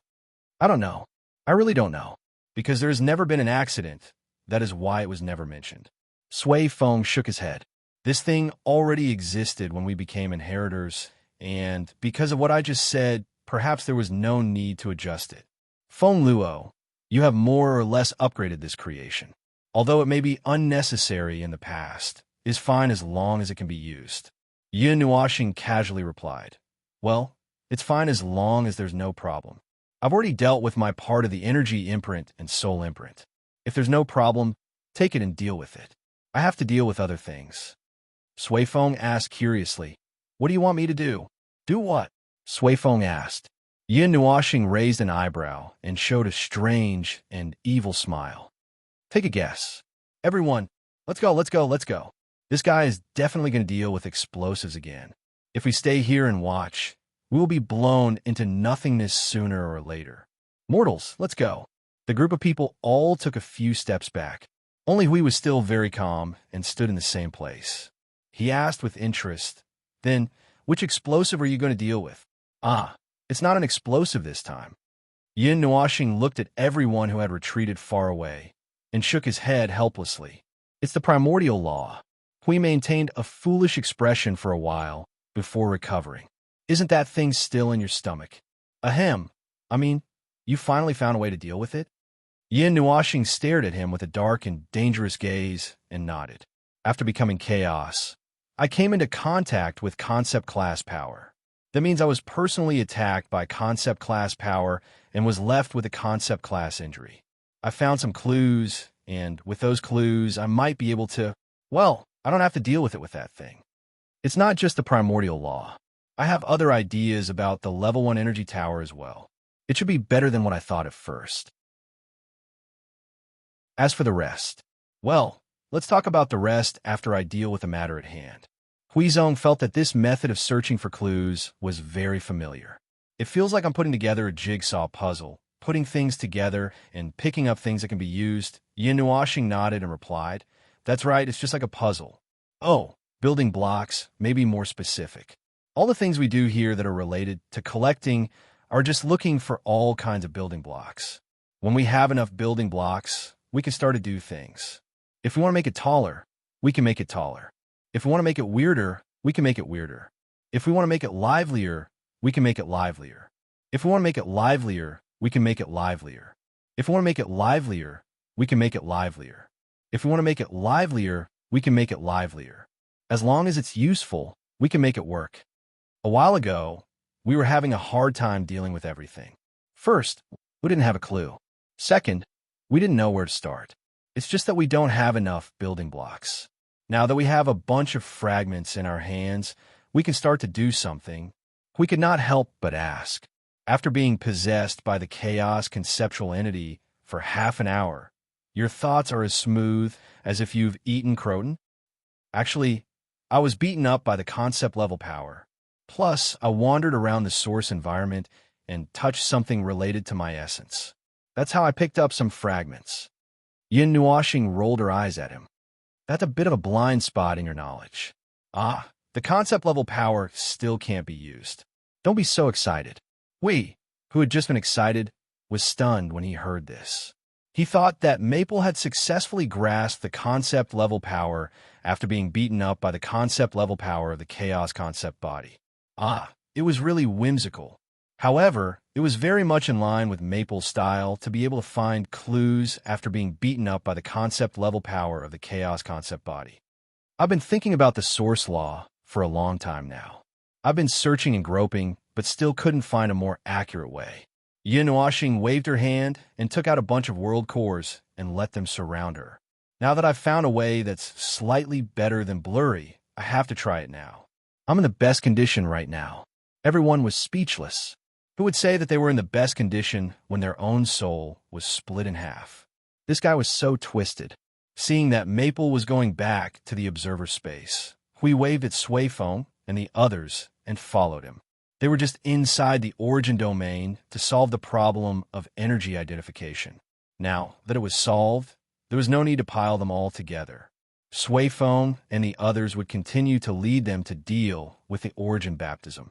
A: I don't know. I really don't know. Because there has never been an accident. That is why it was never mentioned. Sui Feng shook his head. This thing already existed when we became inheritors, and because of what I just said, perhaps there was no need to adjust it. Feng Luo, you have more or less upgraded this creation. Although it may be unnecessary in the past, is fine as long as it can be used. Yin Nuoxing casually replied, well, it's fine as long as there's no problem. I've already dealt with my part of the energy imprint and soul imprint. If there's no problem, take it and deal with it. I have to deal with other things. Sui Feng asked curiously, what do you want me to do? Do what? Sui Feng asked. Yin Nuoxing raised an eyebrow and showed a strange and evil smile. Take a guess. Everyone, let's go, let's go, let's go. This guy is definitely going to deal with explosives again. If we stay here and watch, we will be blown into nothingness sooner or later. Mortals, let's go. The group of people all took a few steps back. Only Hui was still very calm and stood in the same place. He asked with interest, then, which explosive are you going to deal with? Ah, it's not an explosive this time. Yin Nuoxing looked at everyone who had retreated far away and shook his head helplessly. It's the primordial law. Hui maintained a foolish expression for a while before recovering. Isn't that thing still in your stomach? Ahem. I mean, you finally found a way to deal with it? Yin Nuoxing stared at him with a dark and dangerous gaze and nodded. After becoming chaos, I came into contact with concept class power. That means I was personally attacked by concept class power and was left with a concept class injury. I found some clues, and with those clues, I might be able to, well, I don't have to deal with it with that thing. It's not just the primordial law. I have other ideas about the level 1 energy tower as well. It should be better than what I thought at first. As for the rest, well, let's talk about the rest after I deal with the matter at hand. Huizong felt that this method of searching for clues was very familiar. It feels like I'm putting together a jigsaw puzzle, putting things together and picking up things that can be used. Yin Nuoxing nodded and replied, that's right, it's just like a puzzle. Oh, building blocks, maybe more specific. All the things we do here that are related to collecting are just looking for all kinds of building blocks. When we have enough building blocks, we can start to do things. If we want to make it taller, we can make it taller. If we want to make it weirder, we can make it weirder. If we want to make it livelier, we can make it livelier. If we want to make it livelier, we can make it livelier. If we want to make it livelier, we can make it livelier. If we want to make it livelier, we can make it livelier. As long as it's useful, we can make it work. A while ago, we were having a hard time dealing with everything. First, we didn't have a clue. Second, we didn't know where to start. It's just that we don't have enough building blocks. Now that we have a bunch of fragments in our hands, we can start to do something. We could not help but ask. After being possessed by the chaos conceptual entity for half an hour, your thoughts are as smooth as if you've eaten croton? Actually, I was beaten up by the concept level power. Plus, I wandered around the source environment and touched something related to my essence. That's how I picked up some fragments. Yin Nuoxing rolled her eyes at him. That's a bit of a blind spot in your knowledge. Ah, the concept level power still can't be used. Don't be so excited. Hui, who had just been excited, was stunned when he heard this. He thought that Maple had successfully grasped the concept-level power after being beaten up by the concept-level power of the chaos concept body. It was really whimsical. However, it was very much in line with Maple's style to be able to find clues after being beaten up by the concept-level power of the chaos concept body. I've been thinking about the source law for a long time now. I've been searching and groping, but still couldn't find a more accurate way. Yin Washing waved her hand and took out a bunch of world cores and let them surround her. Now that I've found a way that's slightly better than blurry, I have to try it now. I'm in the best condition right now. Everyone was speechless. Who would say that they were in the best condition when their own soul was split in half? This guy was so twisted. Seeing that Maple was going back to the observer space, Hui waved at Sway Foam and the others and followed him. They were just inside the origin domain to solve the problem of energy identification. Now that it was solved, there was no need to pile them all together. Sway Foam and the others would continue to lead them to deal with the origin baptism.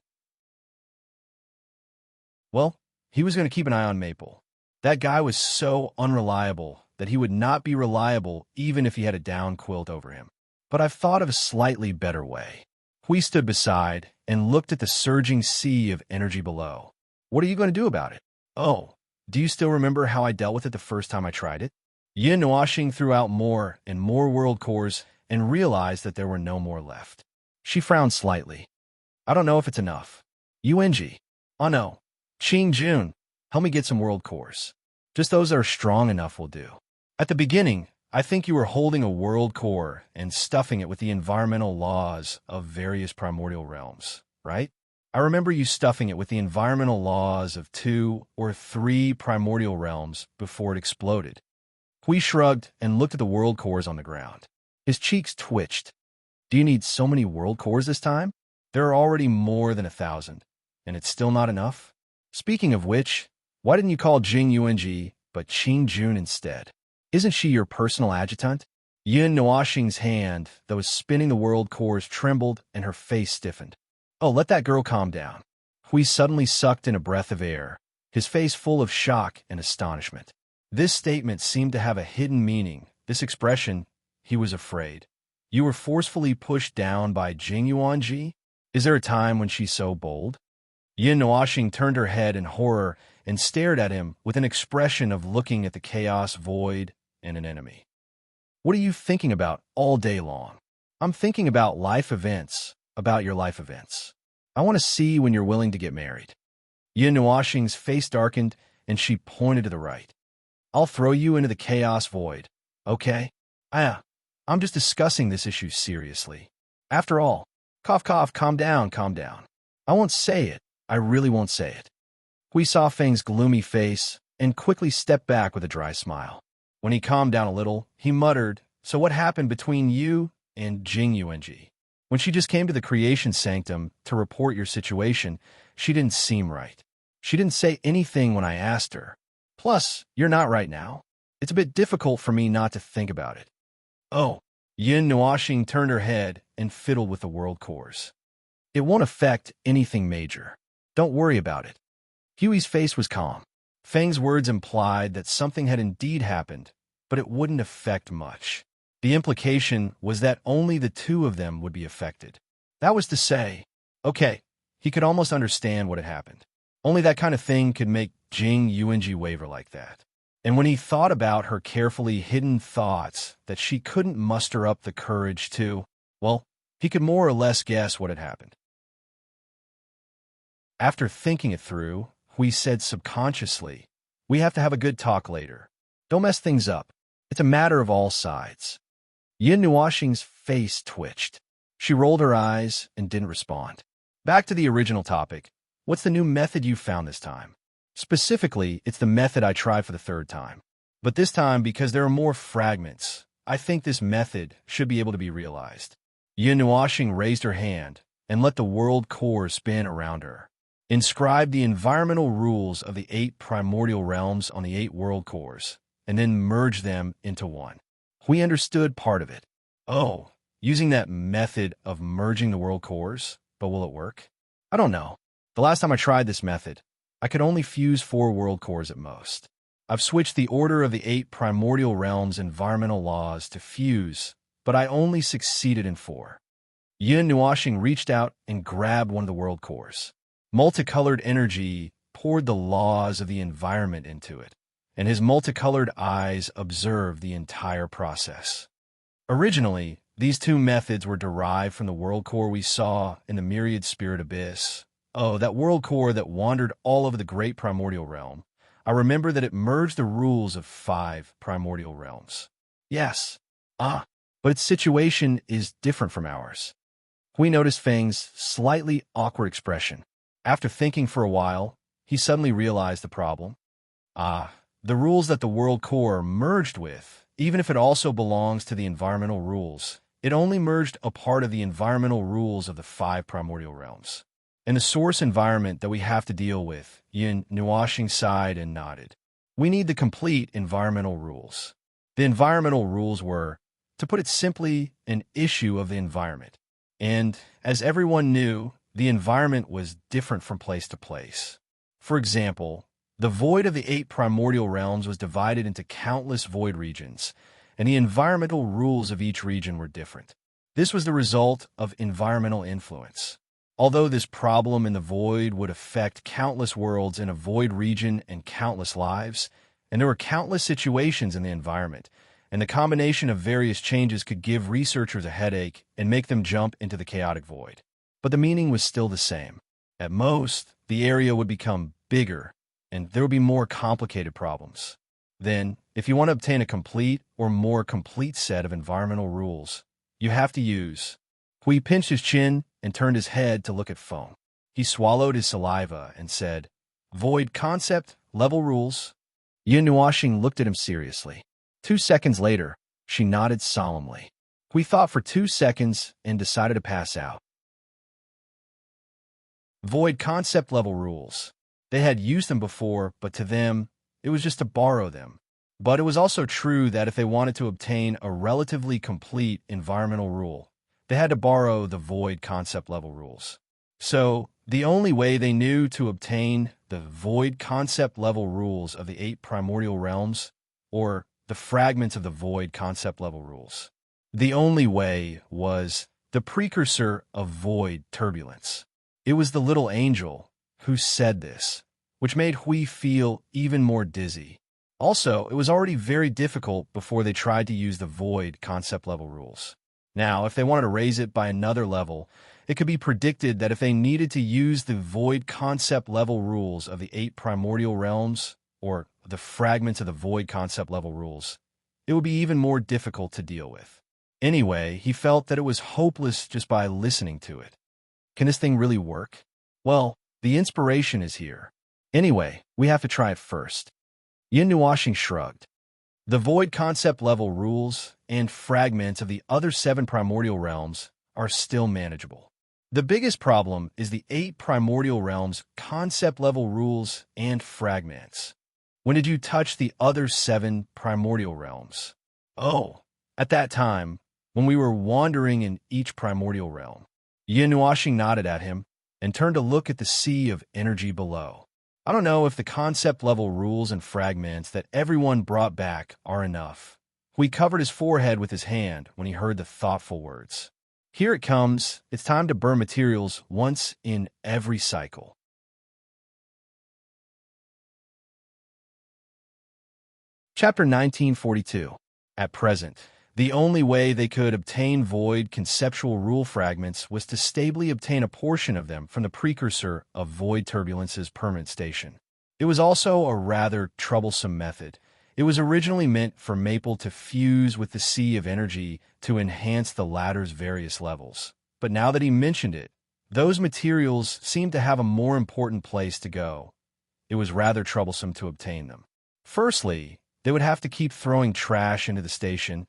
A: Well, he was going to keep an eye on Maple. That guy was so unreliable that he would not be reliable even if he had a down quilt over him. But I've thought of a slightly better way. Hui stood beside and looked at the surging sea of energy below. What are you going to do about it? Oh, do you still remember how I dealt with it the first time I tried it? Yin Washing threw out more and more world cores and realized that there were no more left. She frowned slightly. I don't know if it's enough. UNG. Oh no. Qing Jun, help me get some world cores. Just those that are strong enough will do. At the beginning, I think you were holding a world core and stuffing it with the environmental laws of various primordial realms, right? I remember you stuffing it with the environmental laws of 2 or 3 primordial realms before it exploded. Hui shrugged and looked at the world cores on the ground. His cheeks twitched. Do you need so many world cores this time? There are already more than 1,000, and it's still not enough? Speaking of which, why didn't you call Jing Yuanji but Qing Jun instead? Isn't she your personal adjutant? Yin Washing's hand that was spinning the world cores trembled and her face stiffened. Oh, let that girl calm down. Hui suddenly sucked in a breath of air, his face full of shock and astonishment. This statement seemed to have a hidden meaning. This expression, he was afraid. You were forcefully pushed down by Jing Yuanji? Is there a time when she's so bold? Yin Washing turned her head in horror and stared at him with an expression of looking at the chaos void and an enemy. What are you thinking about all day long? I'm thinking about life events, about your life events. I want to see when you're willing to get married. Yin Washing's face darkened and she pointed to the right. I'll throw you into the chaos void, okay? I'm just discussing this issue seriously. After all, cough cough, calm down, calm down. I won't say it. I really won't say it. Hui saw Feng's gloomy face and quickly stepped back with a dry smile. When he calmed down a little, he muttered, so what happened between you and Jing Yuanji? When she just came to the creation sanctum to report your situation, she didn't seem right. She didn't say anything when I asked her. Plus, you're not right now. It's a bit difficult for me not to think about it. Oh, Yin Washing turned her head and fiddled with the world cores. It won't affect anything major. Don't worry about it. Huey's face was calm. Feng's words implied that something had indeed happened, but it wouldn't affect much. The implication was that only the two of them would be affected. That was to say, okay, he could almost understand what had happened. Only that kind of thing could make Jing Yuanji waver like that. And when he thought about her carefully hidden thoughts that she couldn't muster up the courage to, well, he could more or less guess what had happened. After thinking it through, Hui said subconsciously, we have to have a good talk later. Don't mess things up. It's a matter of all sides. Yin Washing's face twitched. She rolled her eyes and didn't respond. Back to the original topic. What's the new method you found this time? Specifically, it's the method I tried for the 3rd time. But this time, because there are more fragments, I think this method should be able to be realized. Yin Washing raised her hand and let the world core spin around her. Inscribe the environmental rules of the 8 primordial realms on the 8 world cores, and then merge them into one. We understood part of it. Oh, using that method of merging the world cores, but will it work? I don't know. The last time I tried this method, I could only fuse 4 world cores at most. I've switched the order of the 8 primordial realms' environmental laws to fuse, but I only succeeded in 4. Yin Nuashing reached out and grabbed one of the world cores. Multicolored energy poured the laws of the environment into it, and his multicolored eyes observed the entire process. Originally, these two methods were derived from the world core we saw in the myriad spirit abyss. Oh, that world core that wandered all over the great primordial realm. I remember that it merged the rules of 5 primordial realms. Yes. But its situation is different from ours. We noticed Feng's slightly awkward expression. After thinking for a while, he suddenly realized the problem. The rules that the world core merged with, even if it also belongs to the environmental rules, it only merged a part of the environmental rules of the 5 primordial realms. And the source environment that we have to deal with, Yin Nuashing sighed and nodded. We need the complete environmental rules. The environmental rules were, to put it simply, an issue of the environment. And, as everyone knew, the environment was different from place to place. For example, the void of the 8 primordial realms was divided into countless void regions, and the environmental rules of each region were different. This was the result of environmental influence. Although this problem in the void would affect countless worlds in a void region and countless lives, and there were countless situations in the environment, and the combination of various changes could give researchers a headache and make them jump into the chaotic void. But the meaning was still the same. At most, the area would become bigger, and there would be more complicated problems. Then, if you want to obtain a complete or more complete set of environmental rules, you have to use. Hui pinched his chin and turned his head to look at Feng. He swallowed his saliva and said, Void concept, level rules. Yin Nuashing looked at him seriously. 2 seconds later, she nodded solemnly. Hui thought for 2 seconds and decided to pass out. Void concept level rules. They had used them before, but to them, it was just to borrow them. But it was also true that if they wanted to obtain a relatively complete environmental rule, they had to borrow the void concept level rules. So, the only way they knew to obtain the void concept level rules of the 8 primordial realms, or the fragments of the void concept level rules, the only way was the precursor of void turbulence. It was the little angel who said this, which made Hui feel even more dizzy. Also, it was already very difficult before they tried to use the void concept level rules. Now, if they wanted to raise it by another level, it could be predicted that if they needed to use the void concept level rules of the 8 primordial realms, or the fragments of the void concept level rules, it would be even more difficult to deal with. Anyway, he felt that it was hopeless just by listening to it. Can this thing really work? Well, the inspiration is here. Anyway, we have to try it first. Yin Nuashing shrugged. The void concept level rules and fragments of the other 7 primordial realms are still manageable. The biggest problem is the 8 primordial realms concept level rules and fragments. When did you touch the other 7 primordial realms? Oh, at that time, when we were wandering in each primordial realm. Yin Nuashing nodded at him and turned to look at the sea of energy below. I don't know if the concept level rules and fragments that everyone brought back are enough. Hui covered his forehead with his hand when he heard the thoughtful words. Here it comes. It's time to burn materials once in every cycle. Chapter 1942. At present, the only way they could obtain void conceptual rule fragments was to stably obtain a portion of them from the precursor of void turbulence's permanent station. It was also a rather troublesome method. It was originally meant for Maple to fuse with the sea of energy to enhance the latter's various levels. But now that he mentioned it, those materials seemed to have a more important place to go. It was rather troublesome to obtain them. Firstly, they would have to keep throwing trash into the station.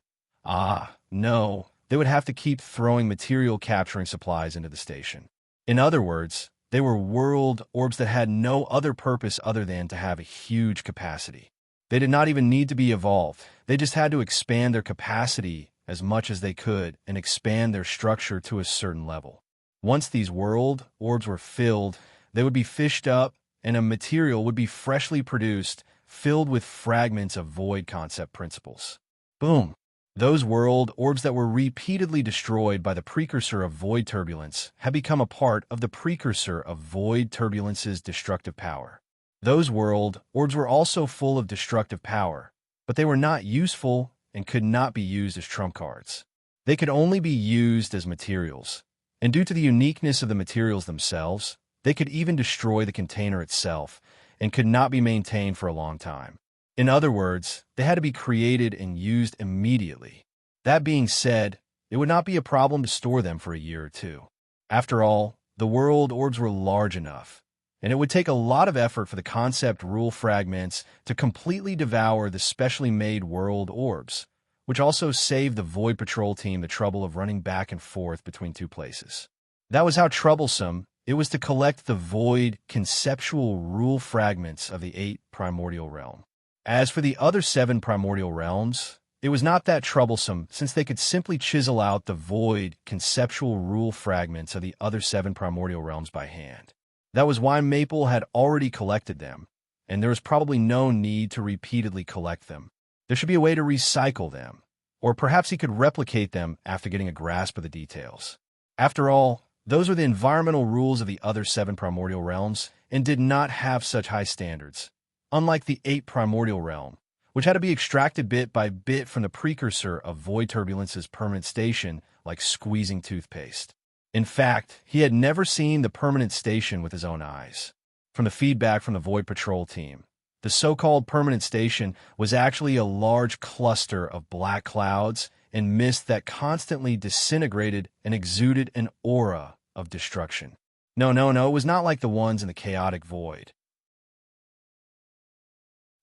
A: No, they would have to keep throwing material capturing supplies into the station. In other words, they were world orbs that had no other purpose other than to have a huge capacity. They did not even need to be evolved. They just had to expand their capacity as much as they could and expand their structure to a certain level. Once these world orbs were filled, they would be fished up and a material would be freshly produced filled with fragments of void concept principles. Boom! Those world orbs that were repeatedly destroyed by the precursor of void turbulence had become a part of the precursor of void turbulence's destructive power. Those world orbs were also full of destructive power, but they were not useful and could not be used as trump cards. They could only be used as materials, and due to the uniqueness of the materials themselves, they could even destroy the container itself and could not be maintained for a long time. In other words, they had to be created and used immediately. That being said, it would not be a problem to store them for a year or two. After all, the world orbs were large enough, and it would take a lot of effort for the concept rule fragments to completely devour the specially made world orbs, which also saved the Void Patrol team the trouble of running back and forth between two places. That was how troublesome it was to collect the void conceptual rule fragments of the 8 primordial realm. As for the other 7 primordial realms, it was not that troublesome since they could simply chisel out the void conceptual rule fragments of the other 7 primordial realms by hand. That was why Maple had already collected them, and there was probably no need to repeatedly collect them. There should be a way to recycle them, or perhaps he could replicate them after getting a grasp of the details. After all, those were the environmental rules of the other 7 primordial realms and did not have such high standards, unlike the 8 primordial realm, which had to be extracted bit by bit from the precursor of void turbulence's permanent station like squeezing toothpaste. In fact, he had never seen the permanent station with his own eyes. From the feedback from the Void Patrol team, the so-called permanent station was actually a large cluster of black clouds and mist that constantly disintegrated and exuded an aura of destruction. No, it was not like the ones in the chaotic void.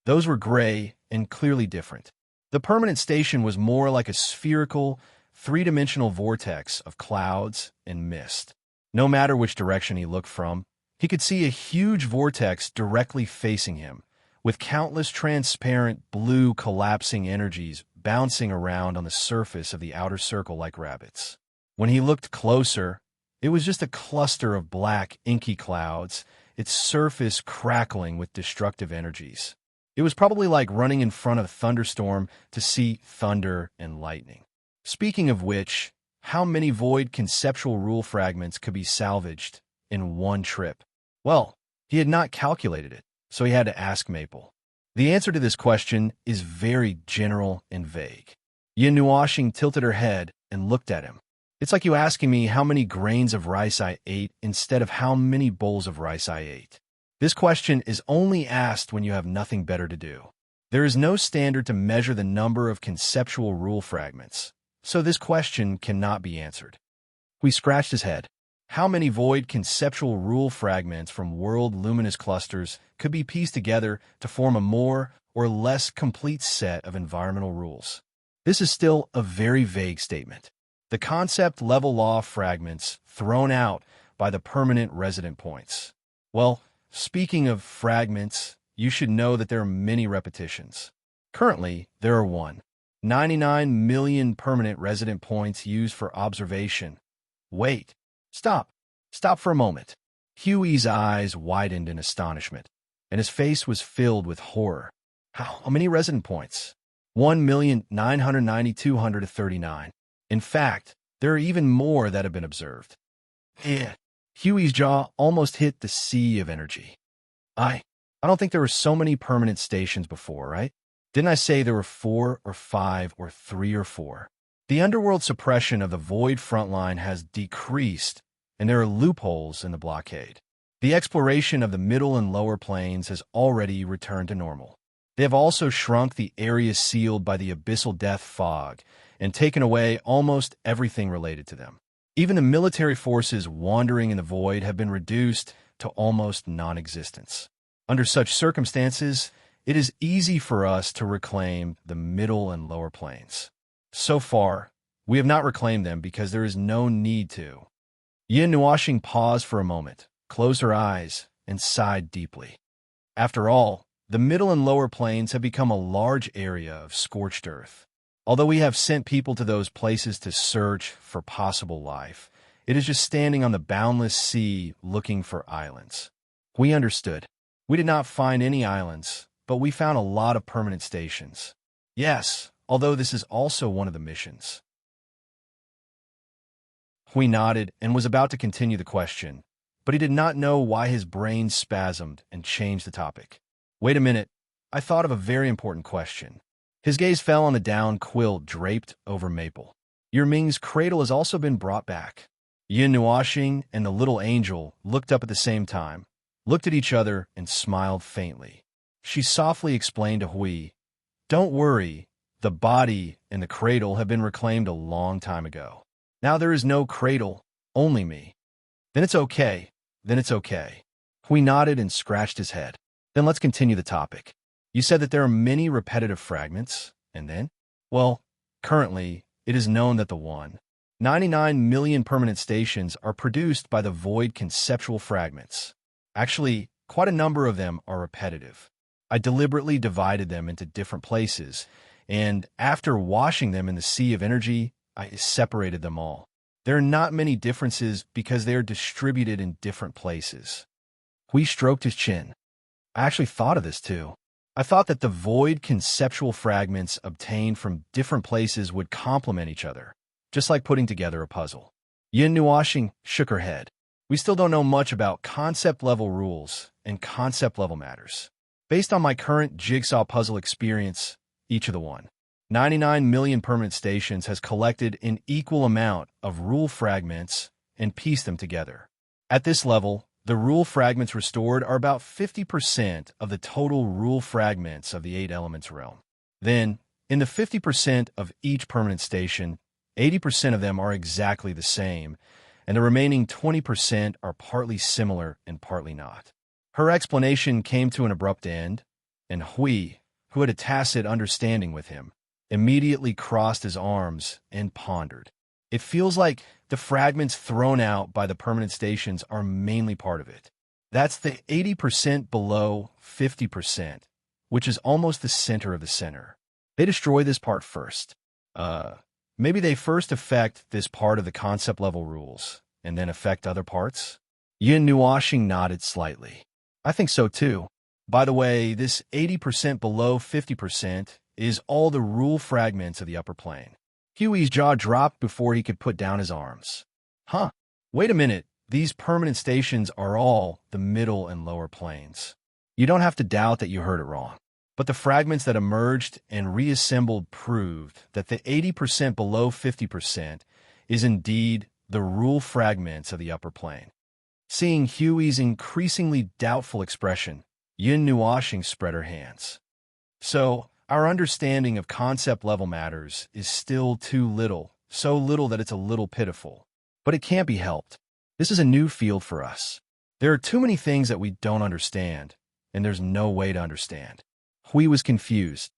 A: Those were gray and clearly different. The permanent station was more like a spherical, three-dimensional vortex of clouds and mist. No matter which direction he looked from, he could see a huge vortex directly facing him, with countless transparent blue collapsing energies bouncing around on the surface of the outer circle like rabbits. When he looked closer, it was just a cluster of black, inky clouds, its surface crackling with destructive energies. It was probably like running in front of a thunderstorm to see thunder and lightning. Speaking of which, how many void conceptual rule fragments could be salvaged in one trip? Well, he had not calculated it, so he had to ask Maple. The answer to this question is very general and vague. Yin Nuashing tilted her head and looked at him. It's like you asking me how many grains of rice I ate instead of how many bowls of rice I ate. This question is only asked when you have nothing better to do. There is no standard to measure the number of conceptual rule fragments, so this question cannot be answered. We scratched his head. How many void conceptual rule fragments from world luminous clusters could be pieced together to form a more or less complete set of environmental rules? This is still a very vague statement. The concept level law fragments thrown out by the permanent resident points. Well, speaking of fragments, you should know that there are many repetitions. Currently, there are 99 million permanent resident points used for observation. Wait. Stop. Stop for a moment. Huey's eyes widened in astonishment, and his face was filled with horror. How many resident points? 1,990,239. In fact, there are even more that have been observed. Huey's jaw almost hit the sea of energy. I don't think there were so many permanent stations before, right? Didn't I say there were 4 or 5 or 3 or 4? The underworld suppression of the void frontline has decreased, and there are loopholes in the blockade. The exploration of the middle and lower planes has already returned to normal. They have also shrunk the areas sealed by the abyssal death fog and taken away almost everything related to them. Even the military forces wandering in the void have been reduced to almost non-existence. Under such circumstances, it is easy for us to reclaim the middle and lower planes. So far, we have not reclaimed them because there is no need to. Yin Nuashing paused for a moment, closed her eyes, and sighed deeply. After all, the middle and lower planes have become a large area of scorched earth. Although we have sent people to those places to search for possible life, it is just standing on the boundless sea looking for islands. We understood. We did not find any islands, but we found a lot of permanent stations. Yes, although this is also one of the missions. Hui nodded and was about to continue the question, but he did not know why his brain spasmed and changed the topic. Wait a minute, I thought of a very important question. His gaze fell on the down quilt draped over maple. Your Ming's cradle has also been brought back. Yin Nuoxing and the little angel looked up at the same time, looked at each other, and smiled faintly. She softly explained to Hui, "Don't worry, the body and the cradle have been reclaimed a long time ago. Now there is no cradle, only me." Then it's okay. Then it's okay. Hui nodded and scratched his head. Then let's continue the topic. You said that there are many repetitive fragments, and then? Well, currently, it is known that the 1.99 million permanent stations are produced by the void conceptual fragments. Actually, quite a number of them are repetitive. I deliberately divided them into different places, and after washing them in the sea of energy, I separated them all. There are not many differences because they are distributed in different places. Hui stroked his chin. I actually thought of this too. I thought that the void conceptual fragments obtained from different places would complement each other, just like putting together a puzzle. Yin Nuoxing shook her head. We still don't know much about concept-level rules and concept-level matters. Based on my current jigsaw puzzle experience, each of the 1.99 million permanent stations has collected an equal amount of rule fragments and pieced them together. At this level, the rule fragments restored are about 50% of the total rule fragments of the 8 elements realm. Then, in the 50% of each permanent station, 80% of them are exactly the same, and the remaining 20% are partly similar and partly not. Her explanation came to an abrupt end, and Hui, who had a tacit understanding with him, immediately crossed his arms and pondered. It feels like the fragments thrown out by the permanent stations are mainly part of it. That's the 80% below 50%, which is almost the center of the center. They destroy this part first. Maybe they first affect this part of the concept level rules, and then affect other parts? Yin Nuoxing nodded slightly. I think so too. By the way, this 80% below 50% is all the rule fragments of the upper plane. Huey's jaw dropped before he could put down his arms. Huh, wait a minute, these permanent stations are all the middle and lower planes. You don't have to doubt that you heard it wrong. But the fragments that emerged and reassembled proved that the 80% below 50% is indeed the rule fragments of the upper plane. Seeing Huey's increasingly doubtful expression, Yin Nuoxing spread her hands. So, our understanding of concept-level matters is still too little, so little that it's a little pitiful. But it can't be helped. This is a new field for us. There are too many things that we don't understand, and there's no way to understand. Hui was confused.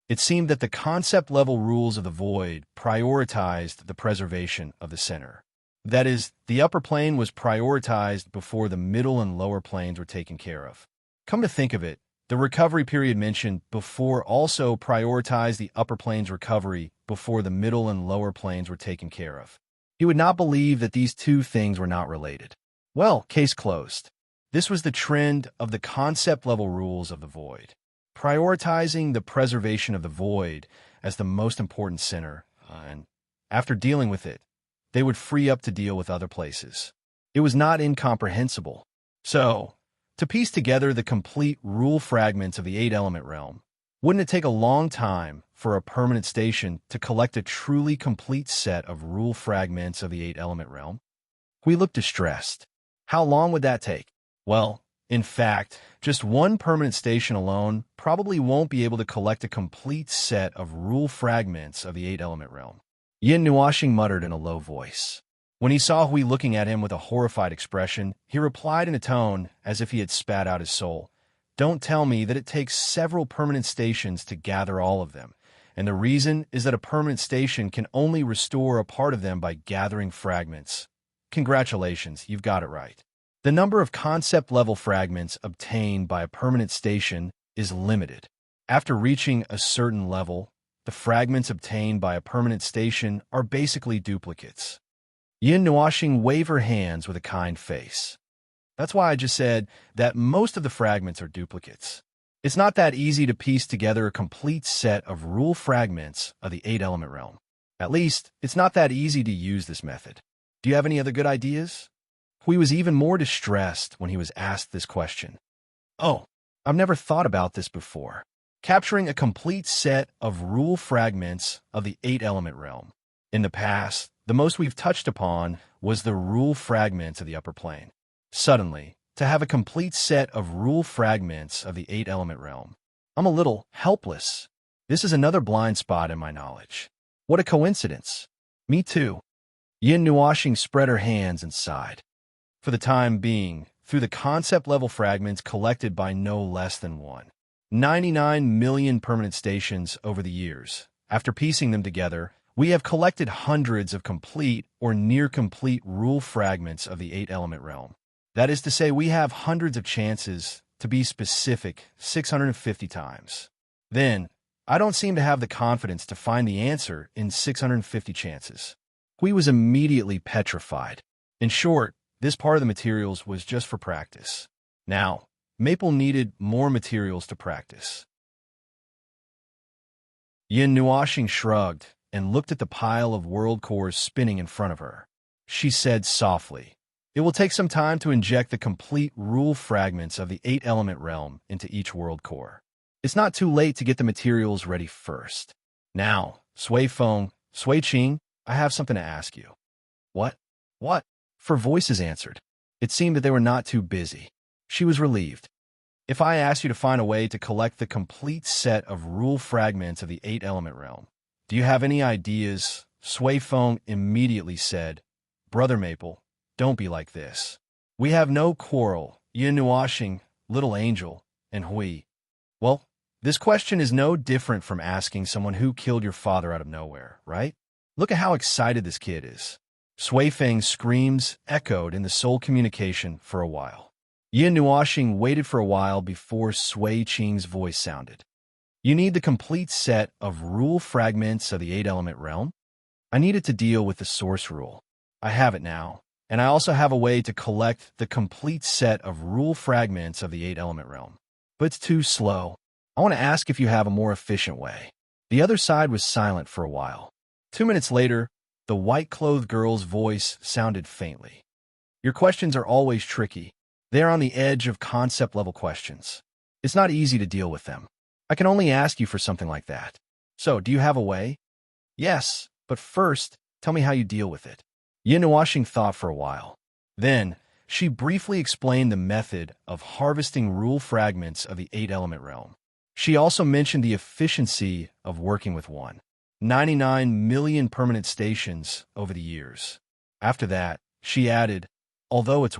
A: It seemed that the concept-level rules of the void prioritized the preservation of the center. That is, the upper plane was prioritized before the middle and lower planes were taken care of. Come to think of it, the recovery period mentioned before also prioritized the upper plane's recovery before the middle and lower planes were taken care of. He would not believe that these two things were not related. Well, case closed. This was the trend of the concept-level rules of the void, prioritizing the preservation of the void as the most important center, and after dealing with it, they would free up to deal with other places. It was not incomprehensible. So, to piece together the complete rule fragments of the 8-element realm, wouldn't it take a long time for a permanent station to collect a truly complete set of rule fragments of the 8-element realm? We looked distressed. How long would that take? Well, in fact, just one permanent station alone probably won't be able to collect a complete set of rule fragments of the 8-element realm. Yin Nuoxing muttered in a low voice. When he saw Hui looking at him with a horrified expression, he replied in a tone as if he had spat out his soul. Don't tell me that it takes several permanent stations to gather all of them, and the reason is that a permanent station can only restore a part of them by gathering fragments. Congratulations, you've got it right. The number of concept-level fragments obtained by a permanent station is limited. After reaching a certain level, the fragments obtained by a permanent station are basically duplicates. Yin Nuoxing waved her hands with a kind face. That's why I just said that most of the fragments are duplicates. It's not that easy to piece together a complete set of rule fragments of the 8-element realm. At least, it's not that easy to use this method. Do you have any other good ideas? Hui was even more distressed when he was asked this question. Oh, I've never thought about this before. Capturing a complete set of rule fragments of the 8-element realm. In the past, the most we've touched upon was the rule fragments of the upper plane. Suddenly, to have a complete set of rule fragments of the 8-element realm, I'm a little helpless. This is another blind spot in my knowledge. What a coincidence. Me too. Yin Nuashing spread her hands and sighed. For the time being, through the concept-level fragments collected by no less than 99 million permanent stations over the years, after piecing them together, we have collected hundreds of complete or near-complete rule fragments of the 8-element realm. That is to say, we have hundreds of chances, to be specific, 650 times. Then, I don't seem to have the confidence to find the answer in 650 chances. Hui was immediately petrified. In short, this part of the materials was just for practice. Now, Maple needed more materials to practice. Yin Nuashing shrugged and looked at the pile of world cores spinning in front of her. She said softly, "It will take some time to inject the complete rule fragments of the 8-element realm into each world core. It's not too late to get the materials ready first. Now, Sui Feng, Sui Qing, I have something to ask you." What? What? For voices answered. It seemed that they were not too busy. She was relieved. If I asked you to find a way to collect the complete set of rule fragments of the 8-element realm, do you have any ideas? Sui Feng immediately said, "Brother Maple, don't be like this. We have no quarrel, Yin Nuashing, Little Angel, and Hui. Well, this question is no different from asking someone who killed your father out of nowhere, right? Look at how excited this kid is." Sui Feng's screams echoed in the soul communication for a while. Yin Nuashing waited for a while before Sui Qing's voice sounded. "You need the complete set of rule fragments of the 8-element realm? I needed to deal with the source rule. I have it now, and I also have a way to collect the complete set of rule fragments of the 8-element realm. But it's too slow. I want to ask if you have a more efficient way." The other side was silent for a while. 2 minutes later, the white-clothed girl's voice sounded faintly. "Your questions are always tricky. They are on the edge of concept-level questions. It's not easy to deal with them. I can only ask you for something like that. So, do you have a way?" "Yes, but first, tell me how you deal with it." Yin Nuashing thought for a while. Then, she briefly explained the method of harvesting rule fragments of the 8-element realm. She also mentioned the efficiency of working with 99 million permanent stations over the years. After that, she added, although it's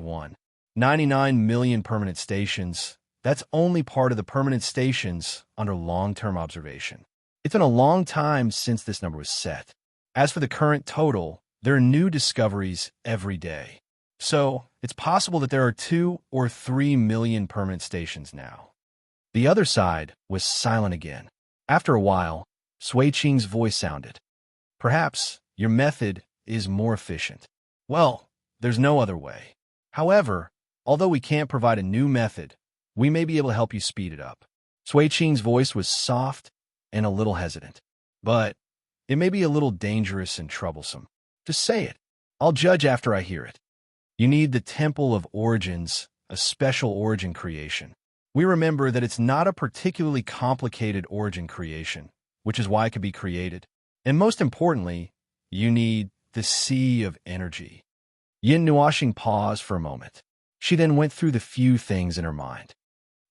A: 99 million permanent stations, that's only part of the permanent stations under long-term observation. It's been a long time since this number was set. As for the current total, there are new discoveries every day. So, it's possible that there are 2 or 3 million permanent stations now. The other side was silent again. After a while, Sui Qing's voice sounded. "Perhaps your method is more efficient." "Well, there's no other way. However, although we can't provide a new method, we may be able to help you speed it up." Sui Qing's voice was soft and a little hesitant. "But it may be a little dangerous and troublesome. Just say it. I'll judge after I hear it." "You need the Temple of Origins, a special origin creation. We remember that it's not a particularly complicated origin creation, which is why it could be created. And most importantly, you need the Sea of Energy." Yin Nuashing paused for a moment. She then went through the few things in her mind.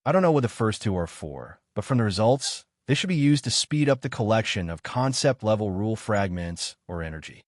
A: "I don't know what the first two are for, but from the results, they should be used to speed up the collection of concept-level rule fragments or energy.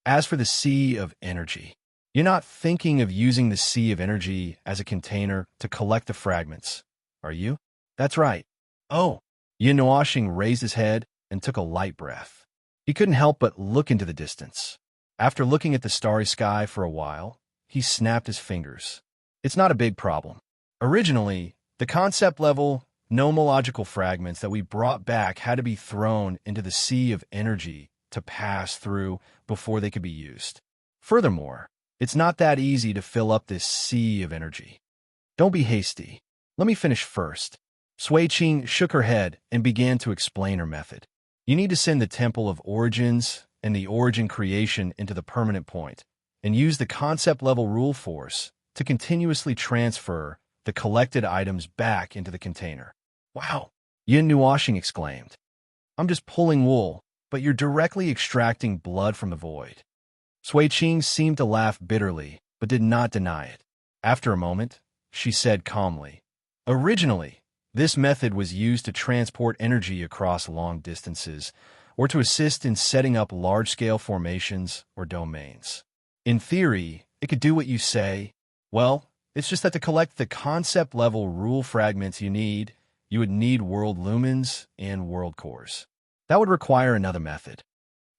A: As for the Sea of Energy, you're not thinking of using the Sea of Energy as a container to collect the fragments, are you?" "That's right." "Oh." Yin Nuashing raised his head and took a light breath. He couldn't help but look into the distance. After looking at the starry sky for a while, he snapped his fingers. "It's not a big problem. Originally, the concept-level, nomological fragments that we brought back had to be thrown into the Sea of Energy to pass through before they could be used. Furthermore, It's not that easy to fill up this sea of energy. Don't be hasty. Let me finish first. Sui Qing shook her head and began to explain her method. You need to send the Temple of Origins and the Origin Creation into the permanent point, and use the concept-level rule force to continuously transfer the collected items back into the container. Wow, Yin Nuashing exclaimed. I'm just pulling wool, but you're directly extracting blood from the void. Sui Qing seemed to laugh bitterly, but did not deny it. After a moment, she said calmly, originally, this method was used to transport energy across long distances or to assist in setting up large-scale formations or domains. In theory, it could do what you say. Well, it's just that to collect the concept-level rule fragments you would need world lumens and world cores. That would require another method.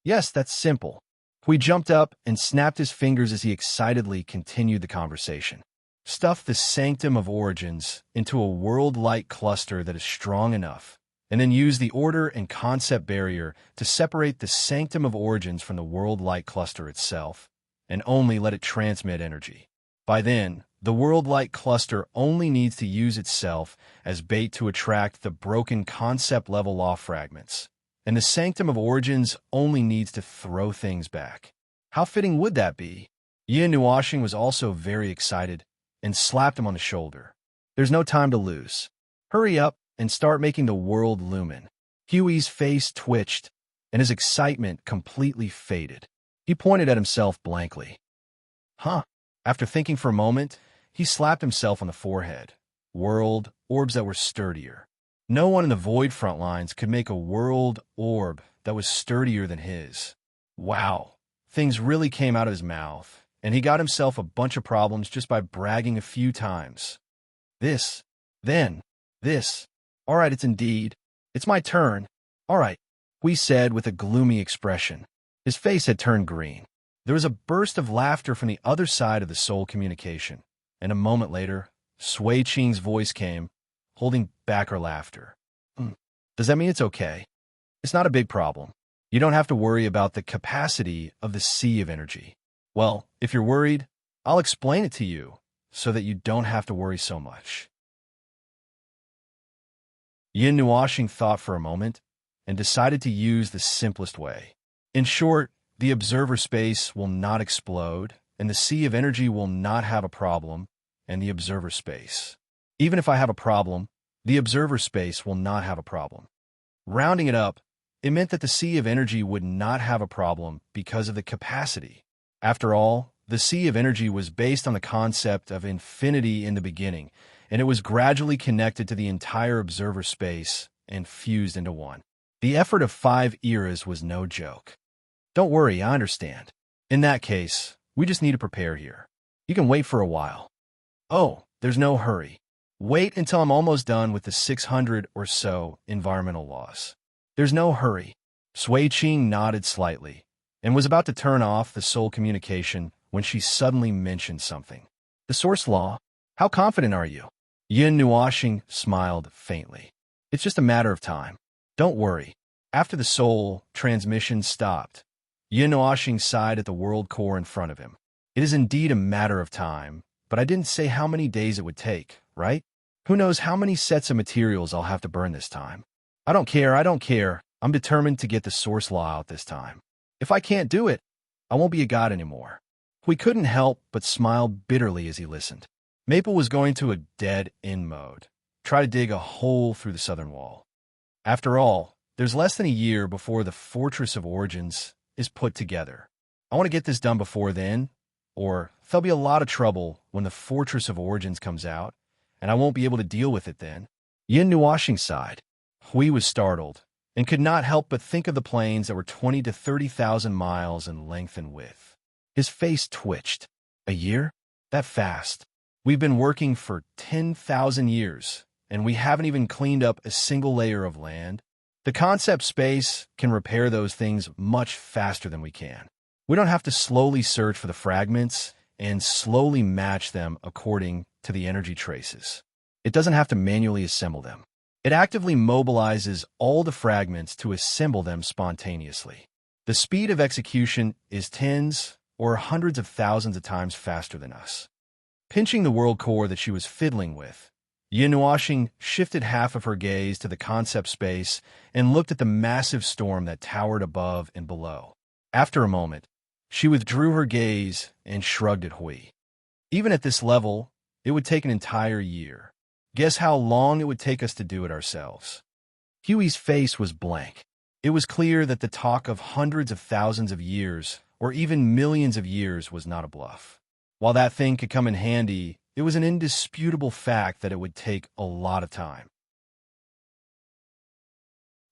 A: Yes, that's simple. Hui jumped up and snapped his fingers as he excitedly continued the conversation. Stuff the Sanctum of Origins into a world-light cluster that is strong enough, and then use the order and concept barrier to separate the Sanctum of Origins from the world-light cluster itself, and only let it transmit energy. By then, the world-light cluster only needs to use itself as bait to attract the broken concept-level law fragments, and the Sanctum of Origins only needs to throw things back. How fitting would that be? Yin Nuashing was also very excited and slapped him on the shoulder. There's no time to lose. Hurry up and start making the world lumen. Huey's face twitched, and his excitement completely faded. He pointed at himself blankly. Huh? After thinking for a moment, he slapped himself on the forehead. World orbs that were sturdier. No one in the void front lines could make a world orb that was sturdier than his. Wow. Things really came out of his mouth, and he got himself a bunch of problems just by bragging a few times. This, then, this. All right, it's indeed. It's my turn. All right, Hui said with a gloomy expression. His face had turned green. There was a burst of laughter from the other side of the soul communication, and a moment later, Sui Qing's voice came, holding back her laughter. Does that mean it's okay? It's not a big problem. You don't have to worry about the capacity of the sea of energy. Well, if you're worried, I'll explain it to you so that you don't have to worry so much. Yin Nuashing thought for a moment and decided to use the simplest way. In short, the observer space will not explode, and the sea of energy will not have a problem, and the observer space. Even if I have a problem, the observer space will not have a problem. Rounding it up, it meant that the sea of energy would not have a problem because of the capacity. After all, the sea of energy was based on the concept of infinity in the beginning, and it was gradually connected to the entire observer space and fused into one. The effort of 5 eras was no joke. Don't worry, I understand. In that case, we just need to prepare here. You can wait for a while. Oh, there's no hurry. Wait until I'm almost done with the 600 or so environmental laws. There's no hurry. Sui Qing nodded slightly and was about to turn off the soul communication when she suddenly mentioned something. The source law? How confident are you? Yin Nuashing smiled faintly. It's just a matter of time. Don't worry. After the soul transmission stopped, Yin Nuashing sighed at the world core in front of him. It is indeed a matter of time, but I didn't say how many days it would take, right? Who knows how many sets of materials I'll have to burn this time? I don't care. I'm determined to get the source law out this time. If I can't do it, I won't be a god anymore. We couldn't help but smile bitterly as he listened. Maple was going to a dead-end mode, try to dig a hole through the southern wall. After all, there's less than a year before the Fortress of Origins is put together. I want to get this done before then, or there'll be a lot of trouble when the Fortress of Origins comes out, and I won't be able to deal with it then. Yin Nuashing sighed. Hui was startled, and could not help but think of the planes that were 20 to 30,000 miles in length and width. His face twitched. A year? That fast. We've been working for 10,000 years, and we haven't even cleaned up a single layer of land. The concept space can repair those things much faster than we can. We don't have to slowly search for the fragments and slowly match them according to the energy traces. It doesn't have to manually assemble them. It actively mobilizes all the fragments to assemble them spontaneously. The speed of execution is tens or hundreds of thousands of times faster than us. Pinching the world core that she was fiddling with, Yin shifted half of her gaze to the concept space and looked at the massive storm that towered above and below. After a moment, she withdrew her gaze and shrugged at Hui. Even at this level, it would take an entire year. Guess how long it would take us to do it ourselves? Huey's face was blank. It was clear that the talk of hundreds of thousands of years, or even millions of years, was not a bluff. While that thing could come in handy, it was an indisputable fact that it would take a lot of time.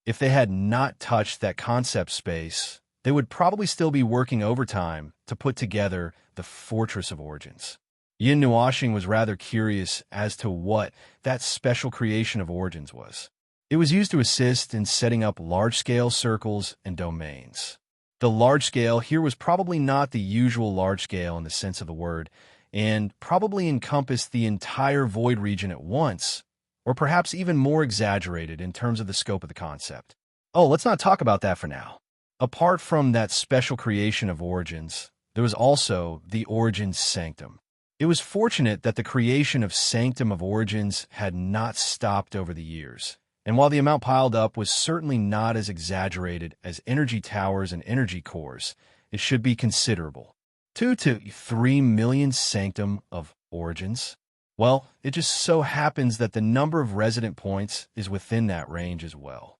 A: If they had not touched that concept space, they would probably still be working overtime to put together the Fortress of Origins. Yin Nuashing was rather curious as to what that special creation of Origins was. It was used to assist in setting up large-scale circles and domains. The large-scale here was probably not the usual large-scale in the sense of the word, and probably encompassed the entire void region at once, or perhaps even more exaggerated in terms of the scope of the concept. Oh, let's not talk about that for now. Apart from that special creation of Origins, there was also the Origins Sanctum. It was fortunate that the creation of Sanctum of Origins had not stopped over the years, and while the amount piled up was certainly not as exaggerated as energy towers and energy cores, it should be considerable. 2 to 3 million Sanctum of Origins? Well, it just so happens that the number of resident points is within that range as well.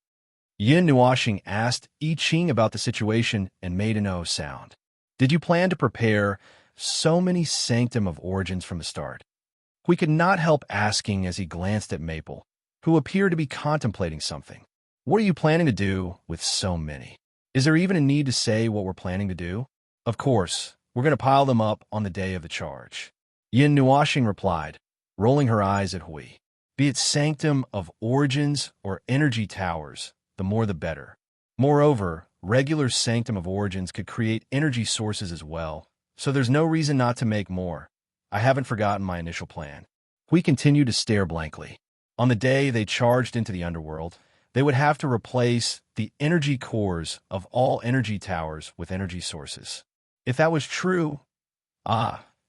A: Yin Nuashing asked I Ching about the situation and made an O sound. Did you plan to prepare so many Sanctum of Origins from the start? We could not help asking as he glanced at Maple, who appeared to be contemplating something. What are you planning to do with so many? Is there even a need to say what we're planning to do? Of course, we're going to pile them up on the day of the charge. Yin Nuashing replied, rolling her eyes at Hui. Be it Sanctum of Origins or energy towers, the more the better. Moreover, regular Sanctum of Origins could create energy sources as well, so there's no reason not to make more. I haven't forgotten my initial plan. Hui continued to stare blankly. On the day they charged into the underworld, they would have to replace the energy cores of all energy towers with energy sources. If that was true,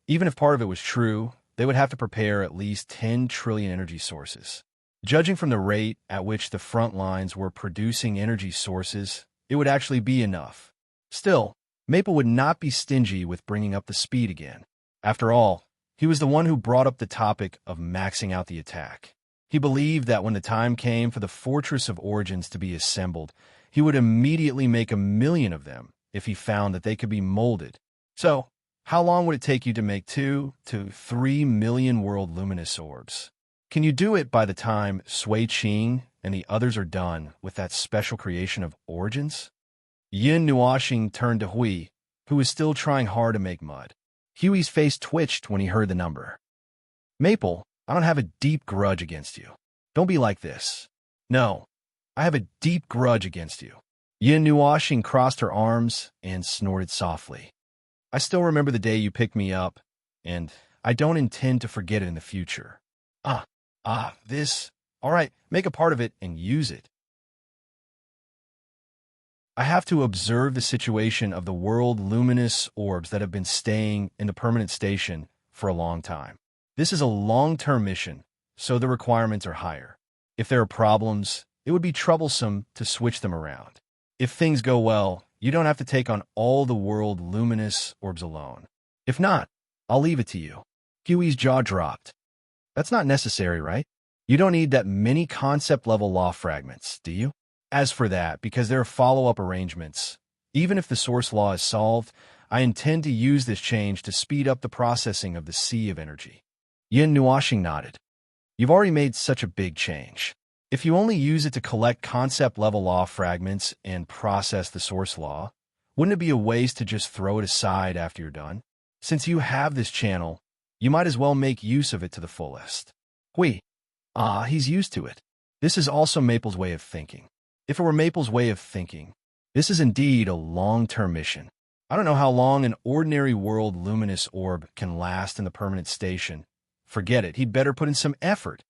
A: even if part of it was true, they would have to prepare at least 10 trillion energy sources. Judging from the rate at which the front lines were producing energy sources, it would actually be enough. Still, Maple would not be stingy with bringing up the speed again. After all, he was the one who brought up the topic of maxing out the attack. He believed that when the time came for the Fortress of Origins to be assembled, he would immediately make 1 million of them if he found that they could be molded. So, how long would it take you to make 2 to 3 million world luminous orbs? Can you do it by the time Sui Qing and the others are done with that special creation of Origins? Yin Nuashing turned to Hui, who was still trying hard to make mud. Huey's face twitched when he heard the number. Maple, I don't have a deep grudge against you. Don't be like this. No, I have a deep grudge against you. Yin Nuashing crossed her arms and snorted softly. I still remember the day you picked me up, and I don't intend to forget it in the future. This. All right, make a part of it and use it. I have to observe the situation of the world luminous orbs that have been staying in the permanent station for a long time. This is a long-term mission, so the requirements are higher. If there are problems, it would be troublesome to switch them around. If things go well, you don't have to take on all the world luminous orbs alone. If not, I'll leave it to you. Huey's jaw dropped. That's not necessary, right? You don't need that many concept-level law fragments, do you? As for that, because there are follow-up arrangements, even if the source law is solved, I intend to use this change to speed up the processing of the sea of energy. Yin Nuashing nodded. You've already made such a big change. If you only use it to collect concept-level law fragments and process the source law, wouldn't it be a waste to just throw it aside after you're done? Since you have this channel, you might as well make use of it to the fullest. Hui. He's used to it. This is also Maple's way of thinking. If it were Maple's way of thinking, this is indeed a long-term mission. I don't know how long an ordinary world luminous orb can last in the permanent station. Forget it. He'd better put in some effort.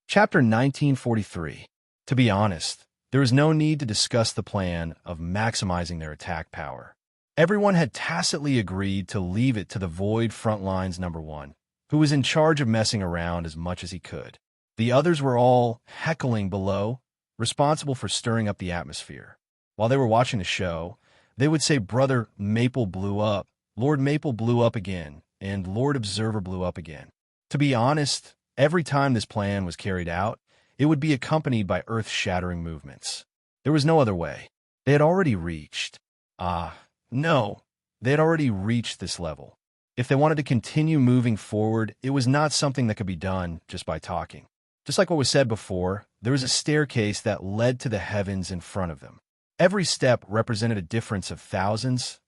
A: Chapter 1943. To be honest, There was no need to discuss the plan of maximizing their attack power. Everyone had tacitly agreed to leave it to the Void Frontlines #1, who was in charge of messing around as much as he could. The others were all heckling below, responsible for stirring up the atmosphere. While they were watching the show, they would say Brother Maple blew up, Lord Maple blew up again, and Lord Observer blew up again. To be honest, every time this plan was carried out, it would be accompanied by earth-shattering movements. There was no other way. They had already reached. No, they had already reached this level. If they wanted to continue moving forward, it was not something that could be done just by talking. Just like what was said before, there was a staircase that led to the heavens in front of them. Every step represented a difference of thousands,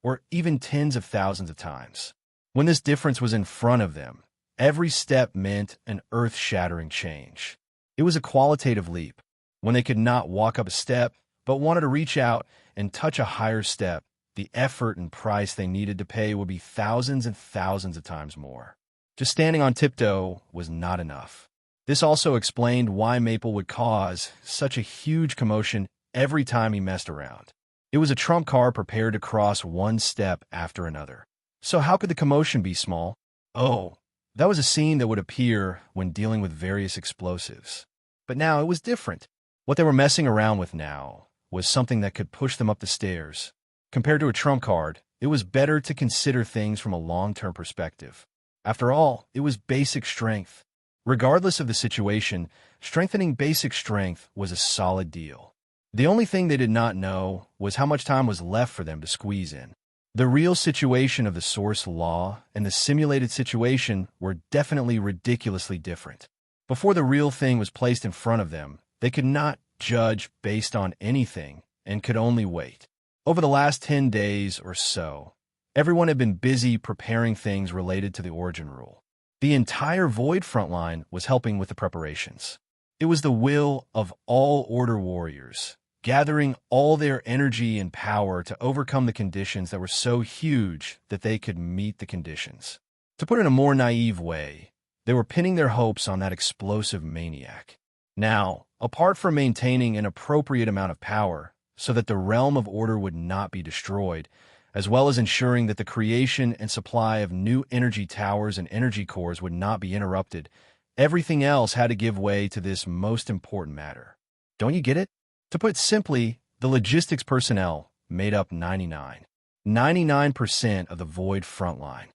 A: or even tens of thousands of times. When this difference was in front of them, every step meant an earth-shattering change. It was a qualitative leap. When they could not walk up a step, but wanted to reach out and touch a higher step, the effort and price they needed to pay would be thousands and thousands of times more. Just standing on tiptoe was not enough. This also explained why Maple would cause such a huge commotion every time he messed around. It was a trump card prepared to cross one step after another. So how could the commotion be small? Oh, that was a scene that would appear when dealing with various explosives. But now it was different. What they were messing around with now was something that could push them up the stairs. Compared to a trump card, it was better to consider things from a long-term perspective. After all, it was basic strength. Regardless of the situation, strengthening basic strength was a solid deal. The only thing they did not know was how much time was left for them to squeeze in. The real situation of the source law and the simulated situation were definitely ridiculously different. Before the real thing was placed in front of them, they could not judge based on anything and could only wait. Over the last 10 days or so, everyone had been busy preparing things related to the origin rule. The entire Void Frontline was helping with the preparations. It was the will of all Order warriors, gathering all their energy and power to overcome the conditions that were so huge that they could meet the conditions. To put it in a more naive way, they were pinning their hopes on that explosive maniac. Now, apart from maintaining an appropriate amount of power so that the realm of order would not be destroyed, as well as ensuring that the creation and supply of new energy towers and energy cores would not be interrupted, everything else had to give way to this most important matter. Don't you get it? To put it simply, the logistics personnel made up 99% of the Void Frontline.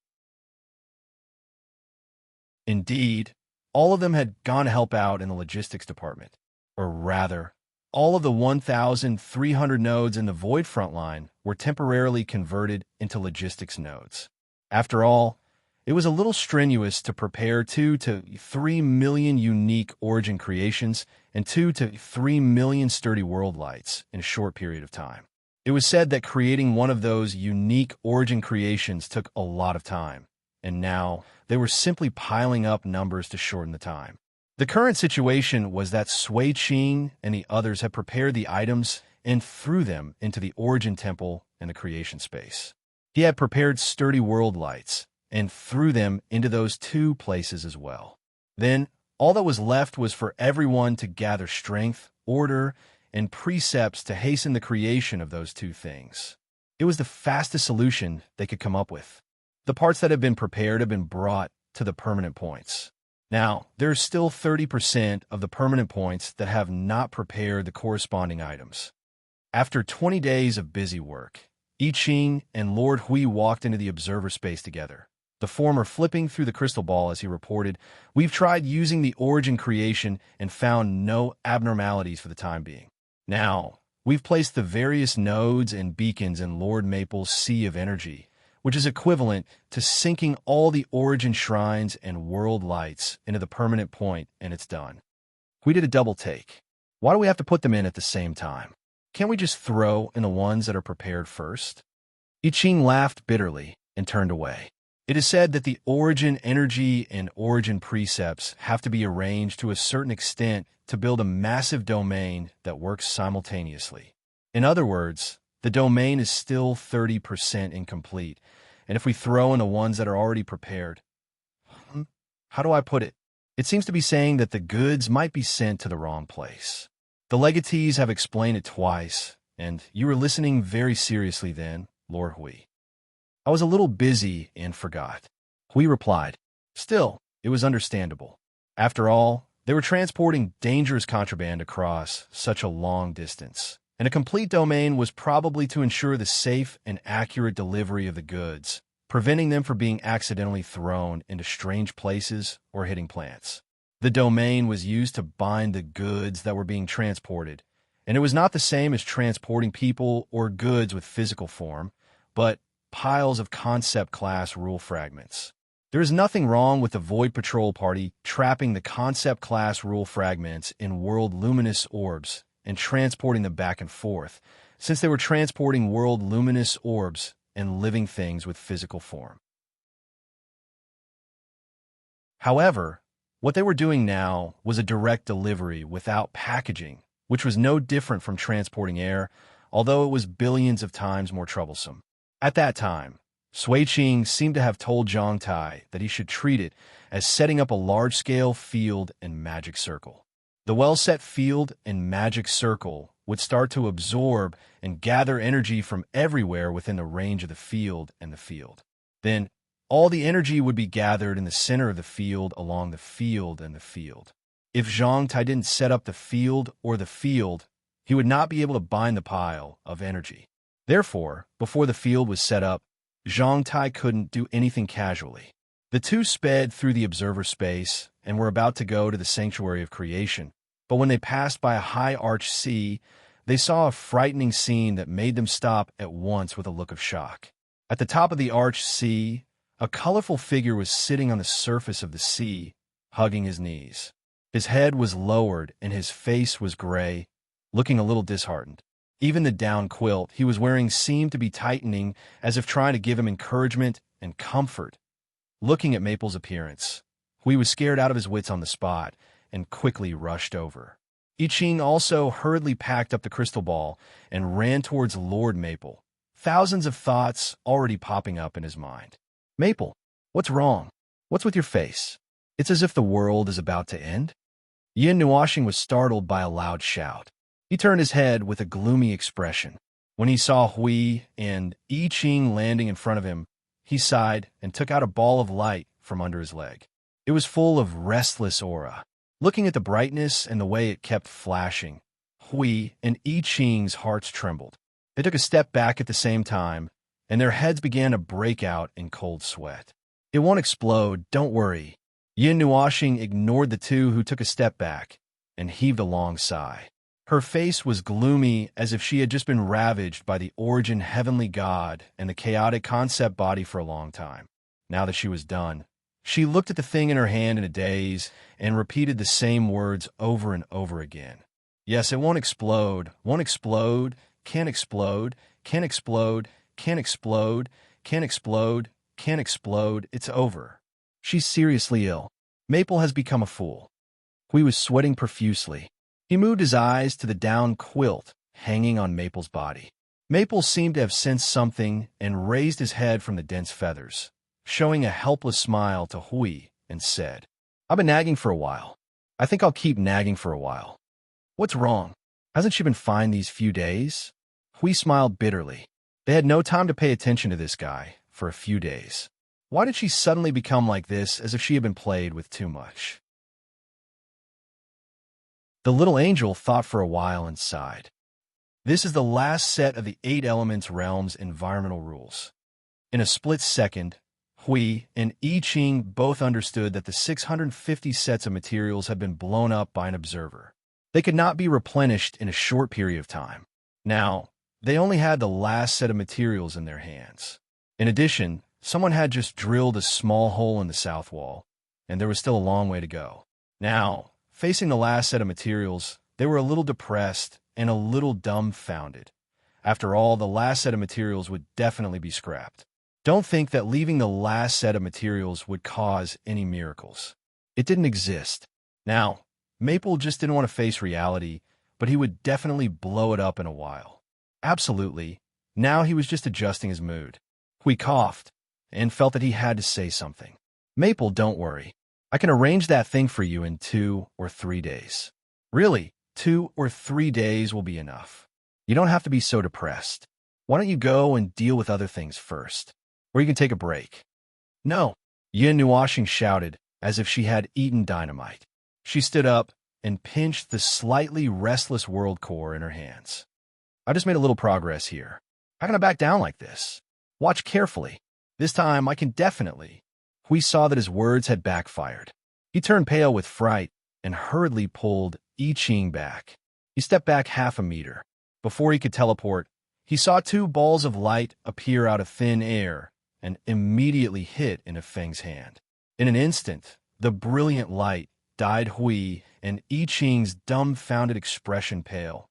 A: Indeed, all of them had gone to help out in the logistics department. Or rather, all of the 1,300 nodes in the Void Frontline were temporarily converted into logistics nodes. After all, it was a little strenuous to prepare 2 to 3 million unique origin creations and 2 to 3 million sturdy world lights in a short period of time. It was said that creating one of those unique origin creations took a lot of time, and now they were simply piling up numbers to shorten the time. The current situation was that Sui Qing and the others had prepared the items and threw them into the origin temple and the creation space. He had prepared sturdy world lights and threw them into those two places as well. Then, all that was left was for everyone to gather strength, order, and precepts to hasten the creation of those two things. It was the fastest solution they could come up with. The parts that had been prepared had been brought to the permanent points. Now, there are still 30% of the permanent points that have not prepared the corresponding items. After 20 days of busy work, I Ching and Lord Hui walked into the observer space together, the former flipping through the crystal ball as he reported, "We've tried using the origin creation and found no abnormalities for the time being. Now, we've placed the various nodes and beacons in Lord Maple's sea of energy, which is equivalent to sinking all the origin shrines and world lights into the permanent point, and it's done. We did a double take. Why do we have to put them in at the same time? Can't we just throw in the ones that are prepared first?" I Ching laughed bitterly and turned away. It is said that the origin energy and origin precepts have to be arranged to a certain extent to build a massive domain that works simultaneously. In other words, the domain is still 30% incomplete, and if we throw in the ones that are already prepared, how do I put it? It seems to be saying that the goods might be sent to the wrong place. The legatees have explained it twice, and you were listening very seriously then, Lord Hui. I was a little busy and forgot. Hui replied. Still, it was understandable. After all, they were transporting dangerous contraband across such a long distance, and a complete domain was probably to ensure the safe and accurate delivery of the goods, preventing them from being accidentally thrown into strange places or hitting plants. The domain was used to bind the goods that were being transported, and it was not the same as transporting people or goods with physical form, but piles of concept class rule fragments. There is nothing wrong with the Void Patrol Party trapping the concept class rule fragments in world luminous orbs and transporting them back and forth, since they were transporting world luminous orbs and living things with physical form. However, what they were doing now was a direct delivery without packaging, which was no different from transporting air, although it was billions of times more troublesome. At that time, Sui Qing seemed to have told Zhang Tai that he should treat it as setting up a large-scale field and magic circle. The well-set field and magic circle would start to absorb and gather energy from everywhere within the range of the field and the field. Then, all the energy would be gathered in the center of the field along the field and the field. If Zhang Tai didn't set up the field or the field, he would not be able to bind the pile of energy. Therefore, before the field was set up, Zhang Tai couldn't do anything casually. The two sped through the observer space and were about to go to the sanctuary of creation, but when they passed by a high arched sea, they saw a frightening scene that made them stop at once with a look of shock. At the top of the arched sea, a colorful figure was sitting on the surface of the sea, hugging his knees. His head was lowered and his face was gray, looking a little disheartened. Even the down quilt he was wearing seemed to be tightening, as if trying to give him encouragement and comfort. Looking at Maple's appearance, Hui was scared out of his wits on the spot and quickly rushed over. I Ching also hurriedly packed up the crystal ball and ran towards Lord Maple, thousands of thoughts already popping up in his mind. Maple, what's wrong? What's with your face? It's as if the world is about to end. Yin Nuashing was startled by a loud shout. He turned his head with a gloomy expression. When he saw Hui and I Ching landing in front of him, he sighed and took out a ball of light from under his leg. It was full of restless aura. Looking at the brightness and the way it kept flashing, Hui and I Ching's hearts trembled. They took a step back at the same time, and their heads began to break out in cold sweat. It won't explode, don't worry. Yin Nuashing ignored the two who took a step back and heaved a long sigh. Her face was gloomy, as if she had just been ravaged by the origin heavenly god and the chaotic concept body for a long time. Now that she was done, she looked at the thing in her hand in a daze and repeated the same words over and over again. Yes, it won't explode, can't explode, can't explode, can't explode, can't explode, can't explode, it's over. She's seriously ill. Maple has become a fool. Hui was sweating profusely. He moved his eyes to the down quilt hanging on Maple's body. Maple seemed to have sensed something and raised his head from the dense feathers, showing a helpless smile to Hui, and said, I've been nagging for a while. I think I'll keep nagging for a while. What's wrong? Hasn't she been fine these few days? Hui smiled bitterly. They had no time to pay attention to this guy for a few days. Why did she suddenly become like this, as if she had been played with too much? The little angel thought for a while and sighed. This is the last set of the 8 Elements Realm's environmental rules. In a split second, Hui and I Ching both understood that the 650 sets of materials had been blown up by an observer. They could not be replenished in a short period of time. Now, they only had the last set of materials in their hands. In addition, someone had just drilled a small hole in the south wall, and there was still a long way to go. Now, facing the last set of materials, they were a little depressed and a little dumbfounded. After all, the last set of materials would definitely be scrapped. Don't think that leaving the last set of materials would cause any miracles. It didn't exist. Now, Maple just didn't want to face reality, but he would definitely blow it up in a while. Absolutely. Now he was just adjusting his mood. Hui coughed and felt that he had to say something. Maple, don't worry. I can arrange that thing for you in 2 or 3 days. Really, 2 or 3 days will be enough. You don't have to be so depressed. Why don't you go and deal with other things first? Or you can take a break." "No," Yin Nuashing shouted, as if she had eaten dynamite. She stood up and pinched the slightly restless world core in her hands. "I just made a little progress here. How can I back down like this? Watch carefully. This time I can definitely." Hui saw that his words had backfired. He turned pale with fright and hurriedly pulled I Ching back. He stepped back half a meter. Before he could teleport, he saw 2 balls of light appear out of thin air and immediately hit into Feng's hand. In an instant, the brilliant light dyed Hui and I Ching's dumbfounded expression pale.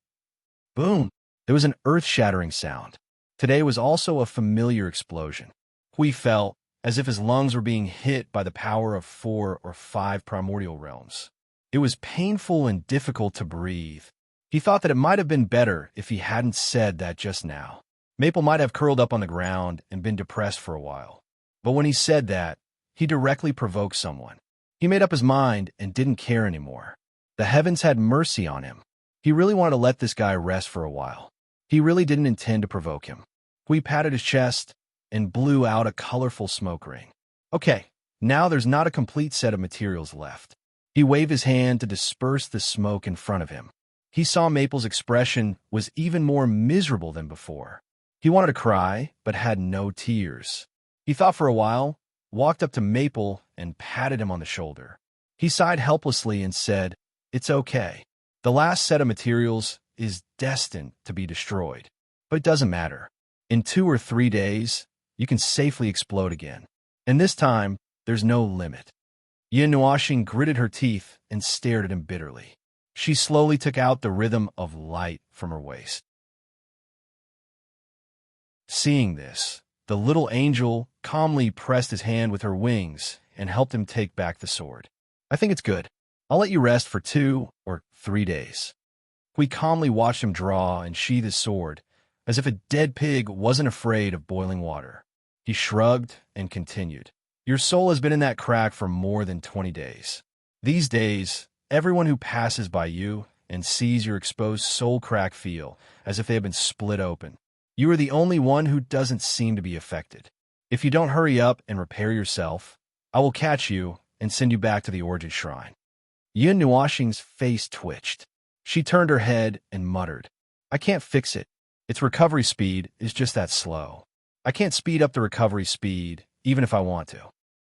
A: Boom! There was an earth-shattering sound. Today was also a familiar explosion. Hui felt as if his lungs were being hit by the power of 4 or 5 primordial realms. It was painful and difficult to breathe. He thought that it might have been better if he hadn't said that just now. Maple might have curled up on the ground and been depressed for a while. But when he said that, he directly provoked someone. He made up his mind and didn't care anymore. The heavens had mercy on him. He really wanted to let this guy rest for a while. He really didn't intend to provoke him. Hui patted his chest and blew out a colorful smoke ring. Okay, now there's not a complete set of materials left. He waved his hand to disperse the smoke in front of him. He saw Maple's expression was even more miserable than before. He wanted to cry, but had no tears. He thought for a while, walked up to Maple and patted him on the shoulder. He sighed helplessly and said, "It's okay. The last set of materials is destined to be destroyed. But it doesn't matter. In 2 or 3 days, you can safely explode again. And this time, there's no limit." Yin Nuashing gritted her teeth and stared at him bitterly. She slowly took out the rhythm of light from her waist. Seeing this, the little angel calmly pressed his hand with her wings and helped him take back the sword. "I think it's good. I'll let you rest for 2 or 3 days." We calmly watched him draw and sheath his sword, as if a dead pig wasn't afraid of boiling water. He shrugged and continued. "Your soul has been in that crack for more than 20 days. These days, everyone who passes by you and sees your exposed soul crack feel as if they have been split open. You are the only one who doesn't seem to be affected. If you don't hurry up and repair yourself, I will catch you and send you back to the origin shrine." Yin Nuashing's face twitched. She turned her head and muttered, "I can't fix it. Its recovery speed is just that slow. I can't speed up the recovery speed, even if I want to."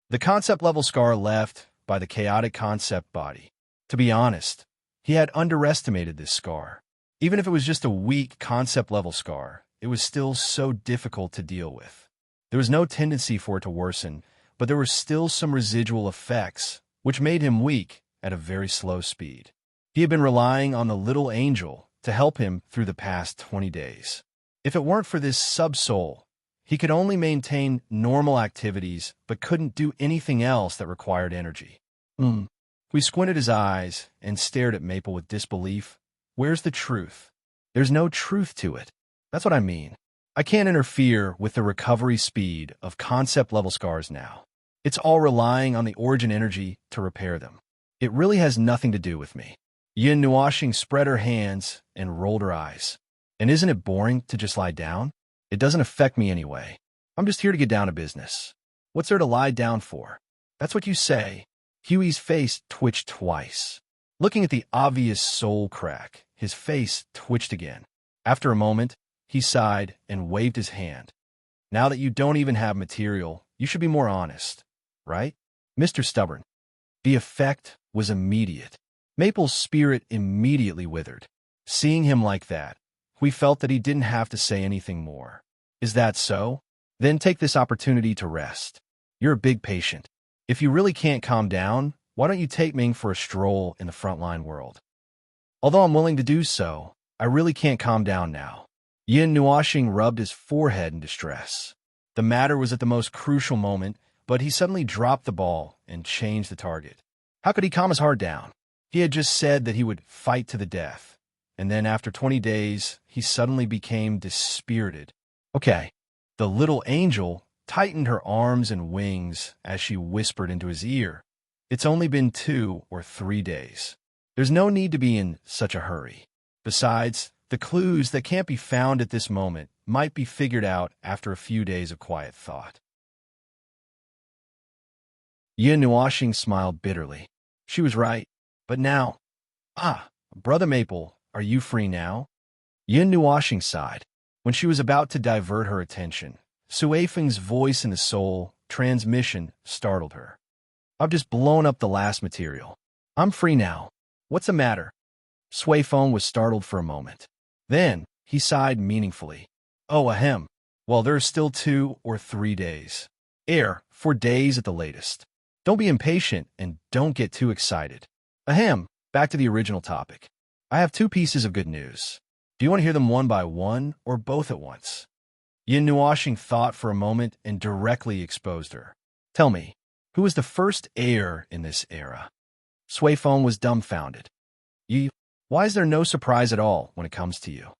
A: The concept level scar left by the chaotic concept body. To be honest, he had underestimated this scar. Even if it was just a weak concept level scar, it was still so difficult to deal with. There was no tendency for it to worsen, but there were still some residual effects, which made him weak at a very slow speed. He had been relying on the little angel to help him through the past 20 days. If it weren't for this sub-soul, he could only maintain normal activities but couldn't do anything else that required energy. We squinted his eyes and stared at Maple with disbelief. Where's the truth? There's no truth to it. That's what I mean. I can't interfere with the recovery speed of concept-level scars now. It's all relying on the origin energy to repair them. It really has nothing to do with me. Yin Nuashing spread her hands and rolled her eyes. And isn't it boring to just lie down? It doesn't affect me anyway. I'm just here to get down to business. What's there to lie down for? That's what you say. Huey's face twitched twice. Looking at the obvious soul crack, his face twitched again. After a moment, he sighed and waved his hand. Now that you don't even have material, you should be more honest, right, Mr. Stubborn? The effect was immediate. Maple's spirit immediately withered. Seeing him like that, we felt that he didn't have to say anything more. Is that so? Then take this opportunity to rest. You're a big patient. If you really can't calm down, why don't you take Ming for a stroll in the frontline world? Although I'm willing to do so, I really can't calm down now. Yin Nuashing rubbed his forehead in distress. The matter was at the most crucial moment, but he suddenly dropped the ball and changed the target. How could he calm his heart down? He had just said that he would fight to the death, and then after 20 days, he suddenly became dispirited. Okay, the little angel tightened her arms and wings as she whispered into his ear. It's only been 2 or 3 days. There's no need to be in such a hurry. Besides, the clues that can't be found at this moment might be figured out after a few days of quiet thought. Yin Nuashing smiled bitterly. She was right. But now, Brother Maple, are you free now? Yin Nuashing sighed. When she was about to divert her attention, Sui Feng's voice in the soul transmission startled her. I've just blown up the last material. I'm free now. What's the matter? Sui Feng was startled for a moment. Then, he sighed meaningfully. Oh, ahem. Well, there are still 2 or 3 days. 4 days at the latest. Don't be impatient and don't get too excited. Ahem, back to the original topic. I have 2 pieces of good news. Do you want to hear them one by one or both at once? Yin Nuashing thought for a moment and directly exposed her. Tell me, who is the first heir in this era? Sui Feng was dumbfounded. Why is there no surprise at all when it comes to you?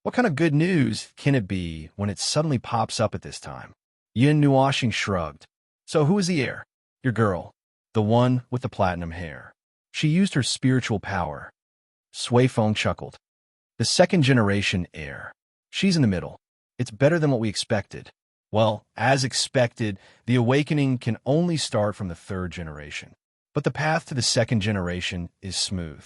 A: What kind of good news can it be when it suddenly pops up at this time? Yin Nuashing shrugged. So who is the heir? Your girl, the one with the platinum hair. She used her spiritual power. Sui Feng chuckled. The second generation heir. She's in the middle. It's better than what we expected. Well, as expected, the awakening can only start from the 3rd generation. But the path to the 2nd generation is smooth.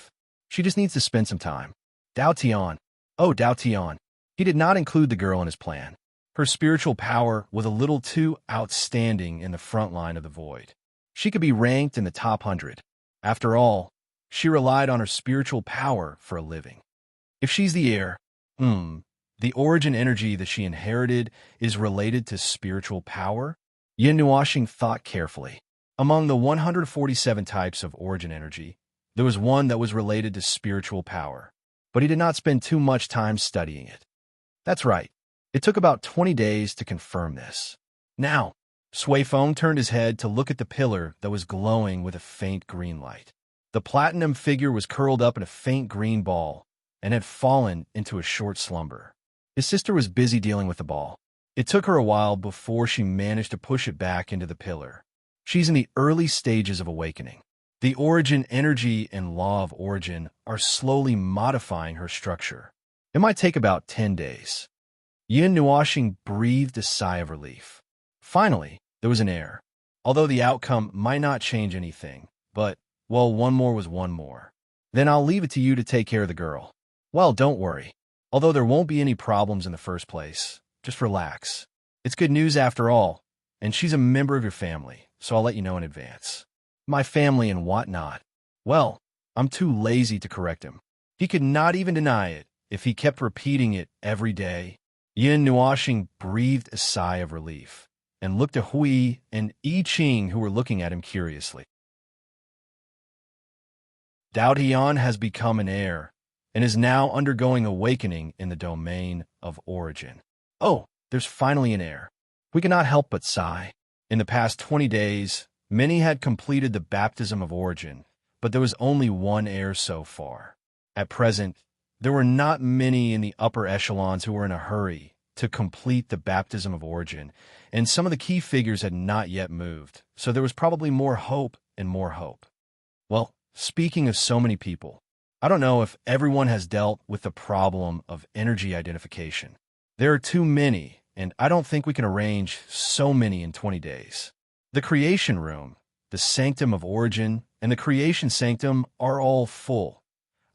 A: She just needs to spend some time. Dao Tian. Oh, Dao Tian. He did not include the girl in his plan. Her spiritual power was a little too outstanding in the front line of the void. She could be ranked in the top 100. After all, she relied on her spiritual power for a living. If she's the heir, the origin energy that she inherited is related to spiritual power? Yin Nuashing thought carefully. Among the 147 types of origin energy, there was one that was related to spiritual power, but he did not spend too much time studying it. That's right. It took about 20 days to confirm this. Now, Sui Feng turned his head to look at the pillar that was glowing with a faint green light. The platinum figure was curled up in a faint green ball and had fallen into a short slumber. His sister was busy dealing with the ball. It took her a while before she managed to push it back into the pillar. She's in the early stages of awakening. The origin energy and law of origin are slowly modifying her structure. It might take about 10 days. Yin Nuashing breathed a sigh of relief. Finally, there was an heir. Although the outcome might not change anything, but, well, one more was one more. Then I'll leave it to you to take care of the girl. Well, don't worry. Although there won't be any problems in the first place, just relax. It's good news after all, and she's a member of your family, so I'll let you know in advance. My family and whatnot. Well, I'm too lazy to correct him. He could not even deny it if he kept repeating it every day. Yin Nuashing breathed a sigh of relief and looked at Hui and I Ching, who were looking at him curiously. Dao Tian has become an heir and is now undergoing awakening in the domain of origin. Oh, there's finally an heir. We cannot help but sigh. In the past 20 days, many had completed the baptism of origin, but there was only one heir so far. At present, there were not many in the upper echelons who were in a hurry to complete the baptism of origin, and some of the key figures had not yet moved, so there was probably more hope and more hope. Well, speaking of so many people, I don't know if everyone has dealt with the problem of energy identification. There are too many, and I don't think we can arrange so many in 20 days. The creation room, the sanctum of origin, and the creation sanctum are all full.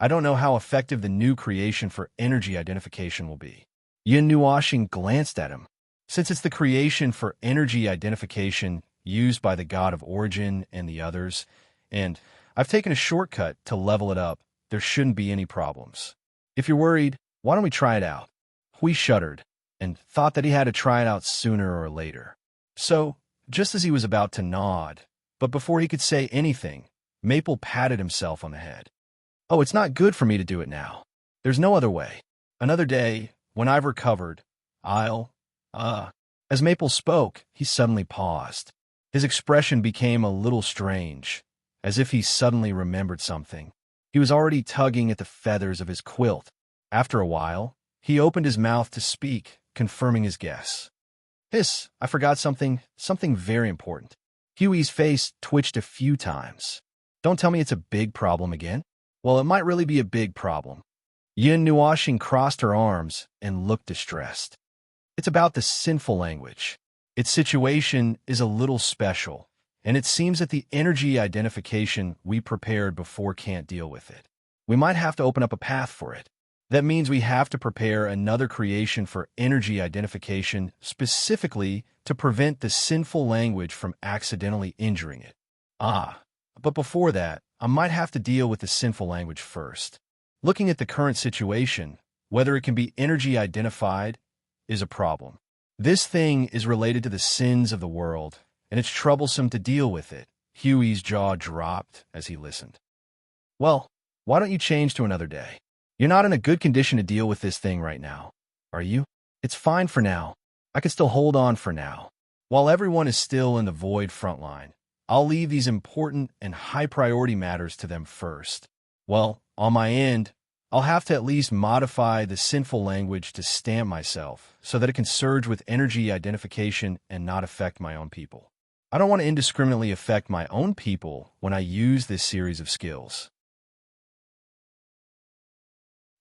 A: I don't know how effective the new creation for energy identification will be. Yin Nuashing glanced at him. Since it's the creation for energy identification used by the god of origin and the others, and I've taken a shortcut to level it up, there shouldn't be any problems. If you're worried, why don't we try it out? Hui shuddered and thought that he had to try it out sooner or later. So, just as he was about to nod, but before he could say anything, Maple patted himself on the head. Oh, it's not good for me to do it now. There's no other way. Another day, when I've recovered, As Maple spoke, he suddenly paused. His expression became a little strange, as if he suddenly remembered something. He was already tugging at the feathers of his quilt. After a while, he opened his mouth to speak, confirming his guess. I forgot something very important. Huey's face twitched a few times. Don't tell me it's a big problem again. Well, it might really be a big problem. Yin Nuashing crossed her arms and looked distressed. It's about the sinful language. Its situation is a little special, and it seems that the energy identification we prepared before can't deal with it. We might have to open up a path for it. That means we have to prepare another creation for energy identification specifically to prevent the sinful language from accidentally injuring it. But before that, I might have to deal with the sinful language first. Looking at the current situation, whether it can be energy identified is a problem. This thing is related to the sins of the world, and it's troublesome to deal with it. Huey's jaw dropped as he listened. Well, why don't you change to another day? You're not in a good condition to deal with this thing right now, are you? It's fine for now. I can still hold on for now. While everyone is still in the void frontline, I'll leave these important and high-priority matters to them first. Well, on my end, I'll have to at least modify the sinful language to stamp myself so that it can surge with energy identification and not affect my own people. I don't want to indiscriminately affect my own people when I use this series of skills.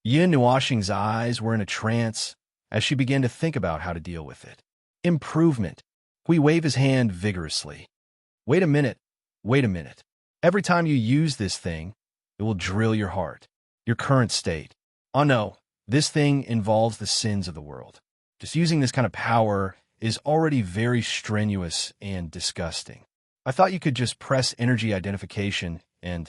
A: Yin Nuashing's eyes were in a trance as she began to think about how to deal with it. Improvement. Hui waved his hand vigorously. Wait a minute. Every time you use this thing, it will drill your heart, your current state. Oh no, this thing involves the sins of the world. Just using this kind of power is already very strenuous and disgusting. I thought you could just press energy identification and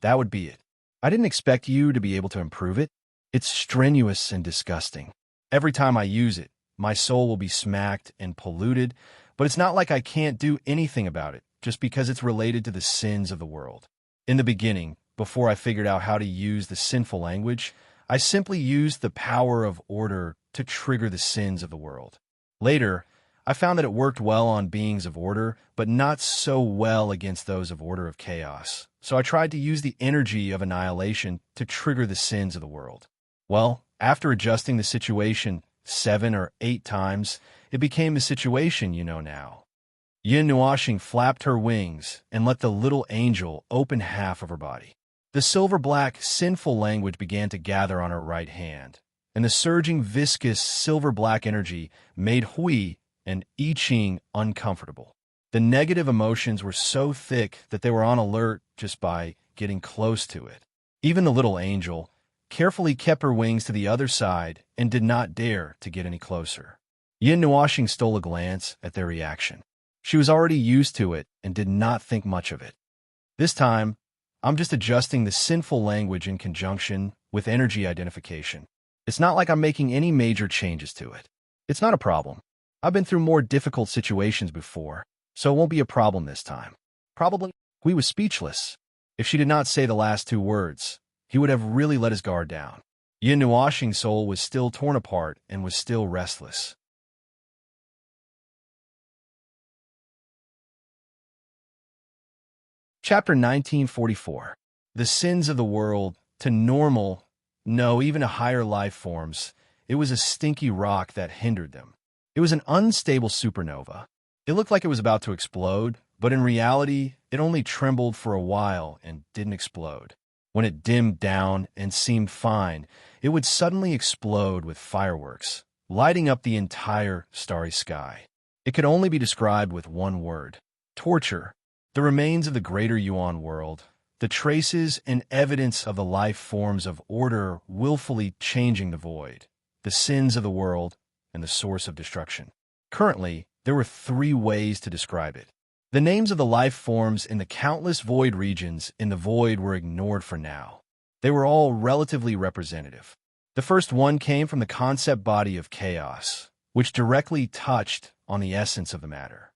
A: that would be it. I didn't expect you to be able to improve it. It's strenuous and disgusting. Every time I use it, my soul will be smacked and polluted, but it's not like I can't do anything about it just because it's related to the sins of the world. In the beginning, before I figured out how to use the sinful language, I simply used the power of order to trigger the sins of the world. Later, I found that it worked well on beings of order, but not so well against those of order of chaos. So I tried to use the energy of annihilation to trigger the sins of the world. Well, after adjusting the situation 7 or 8 times, it became the situation you know now. Yin Nuashing flapped her wings and let the little angel open half of her body. The silver-black, sinful language began to gather on her right hand, and the surging, viscous, silver-black energy made Hui and I Ching uncomfortable. The negative emotions were so thick that they were on alert just by getting close to it. Even the little angel carefully kept her wings to the other side and did not dare to get any closer. Yin Nuashing stole a glance at their reaction. She was already used to it and did not think much of it. This time, I'm just adjusting the sinful language in conjunction with energy identification. It's not like I'm making any major changes to it. It's not a problem. I've been through more difficult situations before, so it won't be a problem this time. Probably. Hui was speechless. If she did not say the last 2 words, he would have really let his guard down. Yin Nuashing's soul was still torn apart and was still restless. Chapter 1944. The sins of the world to normal, no, even to higher life forms. It was a stinky rock that hindered them. It was an unstable supernova. It looked like it was about to explode, but in reality, it only trembled for a while and didn't explode. When it dimmed down and seemed fine, it would suddenly explode with fireworks, lighting up the entire starry sky. It could only be described with one word: torture. The remains of the greater Yuan world, the traces and evidence of the life forms of order willfully changing the void, the sins of the world, and the source of destruction. Currently, there were 3 ways to describe it. The names of the life forms in the countless void regions in the void were ignored for now. They were all relatively representative. The first one came from the concept body of chaos, which directly touched on the essence of the matter.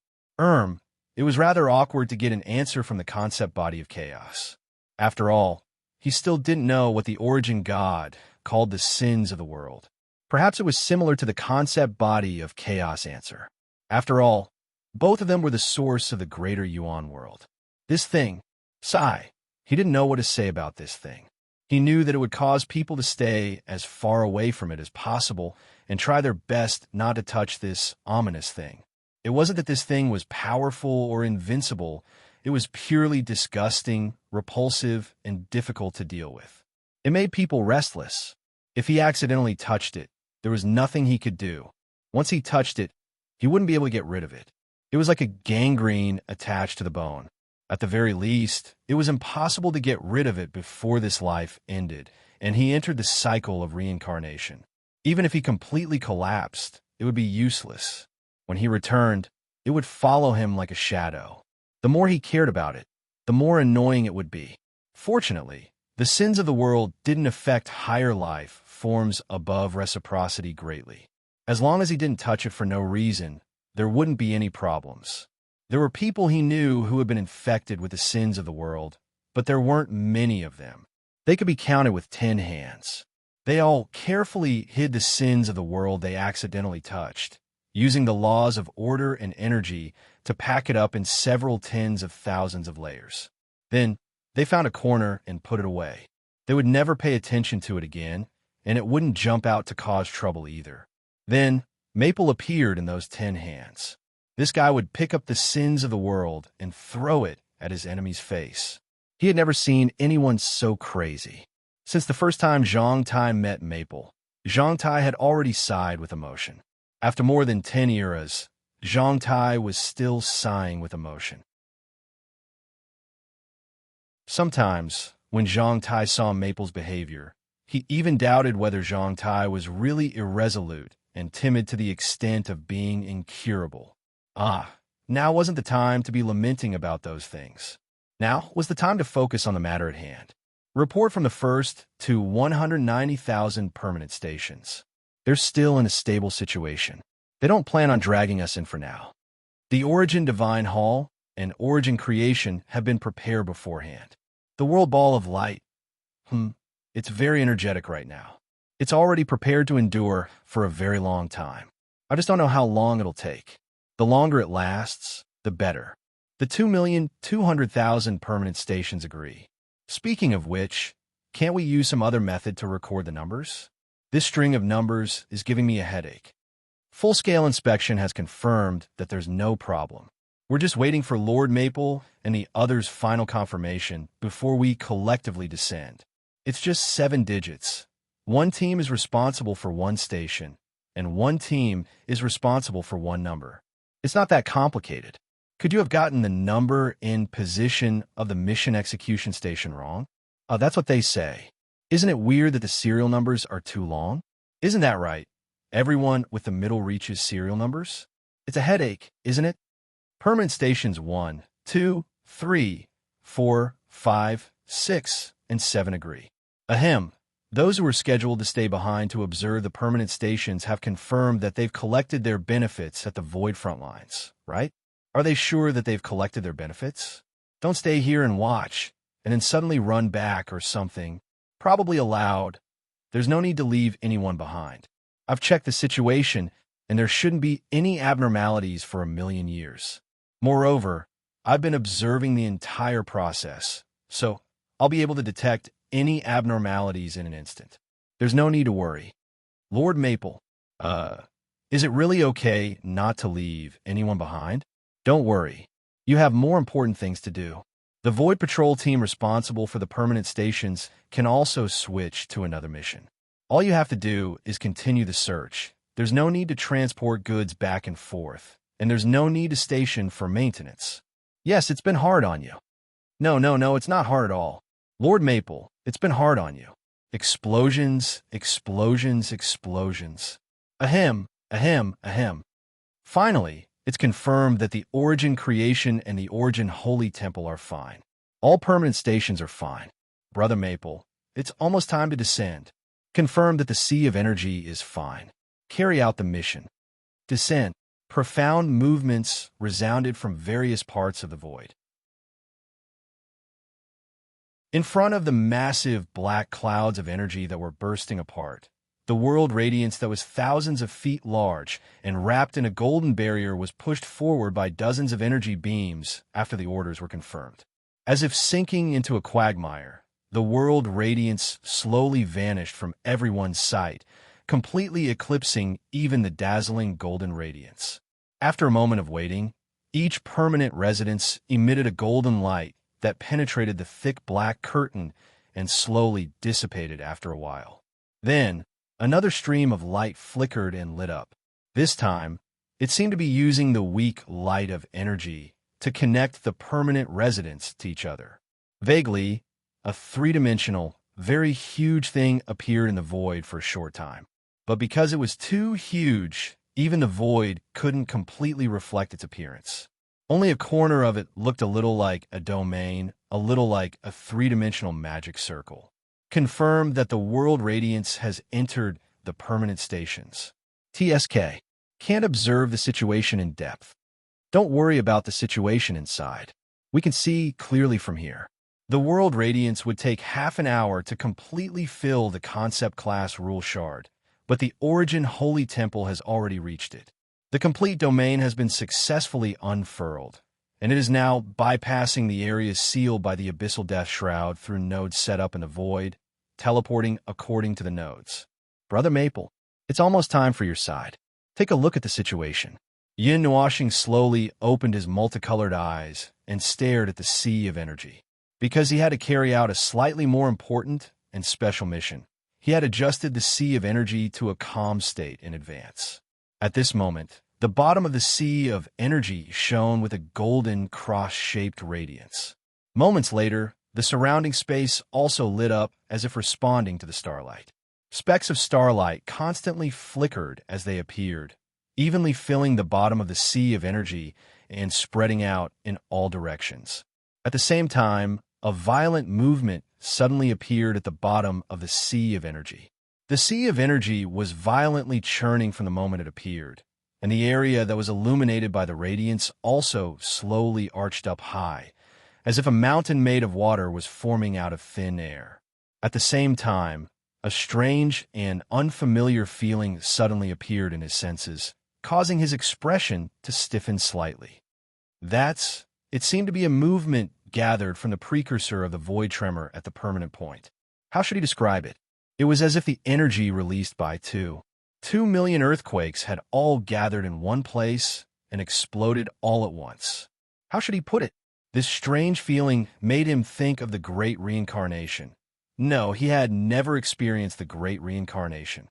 A: It was rather awkward to get an answer from the concept body of chaos. After all, he still didn't know what the origin god called the sins of the world. Perhaps it was similar to the concept body of chaos answer. After all, both of them were the source of the greater Yuan world. This thing, Sai, he didn't know what to say about this thing. He knew that it would cause people to stay as far away from it as possible and try their best not to touch this ominous thing. It wasn't that this thing was powerful or invincible. It was purely disgusting, repulsive, and difficult to deal with. It made people restless. If he accidentally touched it, there was nothing he could do. Once he touched it, he wouldn't be able to get rid of it. It was like a gangrene attached to the bone. At the very least, it was impossible to get rid of it before this life ended, and he entered the cycle of reincarnation. Even if he completely collapsed, it would be useless. When he returned, it would follow him like a shadow. The more he cared about it, the more annoying it would be. Fortunately, the sins of the world didn't affect higher life forms above reciprocity greatly. As long as he didn't touch it for no reason, there wouldn't be any problems. There were people he knew who had been infected with the sins of the world, but there weren't many of them. They could be counted with 10 hands. They all carefully hid the sins of the world they accidentally touched, using the laws of order and energy to pack it up in several tens of thousands of layers. Then, they found a corner and put it away. They would never pay attention to it again, and it wouldn't jump out to cause trouble either. Then, Maple appeared in those 10 hands. This guy would pick up the sins of the world and throw it at his enemy's face. He had never seen anyone so crazy. Since the first time Zhang Tai met Maple, Zhang Tai had already sighed with emotion. After more than 10 eras, Zhang Tai was still sighing with emotion. Sometimes, when Zhang Tai saw Maple's behavior, he even doubted whether Zhang Tai was really irresolute and timid to the extent of being incurable. Now wasn't the time to be lamenting about those things. Now was the time to focus on the matter at hand. Report from the first to 190,000 permanent stations. They're still in a stable situation. They don't plan on dragging us in for now. The Origin Divine Hall and Origin Creation have been prepared beforehand. The World Ball of Light, it's very energetic right now. It's already prepared to endure for a very long time. I just don't know how long it'll take. The longer it lasts, the better. The 2,200,000 permanent stations agree. Speaking of which, can't we use some other method to record the numbers? This string of numbers is giving me a headache. Full-scale inspection has confirmed that there's no problem. We're just waiting for Lord Maple and the others' final confirmation before we collectively descend. It's just 7 digits. One team is responsible for one station, and one team is responsible for one number. It's not that complicated. Could you have gotten the number and position of the mission execution station wrong? That's what they say. Isn't it weird that the serial numbers are too long? Isn't that right? Everyone with the middle reaches serial numbers? It's a headache, isn't it? Permanent stations 1, 2, 3, 4, 5, 6, and 7 agree. Ahem. Those who were scheduled to stay behind to observe the permanent stations have confirmed that they've collected their benefits at the Void front lines, right? Are they sure that they've collected their benefits? Don't stay here and watch, and then suddenly run back or something, probably aloud. There's no need to leave anyone behind. I've checked the situation, and there shouldn't be any abnormalities for a million years. Moreover, I've been observing the entire process, so I'll be able to detect any abnormalities in an instant. There's no need to worry. Lord Maple, is it really okay not to leave anyone behind? Don't worry. You have more important things to do. The Void Patrol team responsible for the permanent stations can also switch to another mission. All you have to do is continue the search. There's no need to transport goods back and forth, and there's no need to station for maintenance. Yes, it's been hard on you. No, it's not hard at all. Lord Maple, it's been hard on you. Explosions, explosions, explosions. Ahem. Finally, it's confirmed that the Origin Creation and the Origin Holy Temple are fine. All permanent stations are fine. Brother Maple, it's almost time to descend. Confirm that the Sea of Energy is fine. Carry out the mission. Descend. Profound movements resounded from various parts of the void. In front of the massive black clouds of energy that were bursting apart, the world radiance that was thousands of feet large and wrapped in a golden barrier was pushed forward by dozens of energy beams after the orders were confirmed. As if sinking into a quagmire, the world radiance slowly vanished from everyone's sight, completely eclipsing even the dazzling golden radiance. After a moment of waiting, each permanent residence emitted a golden light that penetrated the thick black curtain and slowly dissipated after a while. Then, another stream of light flickered and lit up. This time, it seemed to be using the weak light of energy to connect the permanent residents to each other. Vaguely, a three-dimensional, very huge thing appeared in the void for a short time. But because it was too huge, even the void couldn't completely reflect its appearance. Only a corner of it looked a little like a domain, a little like a three-dimensional magic circle. Confirmed that the world radiance has entered the permanent stations. TSK. Can't observe the situation in depth. Don't worry about the situation inside. We can see clearly from here. The world radiance would take half an hour to completely fill the concept class rule shard, but the origin holy temple has already reached it. The complete domain has been successfully unfurled, and it is now bypassing the areas sealed by the abyssal death shroud through nodes set up in the void, teleporting according to the nodes. Brother Maple, it's almost time for your side. Take a look at the situation. Yin Nuashing slowly opened his multicolored eyes and stared at the sea of energy. Because he had to carry out a slightly more important and special mission, he had adjusted the sea of energy to a calm state in advance. At this moment, the bottom of the sea of energy shone with a golden cross-shaped radiance. Moments later, the surrounding space also lit up as if responding to the starlight. Specks of starlight constantly flickered as they appeared, evenly filling the bottom of the sea of energy and spreading out in all directions. At the same time, a violent movement suddenly appeared at the bottom of the sea of energy. The sea of energy was violently churning from the moment it appeared, and the area that was illuminated by the radiance also slowly arched up high, as if a mountain made of water was forming out of thin air. At the same time, a strange and unfamiliar feeling suddenly appeared in his senses, causing his expression to stiffen slightly. It seemed to be a movement gathered from the precursor of the void tremor at the permanent point. How should he describe it? It was as if the energy released by 2,000,000 earthquakes had all gathered in one place and exploded all at once. How should he put it? This strange feeling made him think of the Great Reincarnation. No, he had never experienced the Great Reincarnation.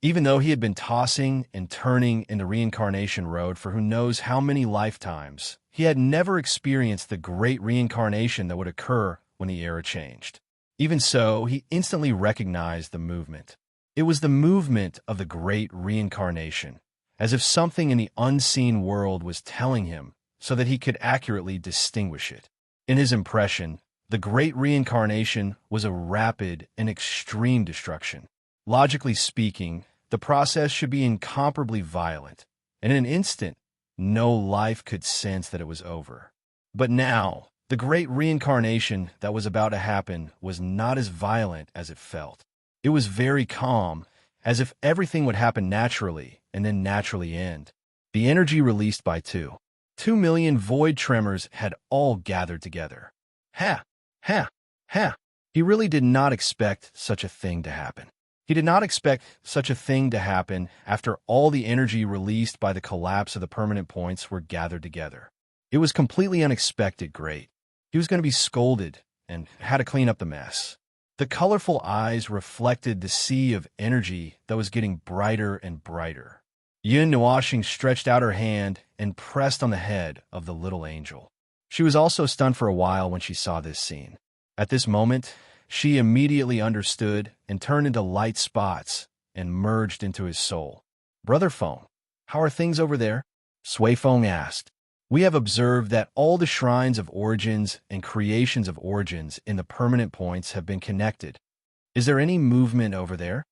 A: Even though he had been tossing and turning in the reincarnation road for who knows how many lifetimes, he had never experienced the Great Reincarnation that would occur when the era changed. Even so, he instantly recognized the movement. It was the movement of the Great Reincarnation, as if something in the unseen world was telling him so that he could accurately distinguish it. In his impression, the Great Reincarnation was a rapid and extreme destruction. Logically speaking, the process should be incomparably violent, and in an instant, no life could sense that it was over. But now, the Great Reincarnation that was about to happen was not as violent as it felt. It was very calm, as if everything would happen naturally and then naturally end. The energy released by 2,000,000 void tremors had all gathered together. Ha! Ha! Ha! He really did not expect such a thing to happen. He did not expect such a thing to happen after all the energy released by the collapse of the permanent points were gathered together. It was completely unexpected great. He was going to be scolded and had to clean up the mess. The colorful eyes reflected the sea of energy that was getting brighter and brighter. Yun Nuashing stretched out her hand and pressed on the head of the little angel. She was also stunned for a while when she saw this scene. At this moment, she immediately understood and turned into light spots and merged into his soul. "Brother Feng, how are things over there?" Sui Feng asked. "We have observed that all the shrines of origins and creations of origins in the permanent points have been connected. Is there any movement over there?"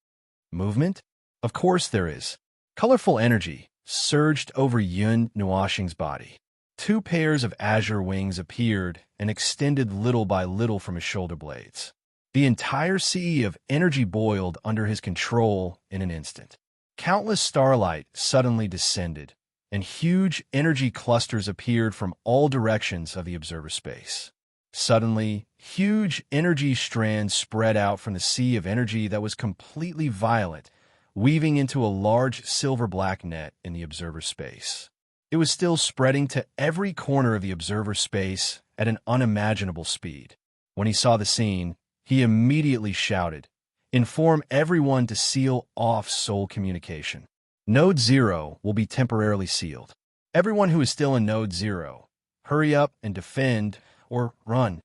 A: "Movement? Of course there is." Colorful energy surged over Yun Nuashing's body. 2 pairs of azure wings appeared and extended little by little from his shoulder blades. The entire sea of energy boiled under his control in an instant. Countless starlight suddenly descended, and huge energy clusters appeared from all directions of the observer space. Suddenly, huge energy strands spread out from the sea of energy that was completely violet, weaving into a large silver-black net in the observer space. It was still spreading to every corner of the observer's space at an unimaginable speed. When he saw the scene, he immediately shouted, "Inform everyone to seal off soul communication. Node 0 will be temporarily sealed. Everyone who is still in Node 0, hurry up and defend or run.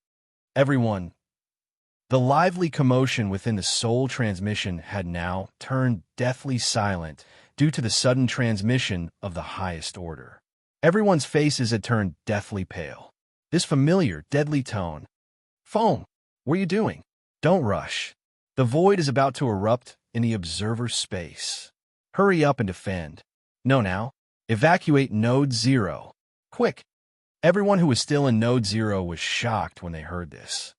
A: Everyone." The lively commotion within the soul transmission had now turned deathly silent due to the sudden transmission of the highest order. Everyone's faces had turned deathly pale. This familiar, deadly tone. "Foam, what are you doing? Don't rush. The void is about to erupt in the observer's space. Hurry up and defend. No, now. Evacuate Node 0. Quick." Everyone who was still in Node 0 was shocked when they heard this.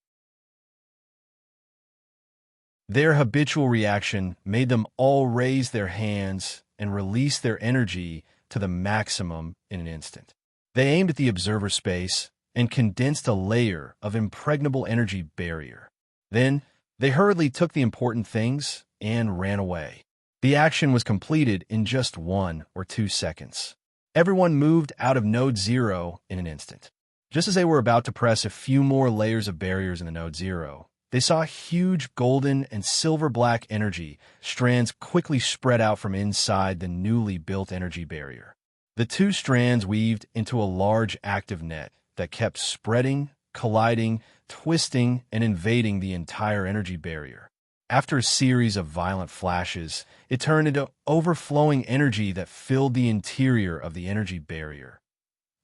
A: Their habitual reaction made them all raise their hands and release their energy to the maximum in an instant. They aimed at the observer space and condensed a layer of impregnable energy barrier. Then, they hurriedly took the important things and ran away. The action was completed in just 1 or 2 seconds. Everyone moved out of Node 0 in an instant. Just as they were about to press a few more layers of barriers in the Node 0, they saw huge golden and silver-black energy strands quickly spread out from inside the newly built energy barrier. The 2 strands weaved into a large active net that kept spreading, colliding, twisting, and invading the entire energy barrier. After a series of violent flashes, it turned into overflowing energy that filled the interior of the energy barrier.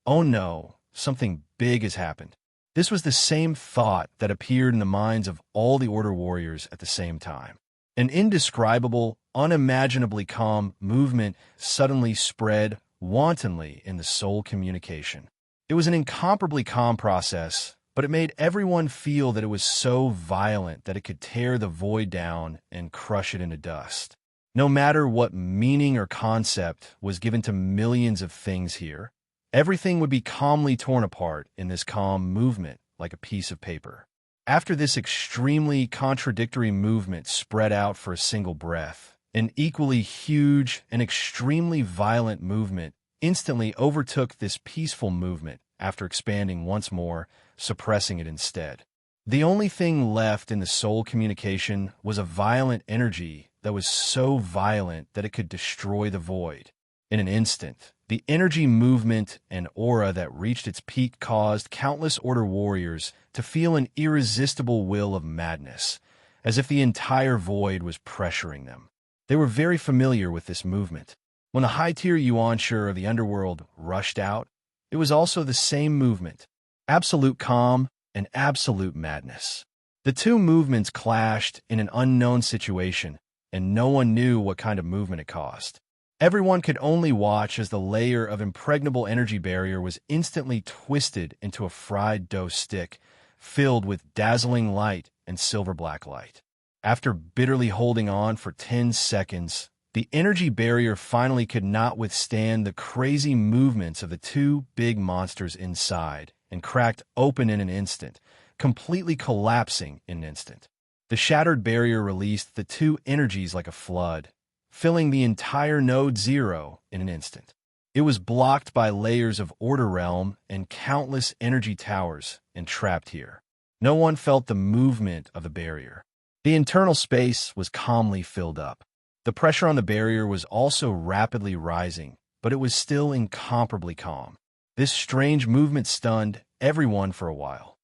A: Oh no, something big has happened. This was the same thought that appeared in the minds of all the Order warriors at the same time. An indescribable, unimaginably calm movement suddenly spread wantonly in the soul communication. It was an incomparably calm process, but it made everyone feel that it was so violent that it could tear the void down and crush it into dust. No matter what meaning or concept was given to millions of things here, everything would be calmly torn apart in this calm movement like a piece of paper. After this extremely contradictory movement spread out for a single breath, an equally huge and extremely violent movement instantly overtook this peaceful movement after expanding once more, suppressing it instead. The only thing left in the soul communication was a violent energy that was so violent that it could destroy the void. In an instant, the energy movement and aura that reached its peak caused countless Order warriors to feel an irresistible will of madness, as if the entire void was pressuring them. They were very familiar with this movement. When the high-tier Yuan-Shur of the underworld rushed out, it was also the same movement, absolute calm and absolute madness. The 2 movements clashed in an unknown situation, and no one knew what kind of movement it caused. Everyone could only watch as the layer of impregnable energy barrier was instantly twisted into a fried dough stick, filled with dazzling light and silver-black light. After bitterly holding on for 10 seconds, the energy barrier finally could not withstand the crazy movements of the 2 big monsters inside and cracked open in an instant, completely collapsing in an instant. The shattered barrier released the 2 energies like a flood, filling the entire Node 0 in an instant. It was blocked by layers of Order realm and countless energy towers entrapped here. No one felt the movement of the barrier. The internal space was calmly filled up. The pressure on the barrier was also rapidly rising, but it was still incomparably calm. This strange movement stunned everyone for a while.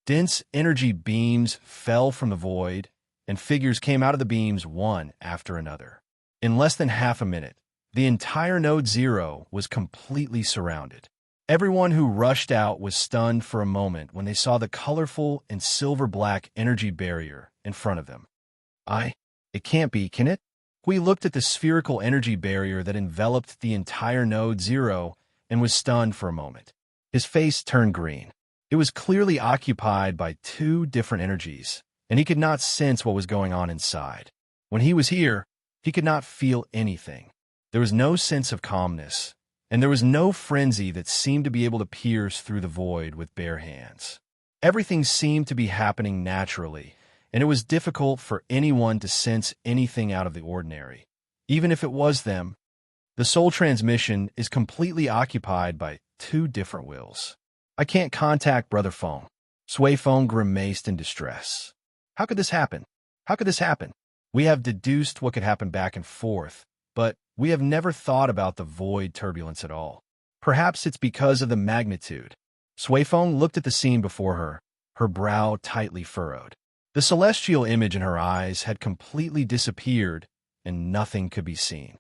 A: Dense energy beams fell from the void, and figures came out of the beams one after another. In less than half a minute, the entire Node 0 was completely surrounded. Everyone who rushed out was stunned for a moment when they saw the colorful and silver-black energy barrier in front of them. It can't be, can it? We looked at the spherical energy barrier that enveloped the entire Node 0 and was stunned for a moment. His face turned green. It was clearly occupied by 2 different energies, and he could not sense what was going on inside. When he was here, he could not feel anything. There was no sense of calmness, and there was no frenzy that seemed to be able to pierce through the void with bare hands. Everything seemed to be happening naturally, and it was difficult for anyone to sense anything out of the ordinary. Even if it was them, The soul transmission is completely occupied by two different wills. I can't contact Brother Phone. Sway Phone grimaced in distress. How could this happen? How could this happen? We have deduced what could happen back and forth, but we have never thought about the void turbulence at all. Perhaps it's because of the magnitude. Sway Phone looked at the scene before her, her brow tightly furrowed. The celestial image in her eyes had completely disappeared, and nothing could be seen.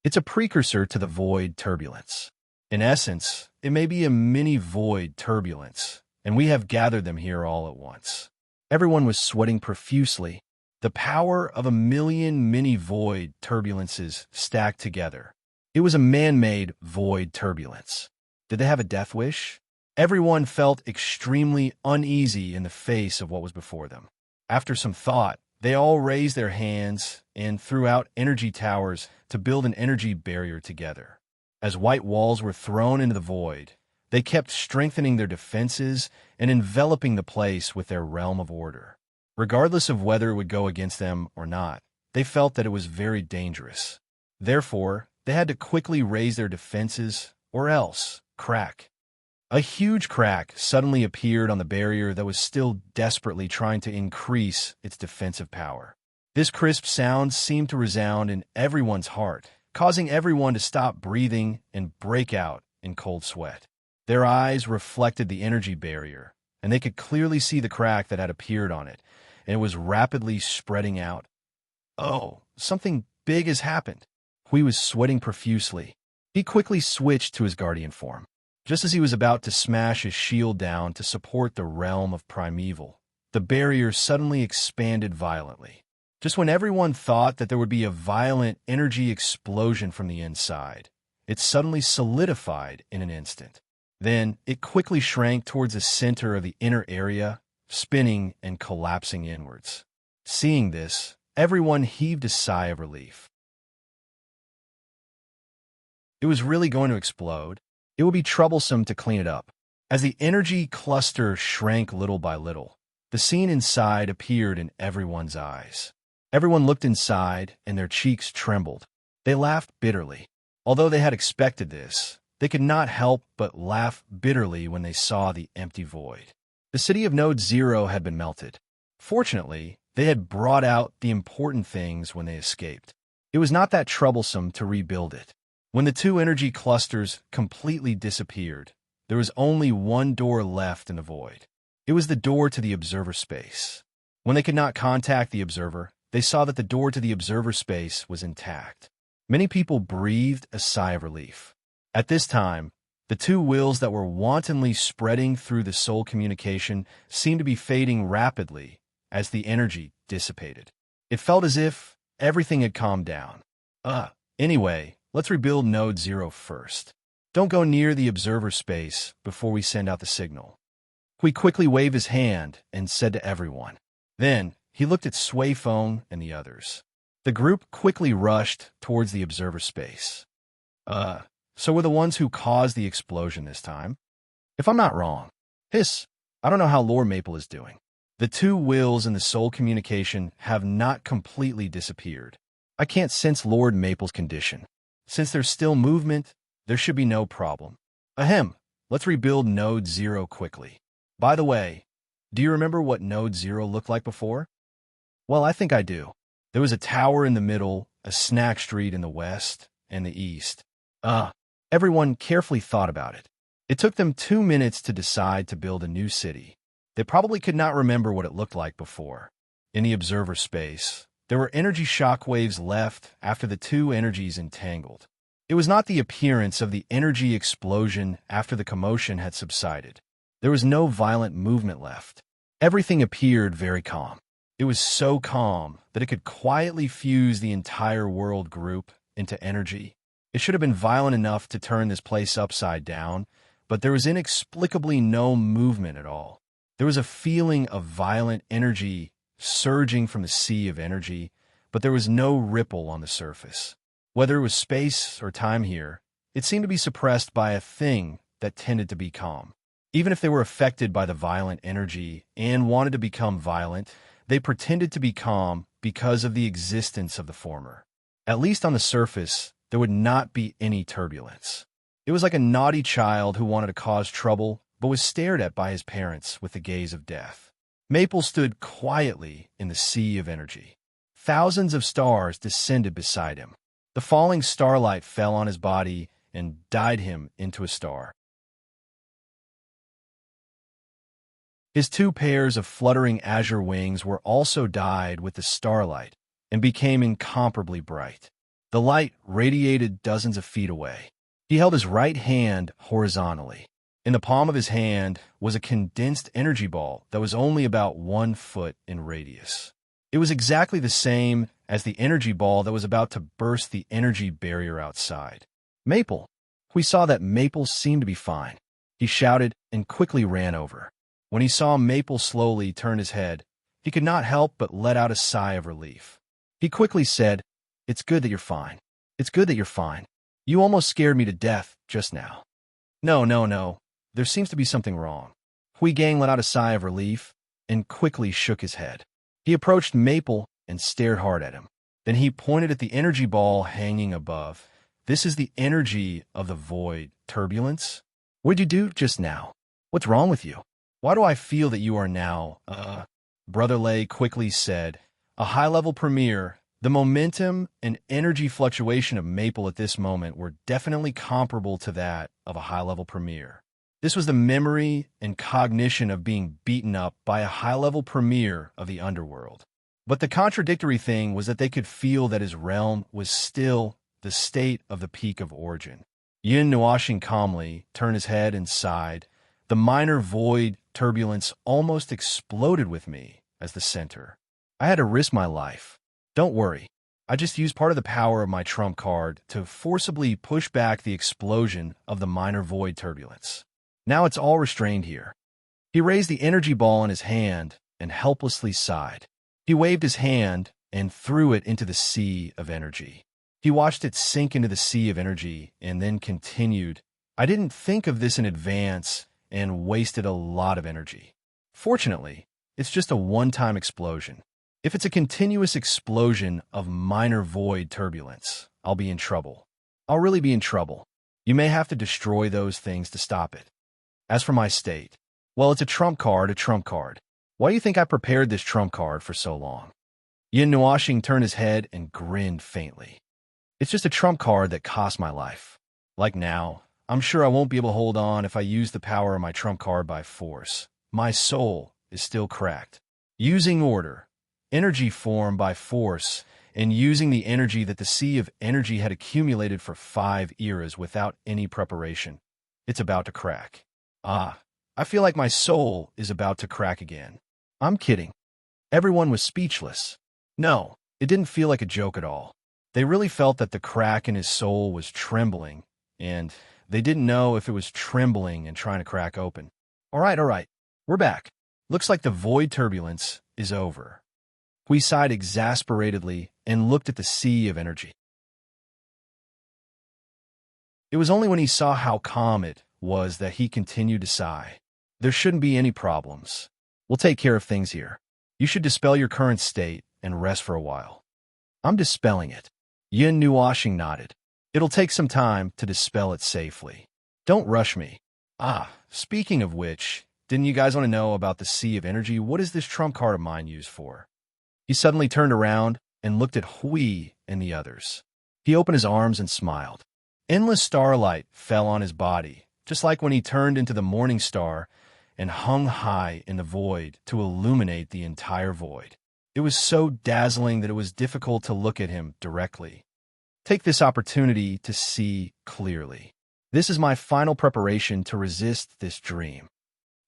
A: It's a precursor to the void turbulence. In essence, it may be a mini void turbulence, and we have gathered them here all at once. Everyone was sweating profusely. The power of 1,000,000 mini void turbulences stacked together. It was a man-made void turbulence. Did they have a death wish? Everyone felt extremely uneasy in the face of what was before them. After some thought, they all raised their hands and threw out energy towers to build an energy barrier together. As white walls were thrown into the void, they kept strengthening their defenses and enveloping the place with their realm of order. Regardless of whether it would go against them or not, they felt that it was very dangerous. Therefore, they had to quickly raise their defenses or else crack. A huge crack suddenly appeared on the barrier that was still desperately trying to increase its defensive power. This crisp sound seemed to resound in everyone's heart, causing everyone to stop breathing and break out in cold sweat. Their eyes reflected the energy barrier, and they could clearly see the crack that had appeared on it, and it was rapidly spreading out. Oh, something big has happened. Hui was sweating profusely. He quickly switched to his guardian form. Just as he was about to smash his shield down to support the realm of primeval, the barrier suddenly expanded violently. Just when everyone thought that there would be a violent energy explosion from the inside, it suddenly solidified in an instant. Then it quickly shrank towards the center of the inner area, spinning and collapsing inwards. Seeing this, everyone heaved a sigh of relief. It was really going to explode. It would be troublesome to clean it up. As the energy cluster shrank little by little, the scene inside appeared in everyone's eyes. Everyone looked inside, and their cheeks trembled. They laughed bitterly. Although they had expected this, they could not help but laugh bitterly when they saw the empty void. The city of Node Zero had been melted. Fortunately, they had brought out the important things when they escaped. It was not that troublesome to rebuild it. When the two energy clusters completely disappeared, there was only one door left in the void. It was the door to the observer space. When they could not contact the observer, they saw that the door to the observer space was intact. Many people breathed a sigh of relief. At this time, the two wills that were wantonly spreading through the soul communication seemed to be fading rapidly as the energy dissipated. It felt as if everything had calmed down. Anyway, let's rebuild Node Zero first. Don't go near the observer space before we send out the signal. Hui quickly waved his hand and said to everyone. Then, he looked at Sway Phone and the others. The group quickly rushed towards the observer space. So we're the ones who caused the explosion this time? If I'm not wrong. Hiss, I don't know how Lord Maple is doing. The two wills in the soul communication have not completely disappeared. I can't sense Lord Maple's condition. Since there's still movement, there should be no problem. Ahem, let's rebuild Node Zero quickly. By the way, do you remember what Node Zero looked like before? Well, I think I do. There was a tower in the middle, a snack street in the west and the east. Everyone carefully thought about it. It took them 2 minutes to decide to build a new city. They probably could not remember what it looked like before. In the observer space, there were energy shockwaves left after the two energies entangled. It was not the appearance of the energy explosion after the commotion had subsided. There was no violent movement left. Everything appeared very calm. It was so calm that it could quietly fuse the entire world group into energy. It should have been violent enough to turn this place upside down, but there was inexplicably no movement at all. There was a feeling of violent energy surging from the sea of energy, but there was no ripple on the surface. Whether it was space or time here, it seemed to be suppressed by a thing that tended to be calm. Even if they were affected by the violent energy and wanted to become violent, they pretended to be calm because of the existence of the former. At least on the surface, there would not be any turbulence. It was like a naughty child who wanted to cause trouble, but was stared at by his parents with the gaze of death. Maple stood quietly in the sea of energy. Thousands of stars descended beside him. The falling starlight fell on his body and dyed him into a star. His two pairs of fluttering azure wings were also dyed with the starlight and became incomparably bright. The light radiated dozens of feet away. He held his right hand horizontally. In the palm of his hand was a condensed energy ball that was only about 1 foot in radius. It was exactly the same as the energy ball that was about to burst the energy barrier outside. Maple. We saw that Maple seemed to be fine. He shouted and quickly ran over. When he saw Maple slowly turn his head, he could not help but let out a sigh of relief. He quickly said, "It's good that you're fine. It's good that you're fine. You almost scared me to death just now." No. There seems to be something wrong." Hui Gang let out a sigh of relief and quickly shook his head. He approached Maple and stared hard at him. Then he pointed at the energy ball hanging above. "This is the energy of the void, turbulence. What'd you do just now? What's wrong with you? Why do I feel that you are now, Brother Lei quickly said, "A high-level premier." The momentum and energy fluctuation of Maple at this moment were definitely comparable to that of a high-level premier. This was the memory and cognition of being beaten up by a high-level premier of the underworld. But the contradictory thing was that they could feel that his realm was still the state of the peak of origin. Yin Nuashing calmly turned his head and sighed. "The minor void turbulence almost exploded with me as the center. I had to risk my life. Don't worry. I just used part of the power of my trump card to forcibly push back the explosion of the minor void turbulence. Now it's all restrained here." He raised the energy ball in his hand and helplessly sighed. He waved his hand and threw it into the sea of energy. He watched it sink into the sea of energy and then continued, "I didn't think of this in advance and wasted a lot of energy. Fortunately, it's just a one-time explosion. If it's a continuous explosion of minor void turbulence, I'll be in trouble. I'll really be in trouble. You may have to destroy those things to stop it. As for my state, well, it's a trump card. Why do you think I prepared this trump card for so long?" Yin Nuashing turned his head and grinned faintly. "It's just a trump card that cost my life. Like now, I'm sure I won't be able to hold on if I use the power of my trump card by force. My soul is still cracked. Using order, energy form by force, and using the energy that the sea of energy had accumulated for 5 eras without any preparation. It's about to crack. I feel like my soul is about to crack again." I'm kidding. Everyone was speechless. No, it didn't feel like a joke at all. They really felt that the crack in his soul was trembling, and they didn't know if it was trembling and trying to crack open. All right, we're back. Looks like the void turbulence is over." Hui sighed exasperatedly and looked at the sea of energy. It was only when he saw how calm it was that he continued to sigh. "There shouldn't be any problems. We'll take care of things here. You should dispel your current state and rest for a while." "I'm dispelling it." Yin Nuashing nodded. "It'll take some time to dispel it safely. Don't rush me." Speaking of which, didn't you guys want to know about the sea of energy? What is this trump card of mine used for?" He suddenly turned around and looked at Hui and the others. He opened his arms and smiled. Endless starlight fell on his body, just like when he turned into the morning star and hung high in the void to illuminate the entire void. It was so dazzling that it was difficult to look at him directly. Take this opportunity to see clearly. This is my final preparation to resist this dream.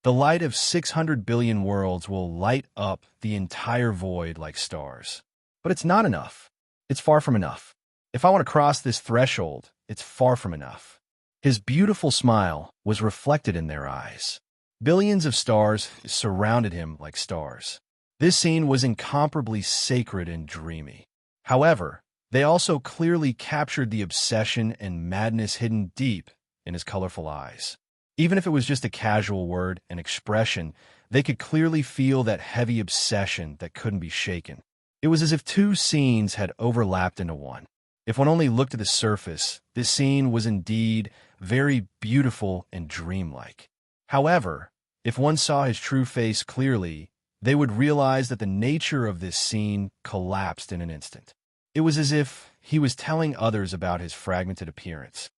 A: The light of 600 billion worlds will light up the entire void like stars. But it's not enough. It's far from enough. If I want to cross this threshold, it's far from enough." His beautiful smile was reflected in their eyes. Billions of stars surrounded him like stars. This scene was incomparably sacred and dreamy. However, they also clearly captured the obsession and madness hidden deep in his colorful eyes. Even if it was just a casual word and expression, they could clearly feel that heavy obsession that couldn't be shaken. It was as if two scenes had overlapped into one. If one only looked at the surface, this scene was indeed very beautiful and dreamlike. However, if one saw his true face clearly, they would realize that the nature of this scene collapsed in an instant. It was as if he was telling others about his fragmented appearance.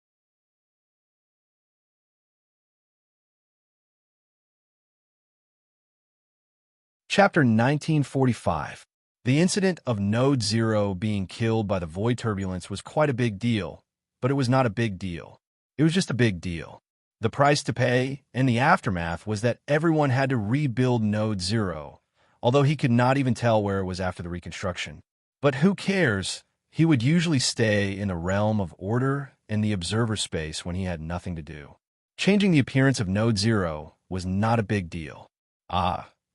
A: Chapter 1945. The incident of Node Zero being killed by the void turbulence was quite a big deal, but it was not a big deal. It was just a big deal. The price to pay and the aftermath was that everyone had to rebuild Node Zero, although he could not even tell where it was after the reconstruction. But who cares? He would usually stay in the realm of order and the observer space when he had nothing to do. Changing the appearance of Node Zero was not a big deal.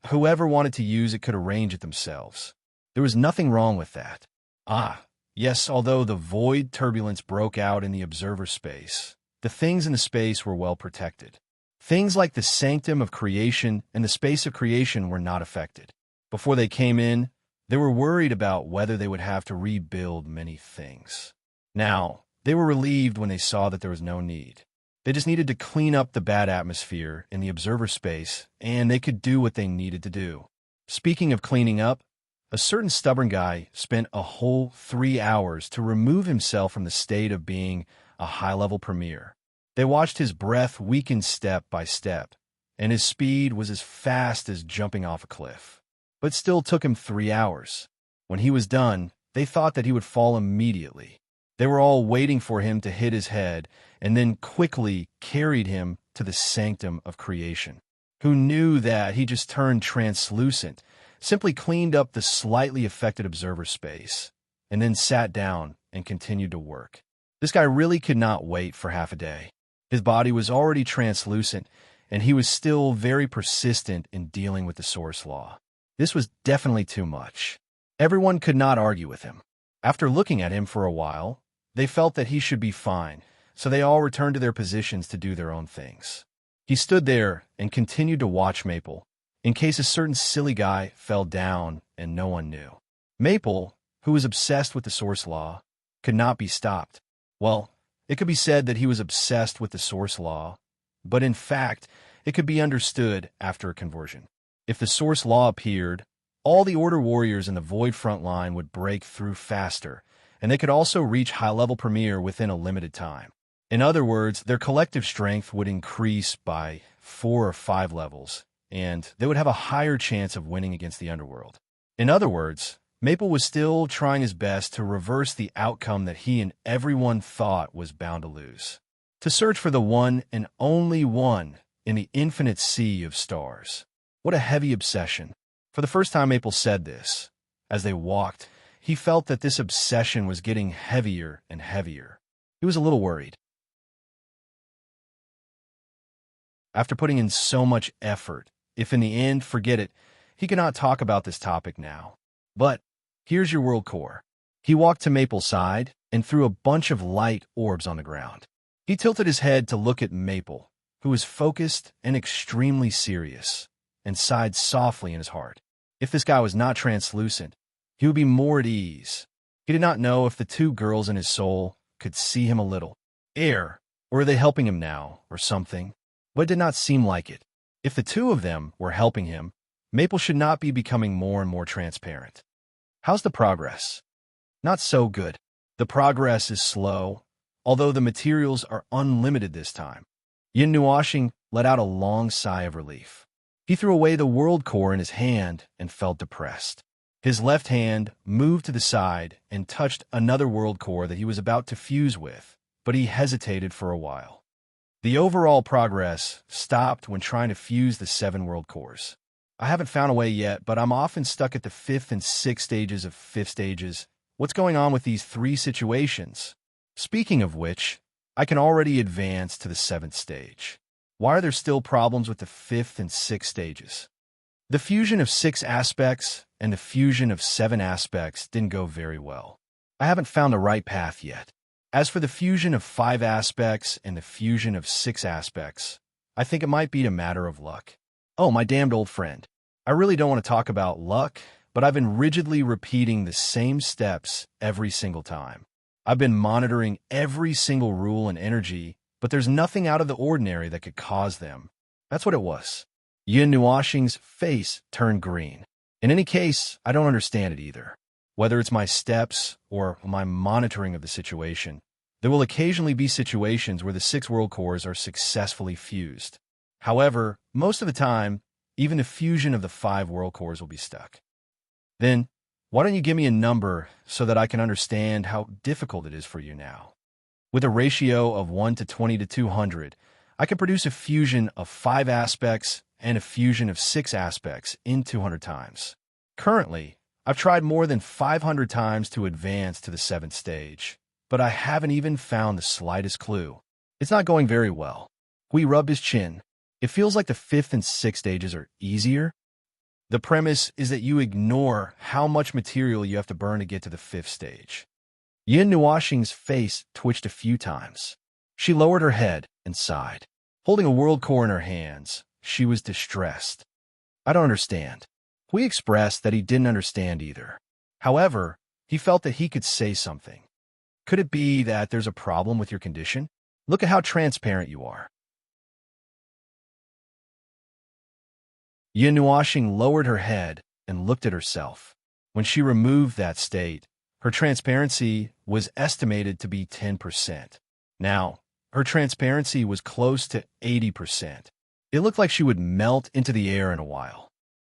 A: Whoever wanted to use it could arrange it themselves. There was nothing wrong with that. Yes, although the void turbulence broke out in the observer space, the things in the space were well protected. Things like the sanctum of creation and the space of creation were not affected. Before they came in, they were worried about whether they would have to rebuild many things. Now, they were relieved when they saw that there was no need. They just needed to clean up the bad atmosphere in the observer space, and they could do what they needed to do. Speaking of cleaning up, a certain stubborn guy spent a whole 3 hours to remove himself from the state of being a high-level premier. They watched his breath weaken step by step, and his speed was as fast as jumping off a cliff. But still took him 3 hours. When he was done, they thought that he would fall immediately. They were all waiting for him to hit his head, and then quickly carried him to the sanctum of creation. Who knew that he just turned translucent, simply cleaned up the slightly affected observer space, and then sat down and continued to work. This guy really could not wait for half a day. His body was already translucent, and he was still very persistent in dealing with the source law. This was definitely too much. Everyone could not argue with him. After looking at him for a while, they felt that he should be fine, so they all returned to their positions to do their own things. He stood there and continued to watch Maple, in case a certain silly guy fell down and no one knew. Maple, who was obsessed with the source law, could not be stopped. Well, it could be said that he was obsessed with the source law, but in fact, it could be understood after a conversion. If the source law appeared, all the Order warriors in the Void front line would break through faster, and they could also reach high-level Premier within a limited time. In other words, their collective strength would increase by 4 or 5 levels, and they would have a higher chance of winning against the Underworld. In other words, Maple was still trying his best to reverse the outcome that he and everyone thought was bound to lose. To search for the one and only one in the infinite sea of stars. What a heavy obsession. For the first time Maple said this. As they walked, he felt that this obsession was getting heavier and heavier. He was a little worried. After putting in so much effort, if in the end, forget it, he could not talk about this topic now. But here's your world core. He walked to Maple's side and threw a bunch of light orbs on the ground. He tilted his head to look at Maple, who was focused and extremely serious, and sighed softly in his heart. If this guy was not translucent, he would be more at ease. He did not know if the 2 girls in his soul could see him a little. Or were they helping him now, or something? But it did not seem like it. If the 2 of them were helping him, Maple should not be becoming more and more transparent. How's the progress? Not so good. The progress is slow, although the materials are unlimited this time. Yin Nuashing let out a long sigh of relief. He threw away the world core in his hand and felt depressed. His left hand moved to the side and touched another world core that he was about to fuse with, but he hesitated for a while. The overall progress stopped when trying to fuse the 7 world cores. I haven't found a way yet, but I'm often stuck at the 5th and 6th stages of 5th stages. What's going on with these 3 situations? Speaking of which, I can already advance to the 7th stage. Why are there still problems with the 5th and 6th stages? The fusion of 6 aspects and the fusion of 7 aspects didn't go very well. I haven't found the right path yet. As for the fusion of 5 aspects and the fusion of 6 aspects, I think it might be a matter of luck. Oh, my damned old friend. I really don't want to talk about luck, but I've been rigidly repeating the same steps every single time. I've been monitoring every single rule and energy, but there's nothing out of the ordinary that could cause them. That's what it was. Yin Nuoxing's face turned green. In any case, I don't understand it either. Whether it's my steps or my monitoring of the situation, there will occasionally be situations where the 6 world cores are successfully fused. However, most of the time, even the fusion of the 5 world cores will be stuck. Then, why don't you give me a number so that I can understand how difficult it is for you now? With a ratio of 1 to 20 to 200, I can produce a fusion of 5 aspects and a fusion of 6 aspects in 200 times. Currently, I've tried more than 500 times to advance to the 7th stage, but I haven't even found the slightest clue. It's not going very well. Hui rubbed his chin. It feels like the 5th and 6th stages are easier. The premise is that you ignore how much material you have to burn to get to the 5th stage. Yin Nuoxing's face twitched a few times. She lowered her head and sighed. Holding a world core in her hands, she was distressed. I don't understand. Hui expressed that he didn't understand either. However, he felt that he could say something. Could it be that there's a problem with your condition? Look at how transparent you are. Yin Nuoxing lowered her head and looked at herself. When she removed that state, her transparency was estimated to be 10%. Now, her transparency was close to 80%. It looked like she would melt into the air in a while.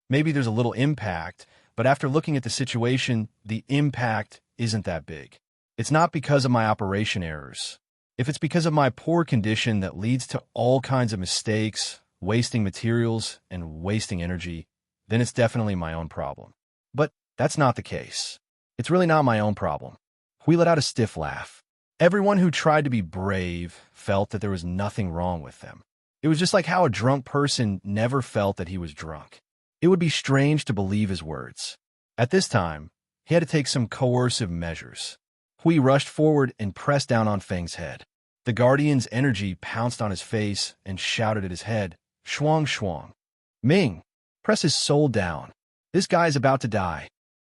A: Maybe there's a little impact, but after looking at the situation, the impact isn't that big. It's not because of my operation errors. If it's because of my poor condition that leads to all kinds of mistakes, wasting materials, and wasting energy, then it's definitely my own problem. But that's not the case. It's really not my own problem. Hui let out a stiff laugh. Everyone who tried to be brave felt that there was nothing wrong with them. It was just like how a drunk person never felt that he was drunk. It would be strange to believe his words. At this time, he had to take some coercive measures. Hui rushed forward and pressed down on Feng's head. The guardian's energy pounced on his face and shouted at his head, "Shuang shuang. Ming, press his soul down. This guy is about to die."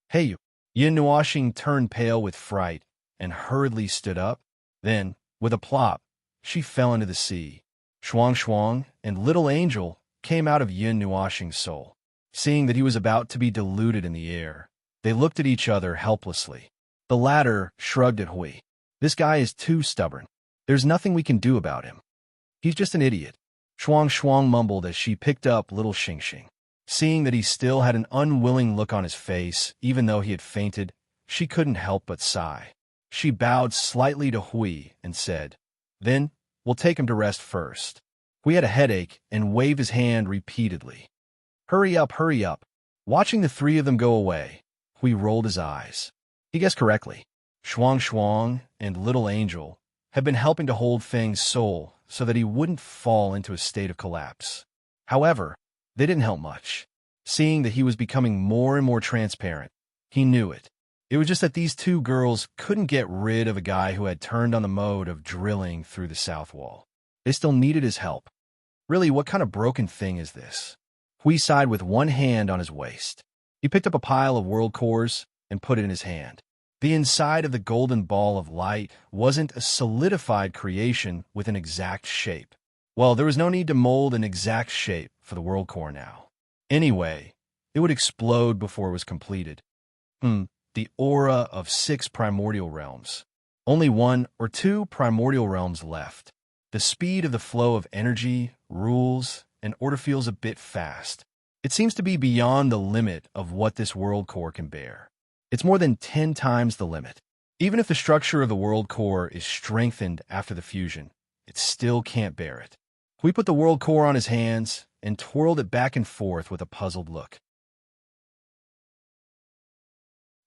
A: "Hey you." Yin Nuoxing turned pale with fright and hurriedly stood up. Then, with a plop, she fell into the sea. Shuang shuang and Little Angel came out of Yin Nuoxing's soul. Seeing that he was about to be diluted in the air, they looked at each other helplessly. The latter shrugged at Hui. "This guy is too stubborn. There's nothing we can do about him. He's just an idiot." Shuang Shuang mumbled as she picked up little Xingxing. Seeing that he still had an unwilling look on his face, even though he had fainted, she couldn't help but sigh. She bowed slightly to Hui and said, "Then, we'll take him to rest first." Hui had a headache and waved his hand repeatedly. Hurry up, hurry up." Watching the 3 of them go away, Hui rolled his eyes. He guessed correctly. Shuang Shuang and Little Angel had been helping to hold Feng's soul so that he wouldn't fall into a state of collapse. However, they didn't help much. Seeing that he was becoming more and more transparent, he knew it. It was just that these 2 girls couldn't get rid of a guy who had turned on the mode of drilling through the south wall. They still needed his help. Really, what kind of broken thing is this? Hui sighed with one hand on his waist. He picked up a pile of world cores and put it in his hand. The inside of the golden ball of light wasn't a solidified creation with an exact shape. Well, there was no need to mold an exact shape for the world core now. Anyway, it would explode before it was completed. The aura of 6 primordial realms. Only 1 or 2 primordial realms left. The speed of the flow of energy, rules, and order feels a bit fast. It seems to be beyond the limit of what this world core can bear. It's more than 10 times the limit. Even if the structure of the world core is strengthened after the fusion, it still can't bear it. Hui put the world core on his hands and twirled it back and forth with a puzzled look.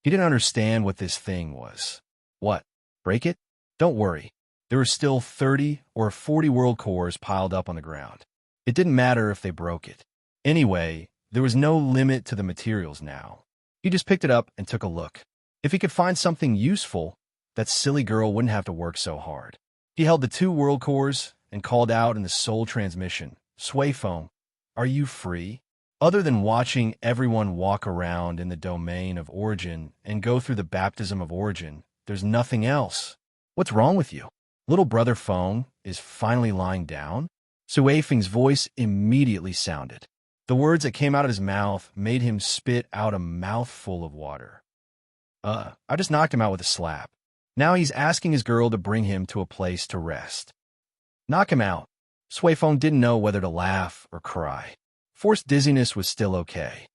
A: He didn't understand what this thing was. What? Break it? Don't worry. There were still 30 or 40 world cores piled up on the ground. It didn't matter if they broke it. Anyway, there was no limit to the materials now. He just picked it up and took a look. If he could find something useful, that silly girl wouldn't have to work so hard. He held the 2 world cores and called out in the soul transmission, "Sui Feng, are you free?" Other than watching everyone walk around in the domain of origin and go through the baptism of origin, There's nothing else. What's wrong with you? Little brother Feng is finally lying down? Sui Feng's voice immediately sounded. The words that came out of his mouth made him spit out a mouthful of water. I just knocked him out with a slap. Now he's asking his girl to bring him to a place to rest. Knock him out. Sui Feng didn't know whether to laugh or cry. Forced dizziness was still okay.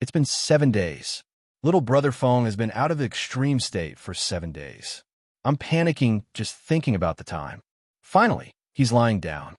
A: It's been 7 days. Little brother Feng has been out of the extreme state for 7 days. I'm panicking just thinking about the time. Finally, he's lying down.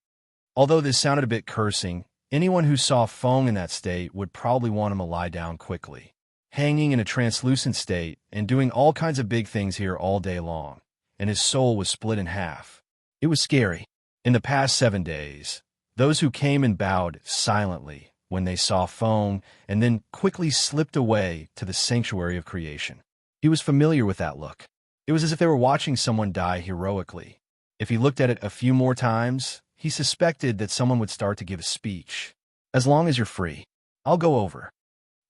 A: Although this sounded a bit cursing, anyone who saw Feng in that state would probably want him to lie down quickly. Hanging in a translucent state and doing all kinds of big things here all day long, and his soul was split in half. It was scary. In the past 7 days, those who came and bowed silently when they saw Feng and then quickly slipped away to the sanctuary of creation. He was familiar with that look. It was as if they were watching someone die heroically. If he looked at it a few more times, he suspected that someone would start to give a speech. As long as you're free, I'll go over.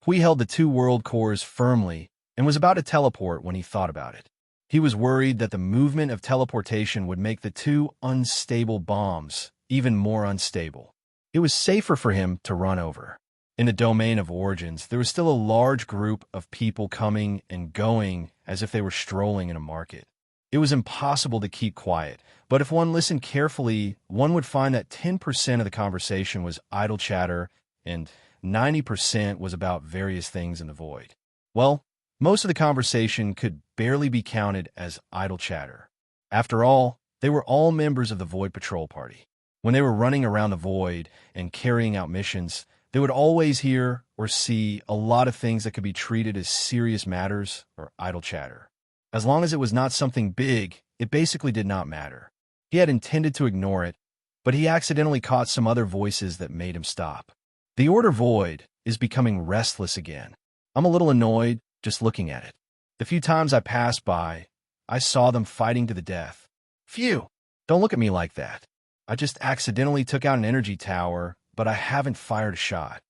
A: Hui held the 2 world cores firmly and was about to teleport when he thought about it. He was worried that the movement of teleportation would make the 2 unstable bombs even more unstable. It was safer for him to run over. In the domain of origins, there was still a large group of people coming and going as if they were strolling in a market. It was impossible to keep quiet, but if one listened carefully, one would find that 10% of the conversation was idle chatter and 90% was about various things in the void. Well, most of the conversation could barely be counted as idle chatter. After all, they were all members of the Void Patrol Party. When they were running around the void and carrying out missions, they would always hear or see a lot of things that could be treated as serious matters or idle chatter. As long as it was not something big, it basically did not matter. He had intended to ignore it, but he accidentally caught some other voices that made him stop. The Order Void is becoming restless again. I'm a little annoyed just looking at it. The few times I passed by, I saw them fighting to the death. Phew! Don't look at me like that. I just accidentally took out an energy tower, but I haven't fired a shot.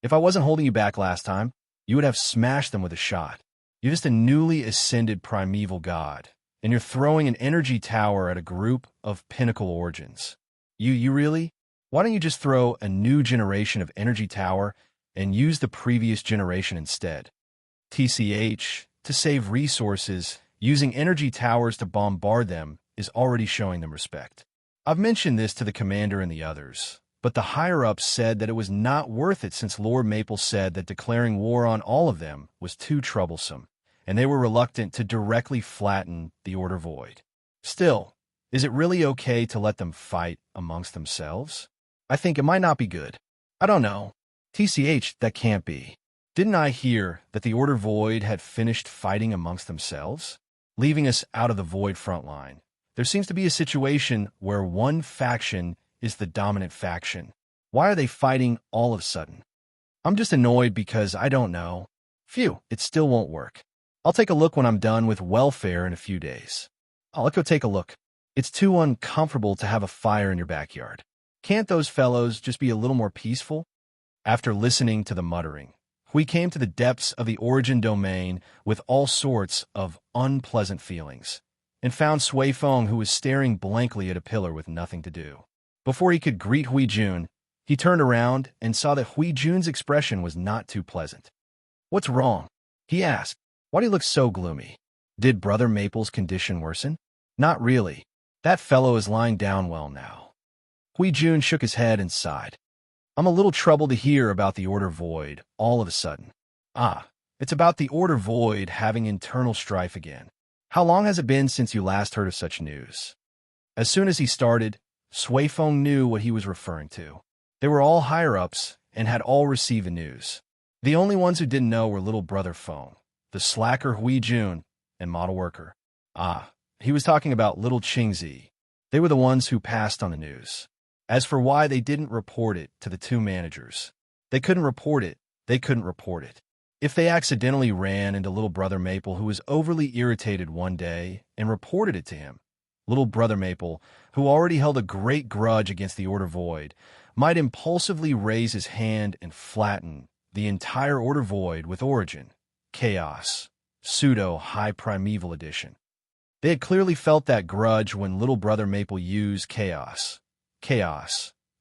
A: If I wasn't holding you back last time, you would have smashed them with a shot. You're just a newly ascended primeval god, and you're throwing an energy tower at a group of pinnacle origins. You really? Why don't you just throw a new generation of energy tower and use the previous generation instead? TCH, to save resources, using energy towers to bombard them is already showing them respect. I've mentioned this to the commander and the others, but the higher-ups said that it was not worth it since Lord Maple said that declaring war on all of them was too troublesome, and they were reluctant to directly flatten the Order Void. Still, is it really okay to let them fight amongst themselves? I think it might not be good. I don't know. TCH, that can't be. Didn't I hear that the Order Void had finished fighting amongst themselves? Leaving us out of the Void front line, there seems to be a situation where one faction is the dominant faction. Why are they fighting all of a sudden? I'm just annoyed because I don't know. Phew, it still won't work. I'll take a look when I'm done with welfare in a few days. I'll go take a look. It's too uncomfortable to have a fire in your backyard. Can't those fellows just be a little more peaceful? After listening to the muttering, we came to the depths of the origin domain with all sorts of unpleasant feelings, and found Sui Feng, who was staring blankly at a pillar with nothing to do. Before he could greet Hui Jun, he turned around and saw that Hui Jun's expression was not too pleasant. "What's wrong?" he asked. "Why do you look so gloomy? Did Brother Maple's condition worsen?" "Not really. That fellow is lying down well now." Hui Jun shook his head and sighed. "I'm a little troubled to hear about the Order Void all of a sudden." "Ah, it's about the Order Void having internal strife again. How long has it been since you last heard of such news?" As soon as he started, Sui Feng knew what he was referring to. They were all higher-ups and had all received the news. The only ones who didn't know were little brother Feng, the slacker Hui Jun, and model worker. He was talking about little Qingzi. They were the ones who passed on the news. As for why they didn't report it to the 2 managers, they couldn't report it. If they accidentally ran into little brother Maple, who was overly irritated one day, and reported it to him, little brother Maple, who already held a great grudge against the Order Void, might impulsively raise his hand and flatten the entire order void with origin, chaos, pseudo-high primeval edition. They had clearly felt that grudge when little brother Maple used chaos,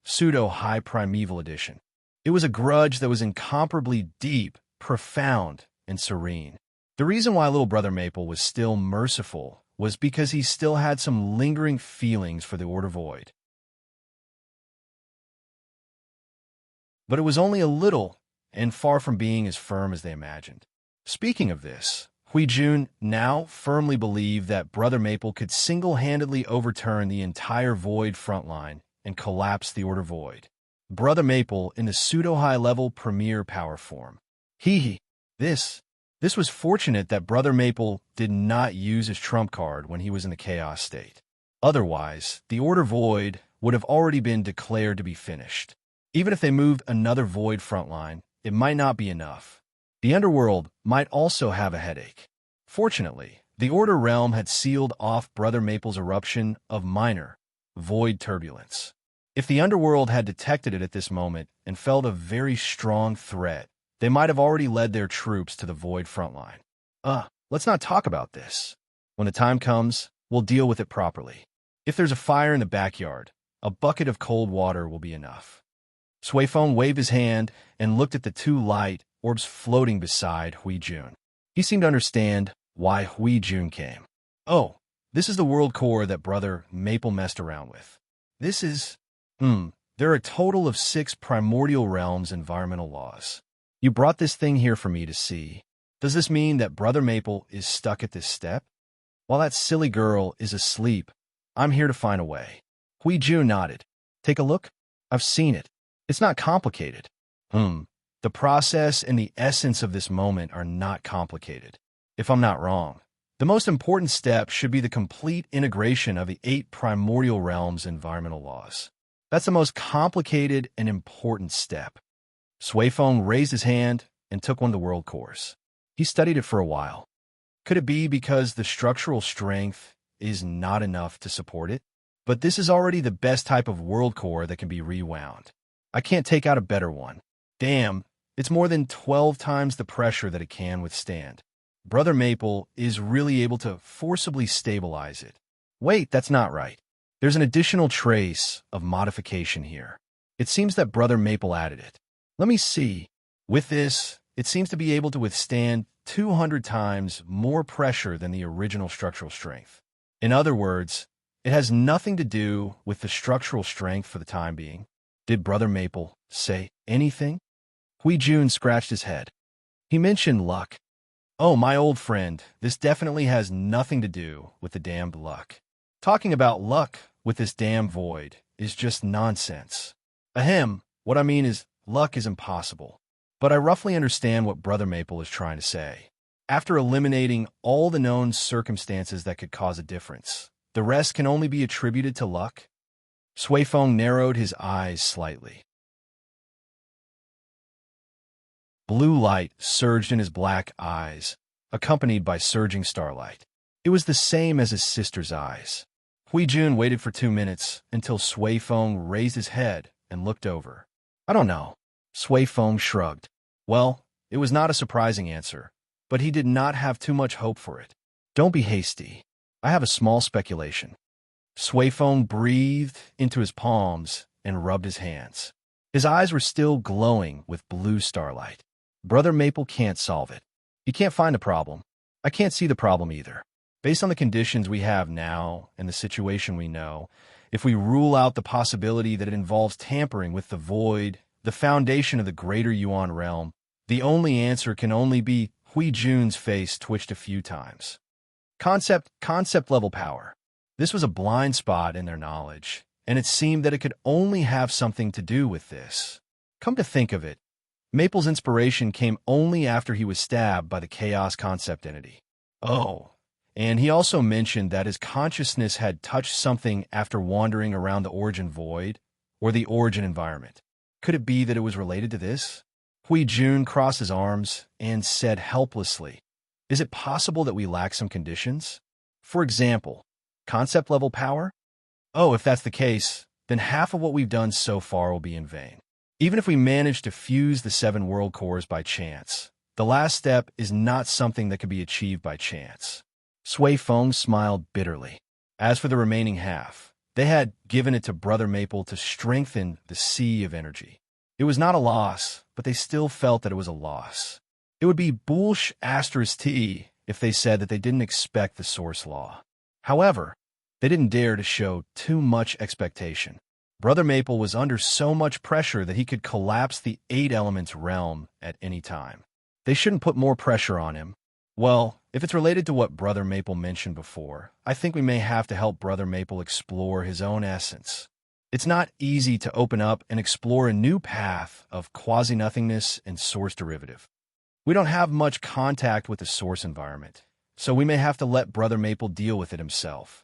A: pseudo-high primeval edition. It was a grudge that was incomparably deep, profound, and serene. The reason why little brother Maple was still merciful was because he still had some lingering feelings for the order void. But it was only a little, and far from being as firm as they imagined. Speaking of this, Hui-Jun now firmly believed that Brother Maple could single-handedly overturn the entire Void frontline and collapse the Order Void. Brother Maple in the pseudo-high-level premier power form. This was fortunate that Brother Maple did not use his trump card when he was in the chaos state. Otherwise, the Order Void would have already been declared to be finished. Even if they moved another Void frontline, it might not be enough. The underworld might also have a headache. Fortunately, the Order Realm had sealed off Brother Maple's eruption of minor, void turbulence. If the underworld had detected it at this moment and felt a very strong threat, they might have already led their troops to the void frontline. Let's not talk about this. When the time comes, we'll deal with it properly. If there's a fire in the backyard, a bucket of cold water will be enough. Suifeng waved his hand and looked at the two light orbs floating beside Hui-Jun. He seemed to understand why Hui-Jun came. Oh, this is the world core that Brother Maple messed around with. This is... There are a total of 6 primordial realms environmental laws. You brought this thing here for me to see. Does this mean that Brother Maple is stuck at this step? While that silly girl is asleep, I'm here to find a way. Hui-Jun nodded. Take a look. I've seen it. It's not complicated. The process and the essence of this moment are not complicated. If I'm not wrong, the most important step should be the complete integration of the 8 primordial realms environmental laws. That's the most complicated and important step. Suifeng raised his hand and took one of the world cores. He studied it for a while. Could it be because the structural strength is not enough to support it? But this is already the best type of world core that can be rewound. I can't take out a better one. Damn, it's more than 12 times the pressure that it can withstand. Brother Maple is really able to forcibly stabilize it. Wait, that's not right. There's an additional trace of modification here. It seems that Brother Maple added it. Let me see. With this, it seems to be able to withstand 200 times more pressure than the original structural strength. In other words, it has nothing to do with the structural strength for the time being. Did Brother Maple say anything? Hui-Jun scratched his head. He mentioned luck. Oh, my old friend, this definitely has nothing to do with the damned luck. Talking about luck with this damn void is just nonsense. Ahem, what I mean is, luck is impossible. But I roughly understand what Brother Maple is trying to say. After eliminating all the known circumstances that could cause a difference, the rest can only be attributed to luck? Suifeng narrowed his eyes slightly. Blue light surged in his black eyes, accompanied by surging starlight. It was the same as his sister's eyes. Hui-Jun waited for 2 minutes until Suifeng raised his head and looked over. I don't know. Suifeng shrugged. Well, it was not a surprising answer, but he did not have too much hope for it. Don't be hasty. I have a small speculation. Suifeng breathed into his palms and rubbed his hands. His eyes were still glowing with blue starlight. Brother Maple can't solve it. He can't find the problem. I can't see the problem either. Based on the conditions we have now and the situation we know, if we rule out the possibility that it involves tampering with the void, the foundation of the greater Yuan realm, the only answer can only be Hui-Jun's face twitched a few times. Concept level power. This was a blind spot in their knowledge, and it seemed that it could only have something to do with this. Come to think of it, Maple's inspiration came only after he was stabbed by the chaos concept entity. Oh, and he also mentioned that his consciousness had touched something after wandering around the origin void, or the origin environment. Could it be that it was related to this? Hui-Jun crossed his arms and said helplessly, is it possible that we lack some conditions? For example, concept level power? Oh, if that's the case, then half of what we've done so far will be in vain. Even if we manage to fuse the 7 world cores by chance, the last step is not something that can be achieved by chance. Sui Feng smiled bitterly. As for the remaining half, they had given it to Brother Maple to strengthen the sea of energy. It was not a loss, but they still felt that it was a loss. It would be bullsh asterisk T if they said that they didn't expect the source law. However, they didn't dare to show too much expectation. Brother Maple was under so much pressure that he could collapse the 8 elements realm at any time. They shouldn't put more pressure on him. Well, if it's related to what Brother Maple mentioned before, I think we may have to help Brother Maple explore his own essence. It's not easy to open up and explore a new path of quasi-nothingness and source derivative. We don't have much contact with the source environment, so we may have to let Brother Maple deal with it himself.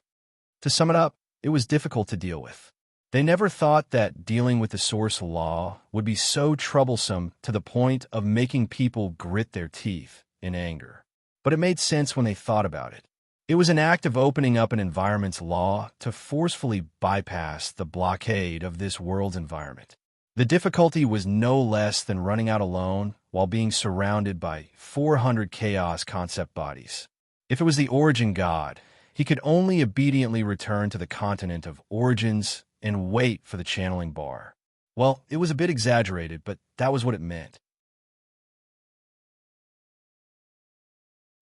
A: To sum it up, it was difficult to deal with. They never thought that dealing with the source law would be so troublesome to the point of making people grit their teeth in anger. But it made sense when they thought about it. It was an act of opening up an environment's law to forcefully bypass the blockade of this world's environment. The difficulty was no less than running out alone while being surrounded by 400 chaos concept bodies. If it was the origin god, he could only obediently return to the continent of origins and wait for the channeling bar. Well, it was a bit exaggerated, but that was what it meant.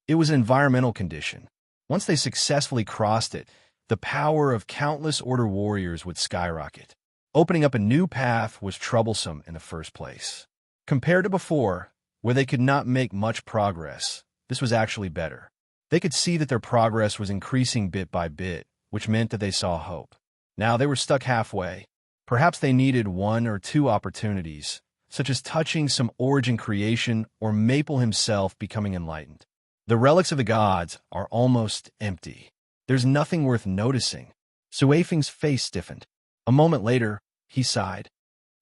A: It was an environmental condition. Once they successfully crossed it, the power of countless Order warriors would skyrocket. Opening up a new path was troublesome in the first place. Compared to before, where they could not make much progress, this was actually better. They could see that their progress was increasing bit by bit, which meant that they saw hope. Now they were stuck halfway. Perhaps they needed 1 or 2 opportunities, such as touching some origin creation or Maple himself becoming enlightened. The relics of the gods are almost empty. There's nothing worth noticing. Sui Feng's face stiffened. A moment later, he sighed.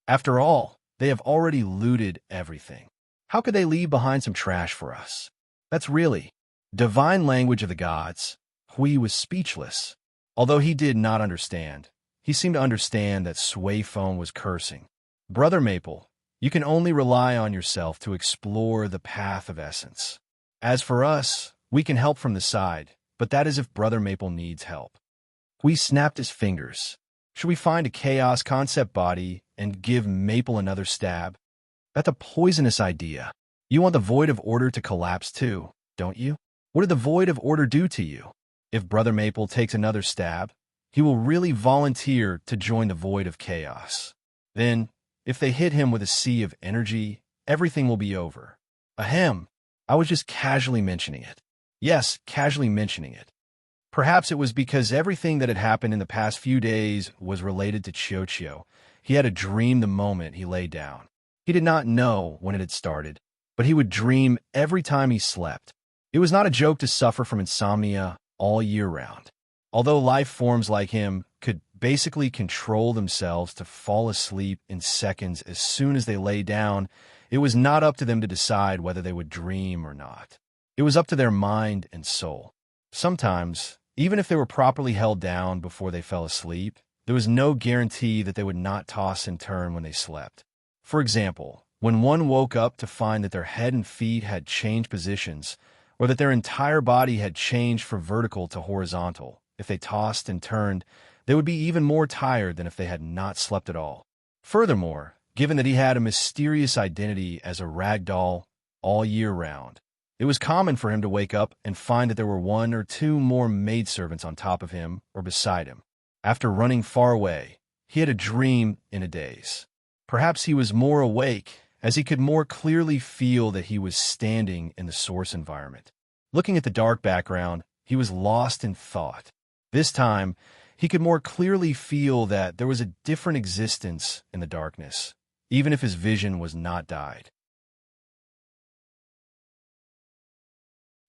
A: After all, they have already looted everything. How could they leave behind some trash for us? That's really divine language of the gods. Hui was speechless. Although he did not understand, he seemed to understand that Sui Feng was cursing. Brother Maple, you can only rely on yourself to explore the path of essence. As for us, we can help from the side, but that is if Brother Maple needs help. Hui snapped his fingers. Should we find a chaos concept body and give Maple another stab? That's a poisonous idea. You want the void of order to collapse too, don't you? What did the void of order do to you? If Brother Maple takes another stab, he will really volunteer to join the void of chaos. Then, if they hit him with a sea of energy, everything will be over. Ahem, I was just casually mentioning it. Yes, casually mentioning it. Perhaps it was because everything that had happened in the past few days was related to Chio. He had a dream the moment he lay down. He did not know when it had started, but he would dream every time he slept. It was not a joke to suffer from insomnia all year round. Although life forms like him could basically control themselves to fall asleep in seconds as soon as they lay down, it was not up to them to decide whether they would dream or not. It was up to their mind and soul. Sometimes, even if they were properly held down before they fell asleep, there was no guarantee that they would not toss and turn when they slept. For example, when one woke up to find that their head and feet had changed positions, or that their entire body had changed from vertical to horizontal, if they tossed and turned, they would be even more tired than if they had not slept at all. Furthermore, given that he had a mysterious identity as a rag doll all year round, it was common for him to wake up and find that there were 1 or 2 more maidservants on top of him or beside him. After running far away, he had a dream in a daze. Perhaps he was more awake, as he could more clearly feel that he was standing in the source environment. Looking at the dark background, he was lost in thought. This time, he could more clearly feel that there was a different existence in the darkness, even if his vision was not dyed.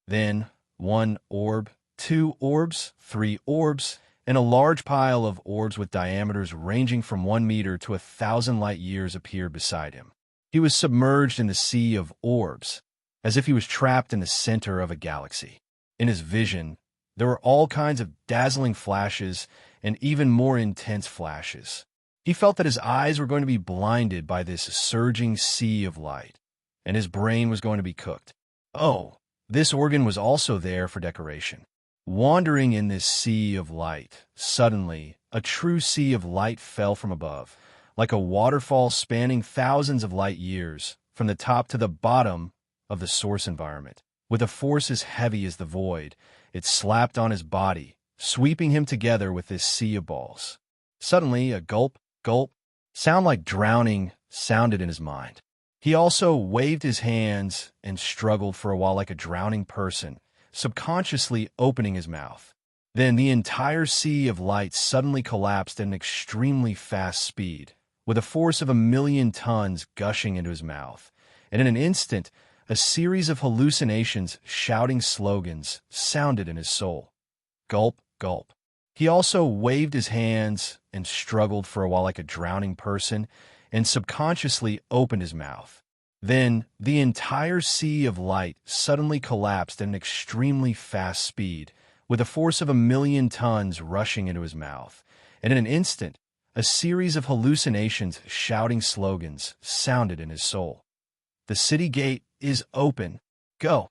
A: Then, 1 orb, 2 orbs, 3 orbs, and a large pile of orbs with diameters ranging from 1 meter to 1,000 light years appeared beside him. He was submerged in the sea of orbs, as if he was trapped in the center of a galaxy. In his vision, there were all kinds of dazzling flashes and even more intense flashes. He felt that his eyes were going to be blinded by this surging sea of light, and his brain was going to be cooked. Oh, this organ was also there for decoration. Wandering in this sea of light, suddenly, a true sea of light fell from above, like a waterfall spanning thousands of light years, from the top to the bottom of the source environment. With a force as heavy as the void, it slapped on his body, sweeping him together with this sea of balls. Suddenly, a gulp, gulp, sound like drowning sounded in his mind. He also waved his hands and struggled for a while like a drowning person, subconsciously opening his mouth. Then the entire sea of light suddenly collapsed at an extremely fast speed, with a force of 1,000,000 tons gushing into his mouth, and in an instant, a series of hallucinations shouting slogans sounded in his soul. Gulp, gulp. He also waved his hands and struggled for a while like a drowning person, and subconsciously opened his mouth. Then, the entire sea of light suddenly collapsed at an extremely fast speed, with a force of 1,000,000 tons rushing into his mouth, and in an instant, a series of hallucinations shouting slogans sounded in his soul. The city gate is open. Go.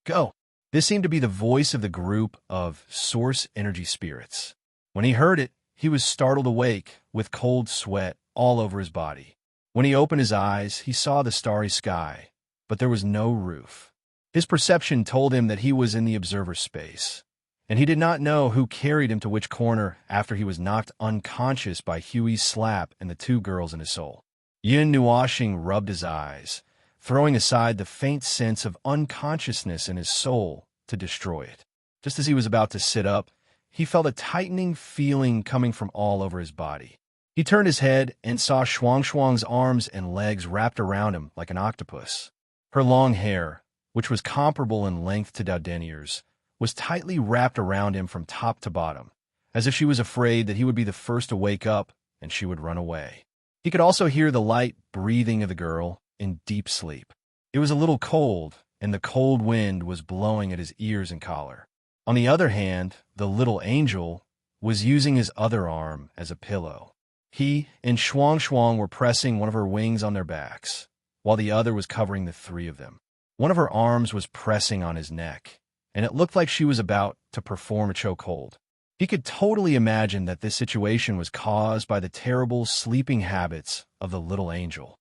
A: Go. This seemed to be the voice of the group of source energy spirits. When he heard it, he was startled awake, with cold sweat all over his body. When he opened his eyes, he saw the starry sky, but there was no roof. His perception told him that he was in the observer space, and he did not know who carried him to which corner after he was knocked unconscious by Huey's slap and the two girls in his soul. Yin Nuashing rubbed his eyes, throwing aside the faint sense of unconsciousness in his soul to destroy it. Just as he was about to sit up, he felt a tightening feeling coming from all over his body. He turned his head and saw Shuang arms and legs wrapped around him like an octopus. Her long hair, which was comparable in length to Dowdenier's, was tightly wrapped around him from top to bottom, as if she was afraid that he would be the first to wake up and she would run away. He could also hear the light breathing of the girl in deep sleep. It was a little cold, and the cold wind was blowing at his ears and collar. On the other hand, the little angel was using his other arm as a pillow. He and Shuang were pressing one of her wings on their backs, while the other was covering the three of them. One of her arms was pressing on his neck, and it looked like she was about to perform a chokehold. He could totally imagine that this situation was caused by the terrible sleeping habits of the little angel.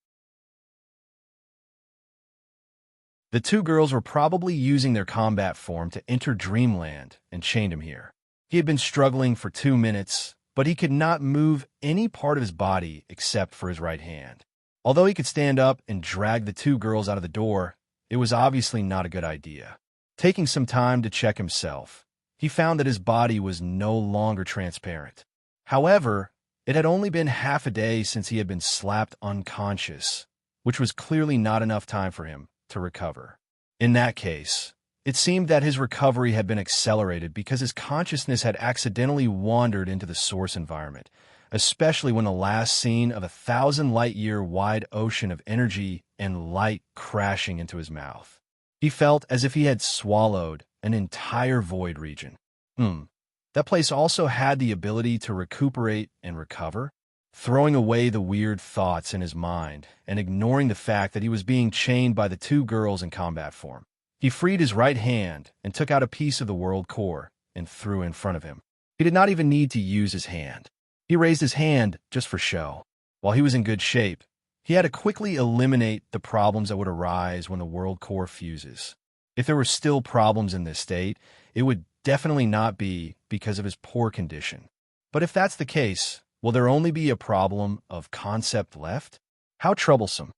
A: The two girls were probably using their combat form to enter Dreamland and chained him here. He had been struggling for 2 minutes, but he could not move any part of his body except for his right hand. Although he could stand up and drag the two girls out of the door, it was obviously not a good idea. Taking some time to check himself, he found that his body was no longer transparent. However, it had only been half a day since he had been slapped unconscious, which was clearly not enough time for him to recover. In that case, it seemed that his recovery had been accelerated because his consciousness had accidentally wandered into the source environment, especially when the last scene of a 1,000-light-year wide ocean of energy and light crashing into his mouth. He felt as if he had swallowed an entire void region. That place also had the ability to recuperate and recover? Throwing away the weird thoughts in his mind and ignoring the fact that he was being chained by the two girls in combat form, he freed his right hand and took out a piece of the world core and threw it in front of him. He did not even need to use his hand. He raised his hand just for show. While he was in good shape, he had to quickly eliminate the problems that would arise when the world core fuses. If there were still problems in this state, it would definitely not be because of his poor condition. But if that's the case, will there only be a problem of concept left? How troublesome.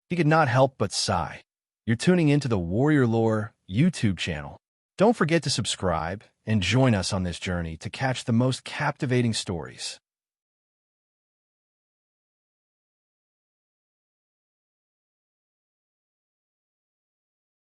A: He could not help but sigh. You're tuning into the Warrior Lore YouTube channel. Don't forget to subscribe and join us on this journey to catch the most captivating stories.